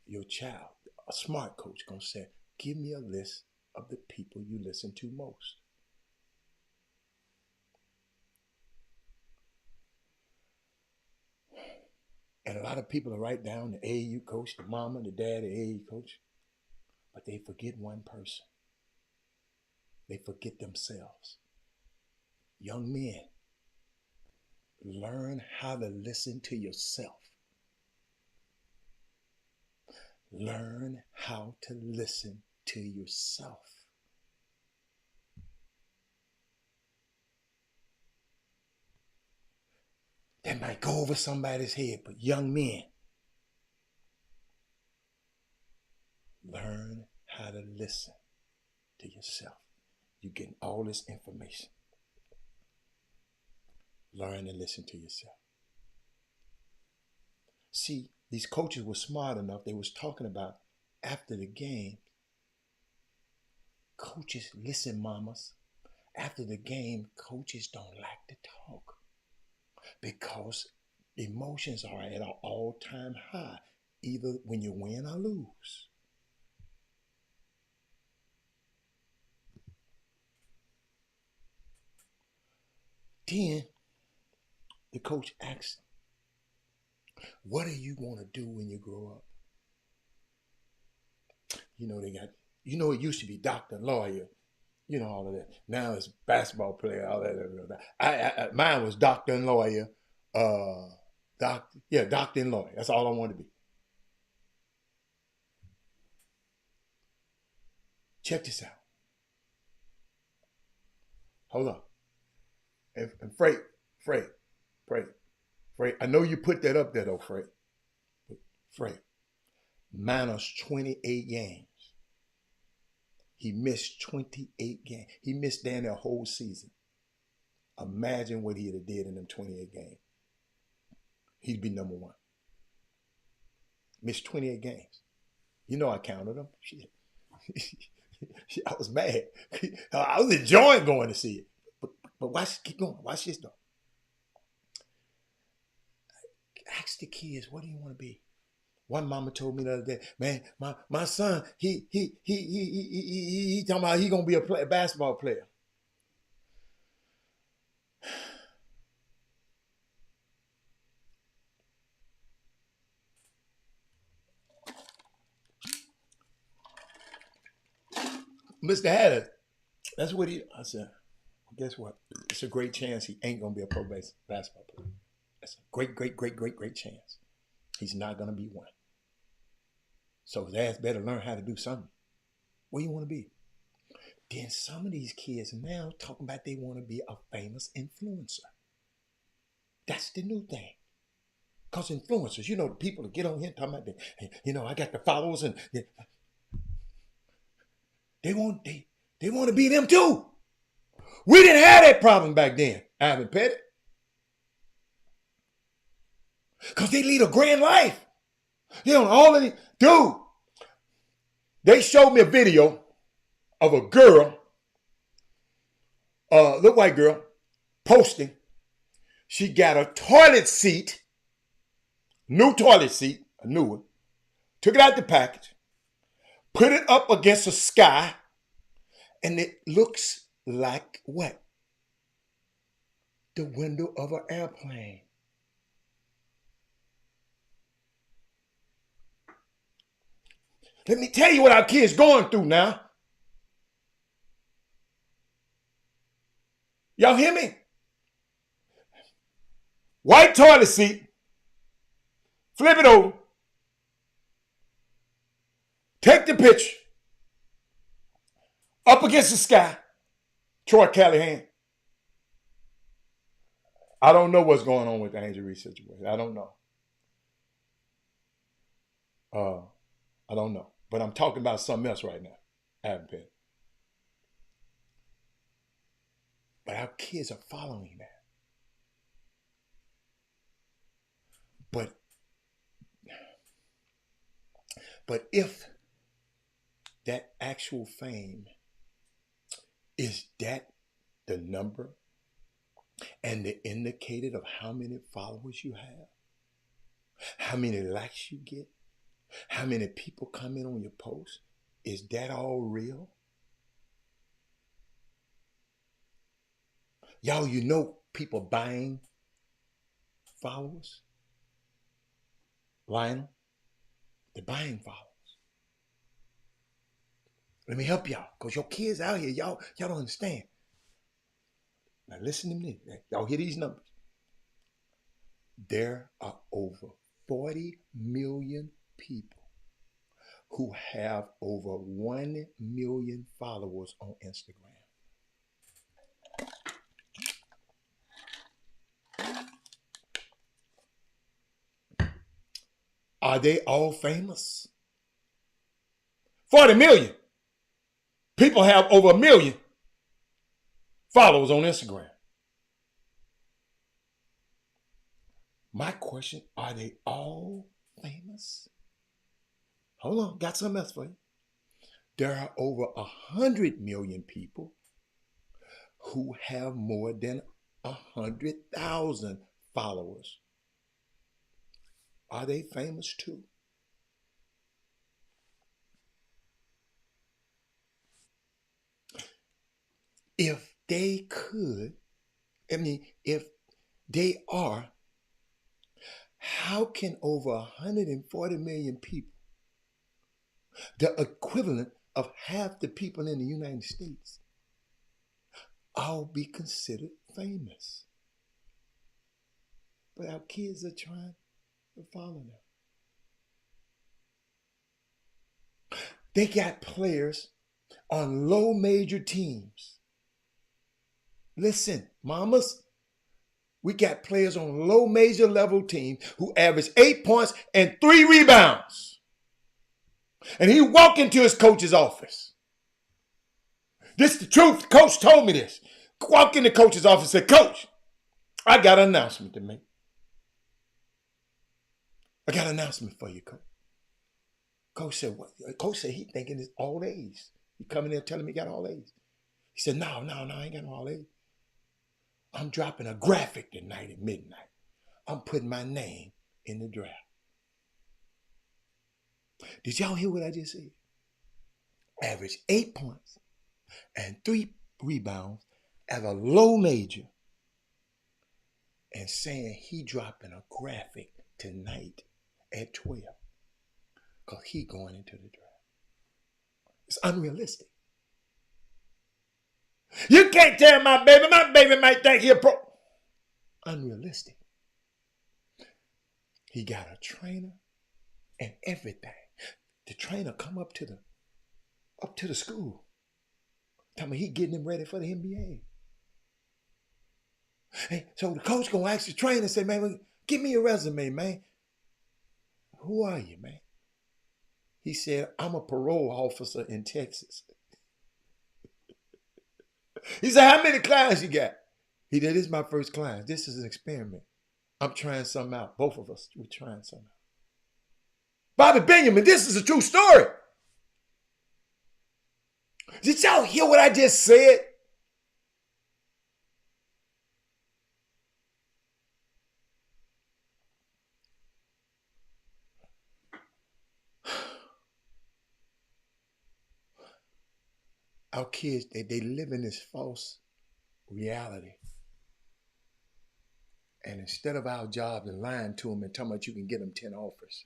Speaker 1: your child, a smart coach gonna say, give me a list of the people you listen to most. And a lot of people write down the AAU coach, the mama, the dad, the AAU coach, but they forget one person. They forget themselves. Young men, learn how to listen to yourself. Learn how to listen to yourself. That might go over somebody's head, but young men, learn how to listen to yourself. You're getting all this information. Learn to listen to yourself. See, these coaches were smart enough. They was talking about after the game. Coaches, listen, mamas. After the game, coaches don't like to talk because emotions are at an all-time high, either when you win or lose. Then the coach asked him, what do you want to do when you grow up? It used to be doctor, lawyer, all of that. Now it's basketball player, all that. Mine was doctor and lawyer, doctor and lawyer. That's all I wanted to be. Check this out. Hold on. And Fred, I know you put that up there though, Fred. Minus 28 games. He missed 28 games. He missed down their whole season. Imagine what he'd have did in them 28 games. He'd be number one. Missed 28 games. You know I counted them. Shit. I was mad. I was enjoying going to see it. But watch, keep going. Watch this though. Ask the kids, what do you want to be? One mama told me the other day, man, my son, he talking about he gonna be a basketball player. Mr. Hatter, that's what I said, well, guess what? It's a great chance he ain't gonna be a pro basketball player. That's a great chance. He's not gonna be one. So his ass better learn how to do something. What do you want to be? Then some of these kids now talking about they want to be a famous influencer. That's the new thing. Because influencers, you know, the people that get on here talking about, I got the followers and they want to be them too. We didn't have that problem back then, Ivan Pettit. Because they lead a grand life. You know, all of these, dude, they showed me a video of a girl, little white girl, posting. She got a toilet seat, new toilet seat, a new one, took it out the package, put it up against the sky, and it looks like what? The window of an airplane. Let me tell you what our kids going through now. Y'all hear me? White toilet seat. Flip it over. Take the picture. Up against the sky. Troy Callahan. I don't know what's going on with the Angel Reese situation. I don't know. I don't know. But I'm talking about something else right now. I haven't been. But our kids are following that. But if that actual fame is that the number and the indicator of how many followers you have, how many likes you get, how many people comment on your post, is that all real? Y'all, you know people buying followers? Lionel, they're buying followers. Let me help y'all, because your kids out here, y'all don't understand. Now listen to me. Y'all hear these numbers. There are over 40 million people who have over 1 million followers on Instagram. Are they all famous? 40 million. People have over 1 million followers on Instagram. My question, are they all famous? Hold on, got something else for you. There are over 100 million people who have more than 100,000 followers. Are they famous too? If they could, if they are, how can over 140 million people, the equivalent of half the people in the United States, all be considered famous? But our kids are trying to follow them. They got players on low major teams. Listen, mamas, we got players on low major level teams who average 8 points and 3 rebounds. And he walked into his coach's office. This is the truth. The coach told me this. Walk in the coach's office and say, Coach, I got an announcement to make. I got an announcement for you, Coach. Coach said, what? Coach said he thinking it's all A's. He coming there telling me he got all A's. He said, no, I ain't got no all A's. I'm dropping a graphic tonight at midnight. I'm putting my name in the draft. Did y'all hear what I just said? Average 8 points and 3 rebounds as a low major, and saying he dropping a graphic tonight at 12 because he going into the draft. It's unrealistic. You can't tell my baby might think he a pro. Unrealistic. He got a trainer and everything. The trainer come up to the school. Tell me he getting him ready for the NBA. Hey, so the coach gonna ask the trainer, say, man, give me your resume, man. Who are you, man? He said, I'm a parole officer in Texas. He said, how many clients you got? He said, this is my first client. This is an experiment. I'm trying something out. Both of us, we're trying something out. Bobby Benjamin, this is a true story. Did y'all hear what I just said? Our kids, they live in this false reality. And instead of our job and lying to them and telling them you can get them 10 offers,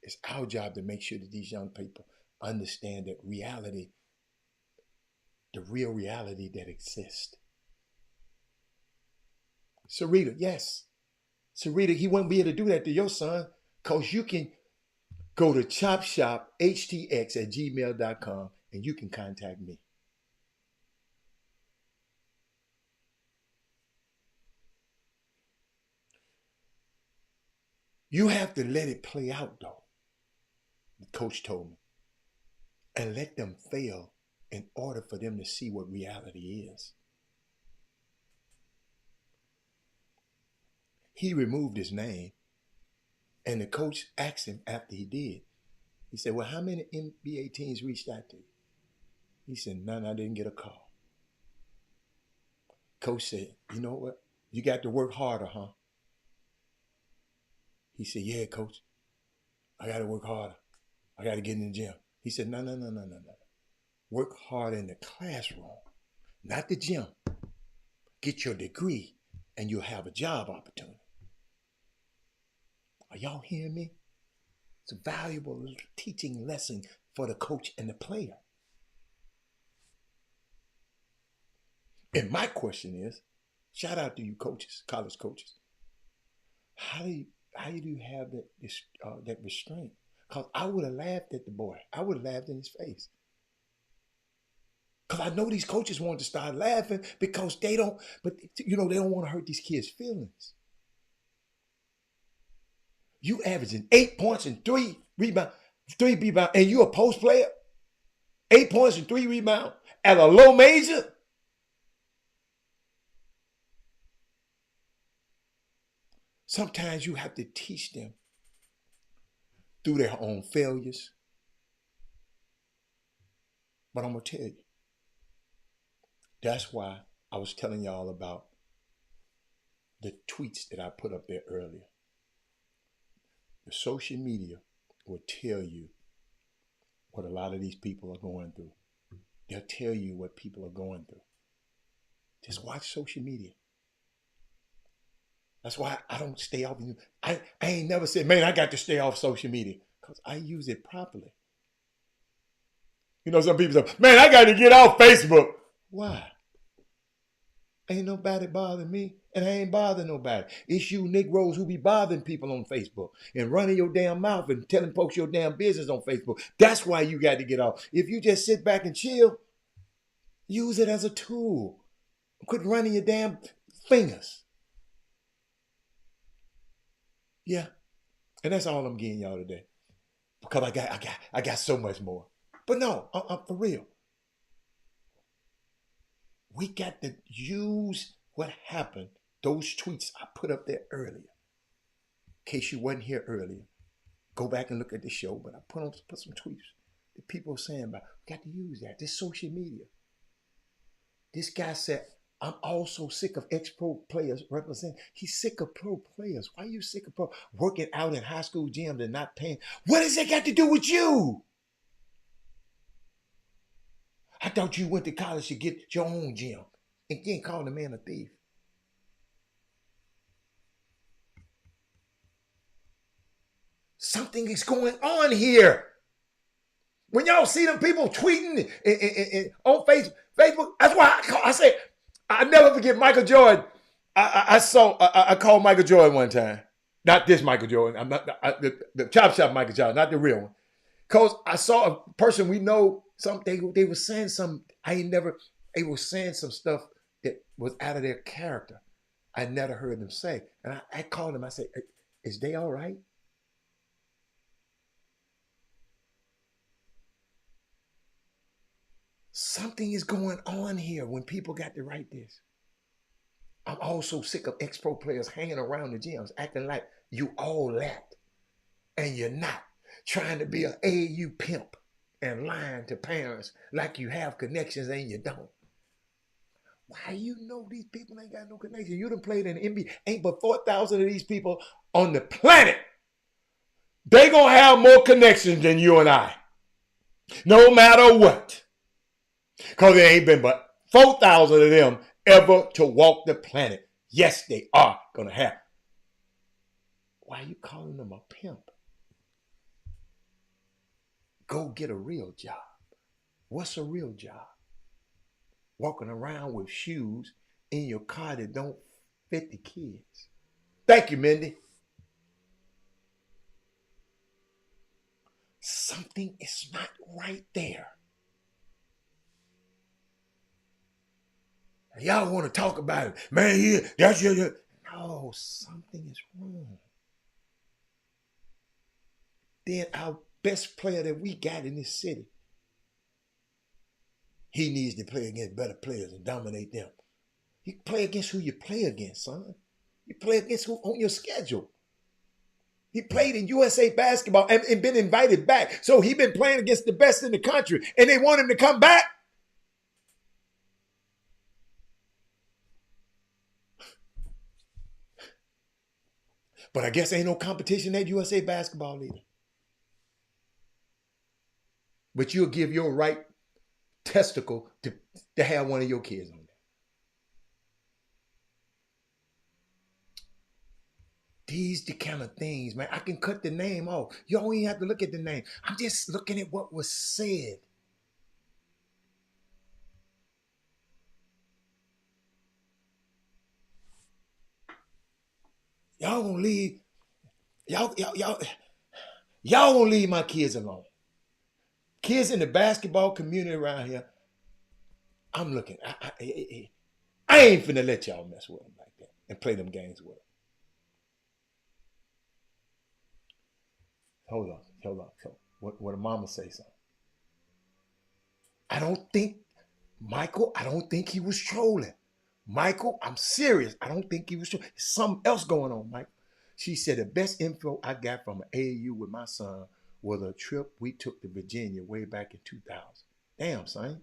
Speaker 1: it's our job to make sure that these young people understand that reality, the real reality that exists. Sarita, yes. Sarita, he won't be able to do that to your son because you can go to Chop Shop Htx at gmail.com and you can contact me. You have to let it play out, though, the coach told me, and let them fail in order for them to see what reality is. He removed his name, and the coach asked him after he did. He said, well, how many NBA teams reached out to you? He said, none, I didn't get a call. Coach said, you know what? You got to work harder, huh? He said, yeah, coach. I got to work harder. I got to get in the gym. He said, no. Work hard in the classroom, not the gym. Get your degree and you'll have a job opportunity. Are y'all hearing me? It's a valuable teaching lesson for the coach and the player. And my question is, shout out to you coaches, college coaches. How do you have that restraint? Because I would have laughed at the boy. I would have laughed in his face. Because I know these coaches want to start laughing because they don't want to hurt these kids' feelings. You averaging 8 points and 3 rebounds, and you a post player? 8 points and 3 rebounds at a low major? Sometimes you have to teach them through their own failures. But I'm going to tell you, that's why I was telling y'all about the tweets that I put up there earlier. The social media will tell you what a lot of these people are going through. They'll tell you what people are going through. Just watch social media. That's why I don't stay off. I ain't never said, man, I got to stay off social media because I use it properly. You know, some people say, man, I got to get off Facebook. Why? Ain't nobody bothering me, and I ain't bothering nobody. It's you Negroes who be bothering people on Facebook and running your damn mouth and telling folks your damn business on Facebook. That's why you got to get off. If you just sit back and chill, use it as a tool. Quit running your damn fingers. Yeah, and that's all I'm getting y'all today, because I got so much more. But no, I'm for real. We got to use what happened, those tweets I put up there earlier. In case you wasn't here earlier, go back and look at the show, but I put some tweets that people are saying about, we got to use that. This social media. This guy said, I'm also sick of ex-pro players representing. He's sick of pro players. Why are you sick of pro? Working out in high school gyms and not paying. What does that got to do with you? I thought you went to college to get your own gym. And then call the man a thief. Something is going on here. When y'all see them people tweeting on Facebook, that's why I say, I never forget Michael Jordan. I called Michael Jordan one time. Not this Michael Jordan. I'm not the Chop Shop Michael Jordan, not the real one. Because I saw a person we know, they were saying some, they were saying some stuff that was out of their character. I never heard them say. And I called them, I said, is they all right? Something is going on here when people got to write this. I'm also sick of ex-pro players hanging around the gyms, acting like you all that. And you're not. Trying to be an AAU pimp and lying to parents like you have connections and you don't. Why you know these people ain't got no connection? You done played in the NBA. Ain't but 4,000 of these people on the planet. They gonna have more connections than you and I. No matter what. Because there ain't been but 4,000 of them ever to walk the planet. Yes, they are going to have. Why are you calling them a pimp? Go get a real job. What's a real job? Walking around with shoes in your car that don't fit the kids. Thank you, Mindy. Something is not right there. Y'all want to talk about it. Man, yeah, that's your. No, something is wrong. Then our best player that we got in this city, he needs to play against better players and dominate them. You play against who you play against, son. You play against who on your schedule. He played in USA basketball and been invited back. So he been playing against the best in the country, and they want him to come back. But I guess ain't no competition at USA basketball either. But you'll give your right testicle to have one of your kids on there. These the kind of things, man. I can cut the name off. You don't even have to look at the name. I'm just looking at what was said. Y'all gonna leave. Y'all gonna leave my kids alone. Kids in the basketball community around here, I'm looking. I ain't finna let y'all mess with them like that and play them games with them. Hold on. What a mama say something. I don't think he was trolling. Michael, I'm serious. I don't think he was trolling. There's something else going on, Michael. She said the best info I got from an AAU with my son was a trip we took to Virginia way back in 2000. Damn, son.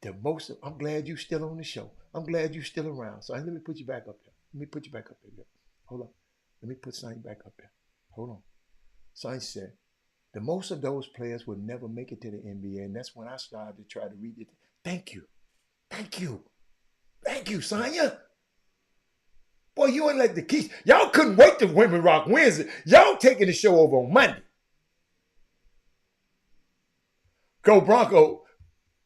Speaker 1: I'm glad you still on the show. I'm glad you still around. So let me put you back up here. Hold on. Let me put something back up here. Hold on. Son said, the most of those players would never make it to the NBA, and that's when I started to try to read it. Thank you, Sonya. Boy, you ain't like the keys. Y'all couldn't wait to Women Rock Wednesday. Y'all taking the show over on Monday. Go Bronco.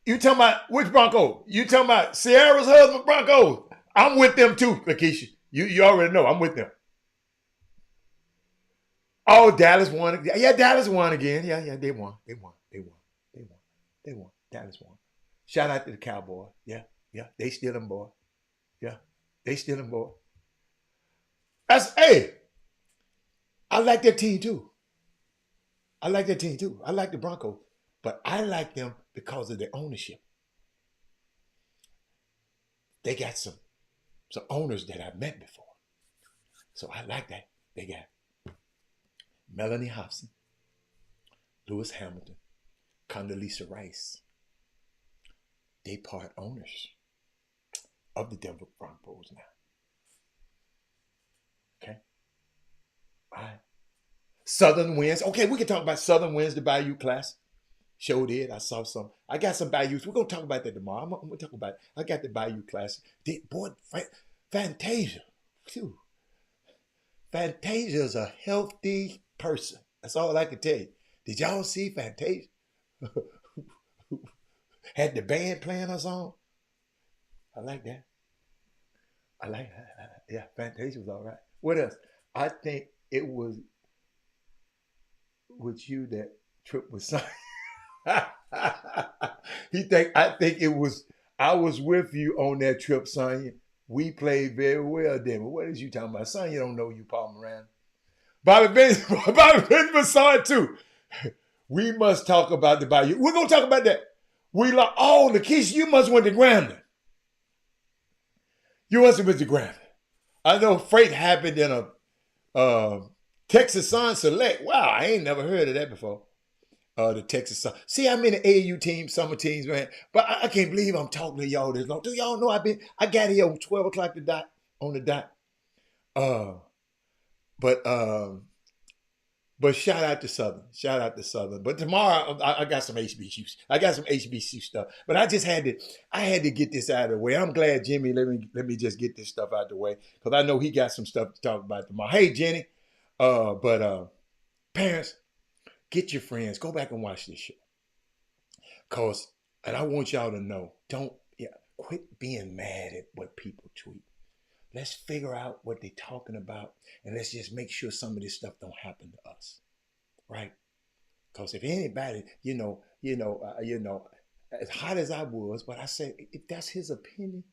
Speaker 1: You talking about which Bronco? You talking about Sierra's husband Bronco? I'm with them too, Lakeisha. You already know I'm with them. Oh, Dallas won. Yeah, Dallas won again. Yeah, they won. Dallas won. Shout out to the Cowboys. Yeah, they still them, boy. Yeah, they still them, boy. Hey, I like that team too. I like the Broncos, but I like them because of their ownership. they got some owners that I've met before. So I like that. They got Melanie Hobson, Lewis Hamilton, Condoleezza Rice. They part owners of the Denver Broncos now. Okay. All right. Southern Winds. Okay, we can talk about Southern Winds, the Bayou Classic. Sure did. I saw some. I got some Bayous. We're going to talk about that tomorrow. I'm going to talk about it. I got the Bayou Classic. Boy, Fantasia. Phew. Fantasia is a healthy person. That's all I can tell you. Did y'all see Fantasia? Had the band playing her song? I like that. I like that. Yeah, Fantasia was all right. What else? I think it was with you that Trip was signed. I think it was, I was with you on that trip, Sonya. We played very well then. But what is you talking about? Sonya don't know you, Paul Moran. Bobby Benjamin saw it too. We must talk about the Bayou. We're going to talk about that. We like, oh, Lakeisha, you must went to Grambling. You must have been to Grambling. I know Freight happened in a Texas Sun Select. Wow, I ain't never heard of that before. The Texas Sun. See how many AAU teams, summer teams, man. But I can't believe I'm talking to y'all this long. Do y'all know I got here on 12 o'clock on the dot. But shout out to Southern. Shout out to Southern. But tomorrow I got some HBCU. I got some HBCU stuff. But I had to get this out of the way. I'm glad Jimmy let me just get this stuff out of the way. Because I know he got some stuff to talk about tomorrow. Hey Jenny. Parents, get your friends. Go back and watch this show. And I want y'all to know, quit being mad at what people tweet. Let's figure out what they're talking about, and let's just make sure some of this stuff don't happen to us, right? Because if anybody, as hot as I was, but I said, if that's his opinion,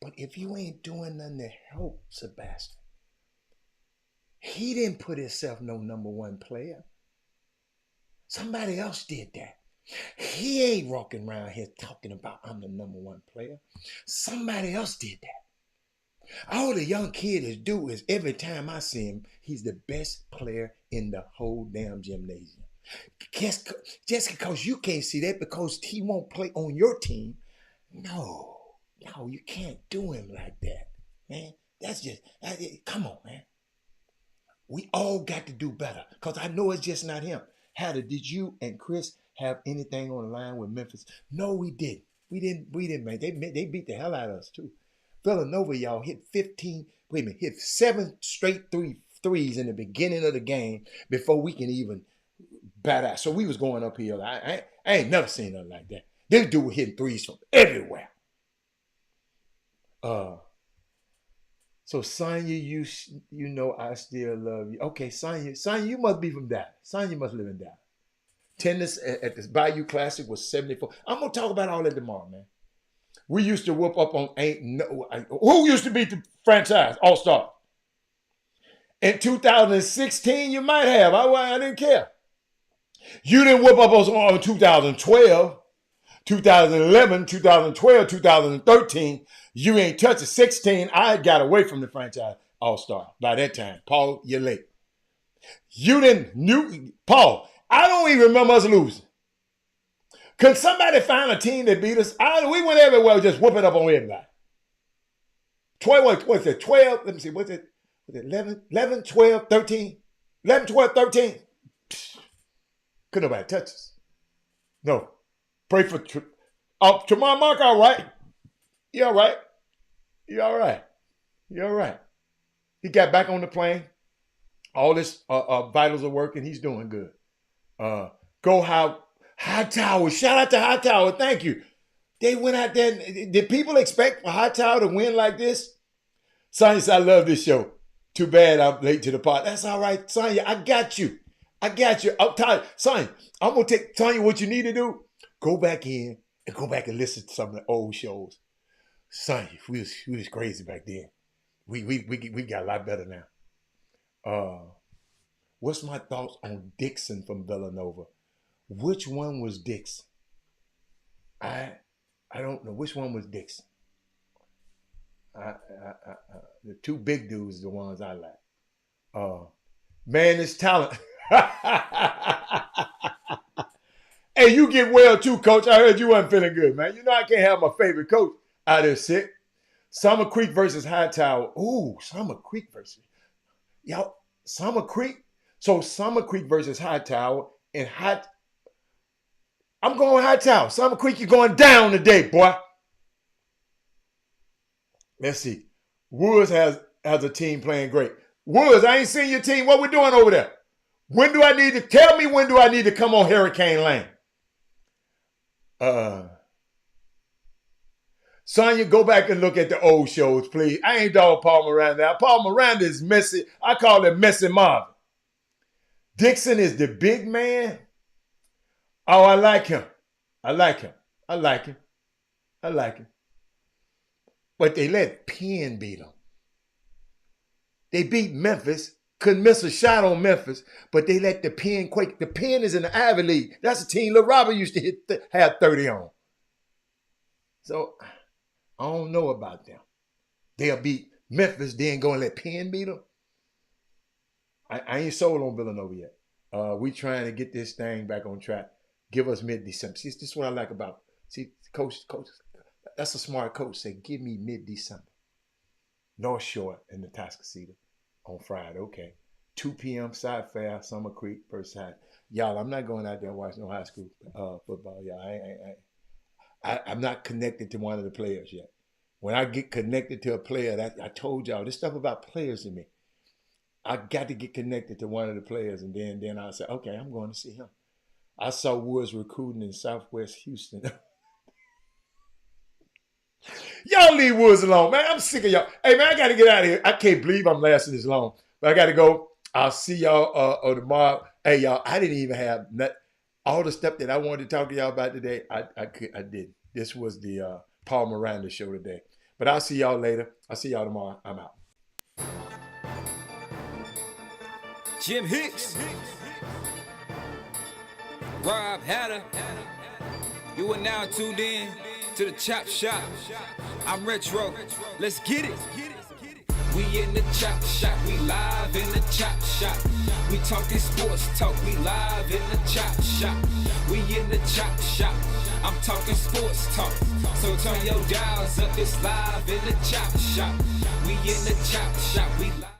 Speaker 1: but if you ain't doing nothing to help Sebastian, he didn't put himself no number one player. Somebody else did that. He ain't walking around here talking about I'm the number one player. Somebody else did that. All the young kid do is every time I see him, he's the best player in the whole damn gymnasium. Just because you can't see that because he won't play on your team. No, you can't do him like that, man. Come on, man. We all got to do better because I know it's just not him. Hatter, did you and Chris have anything on the line with Memphis? No, we didn't. We didn't, man. They beat the hell out of us, too. Villanova, y'all, hit 7 straight threes in the beginning of the game before we can even bat out. So we was going uphill. I ain't never seen nothing like that. This dude was hitting threes from everywhere. So Sonya, you know I still love you. Okay, Sonya, you must be from Dallas. Sonya must live in Dallas. Tennis at this Bayou Classic was 74. I'm gonna talk about all that tomorrow, man. We used to whoop up on who used to beat the franchise All-Star? In 2016, you might have. I didn't care. You didn't whoop up on 2012, 2011, 2012, 2013. You ain't touched it. 16, I got away from the franchise All-Star by that time. Paul, you're late. You didn't Paul, I don't even remember us losing. Could somebody find a team that beat us? We went everywhere just whooping up on everybody. 12, what's it? 12, let me see, what's it? Was it 11, 12, 13? 11, 12, 13. Couldn't nobody touch us. No. Pray for tomorrow, Mark, all right. You all right? You all right? You all right? He got back on the plane. All his vitals are working. He's doing good. Go Hightower. Shout out to Hightower. Thank you. They went out there. Did people expect for Hightower to win like this? Sonya said, I love this show. Too bad I'm late to the party. That's all right, Sonya. I got you. I'm tired. Sonya, I'm going to tell you what you need to do. Go back in and go back and listen to some of the old shows. Sonya, we was crazy back then. We got a lot better now. What's my thoughts on Dixon from Villanova? Which one was Dixon? I don't know. Which one was Dixon? The two big dudes are the ones I like. Man, it's talent. Hey, you get well too, coach. I heard you wasn't feeling good, man. You know I can't have my favorite coach out there sick. Summer Creek versus Hightower. Ooh, Summer Creek versus. Yo, Summer Creek. So Summer Creek versus Hightower. And I'm going Hightower. Summer Creek, you're going down today, boy. Let's see. Woods has a team playing great. Woods, I ain't seen your team. What we doing over there? When do I need to come on Hurricane Lane? Sonya, go back and look at the old shows, please. I ain't dog Paul Miranda now. Paul Miranda is messy. I call him Messy Marvin. Dixon is the big man. Oh, I like him. But they let Penn beat them. They beat Memphis. Couldn't miss a shot on Memphis, but they let the Penn quake. The Penn is in the Ivy League. That's a team Lil Robert used to have 30 on. So, I don't know about them. They'll beat Memphis, then go and let Penn beat them. I ain't sold on Villanova yet. We trying to get this thing back on track. Give us mid-December. See, this is what I like about. See, coach, that's a smart coach. Say, give me mid-December. North Shore in the Tascasita on Friday. Okay. 2 p.m. Side Fair, Summer Creek, first side. Y'all, I'm not going out there and watching no high school football. Y'all, I'm not connected to one of the players yet. When I get connected to a player, I told y'all, this stuff about players to me. I got to get connected to one of the players, and then I said, okay, I'm going to see him. I saw Woods recruiting in Southwest Houston. Y'all leave Woods alone, man. I'm sick of y'all. Hey, man, I got to get out of here. I can't believe I'm lasting this long, but I got to go. I'll see y'all tomorrow. Hey, y'all, I didn't even have all the stuff that I wanted to talk to y'all about today. I did. This was the Paul Miranda show today. But I'll see y'all later. I'll see y'all tomorrow. I'm out.
Speaker 5: Jim Hicks, Rob Hatter, you are now tuned in to the Chop Shop. I'm Retro, let's get it. We in the Chop Shop, we live in the Chop Shop. We talking sports talk, we live in the Chop Shop. We in the Chop Shop, I'm talking sports talk. So turn your dials up, it's live in the Chop Shop. We in the Chop Shop, we live.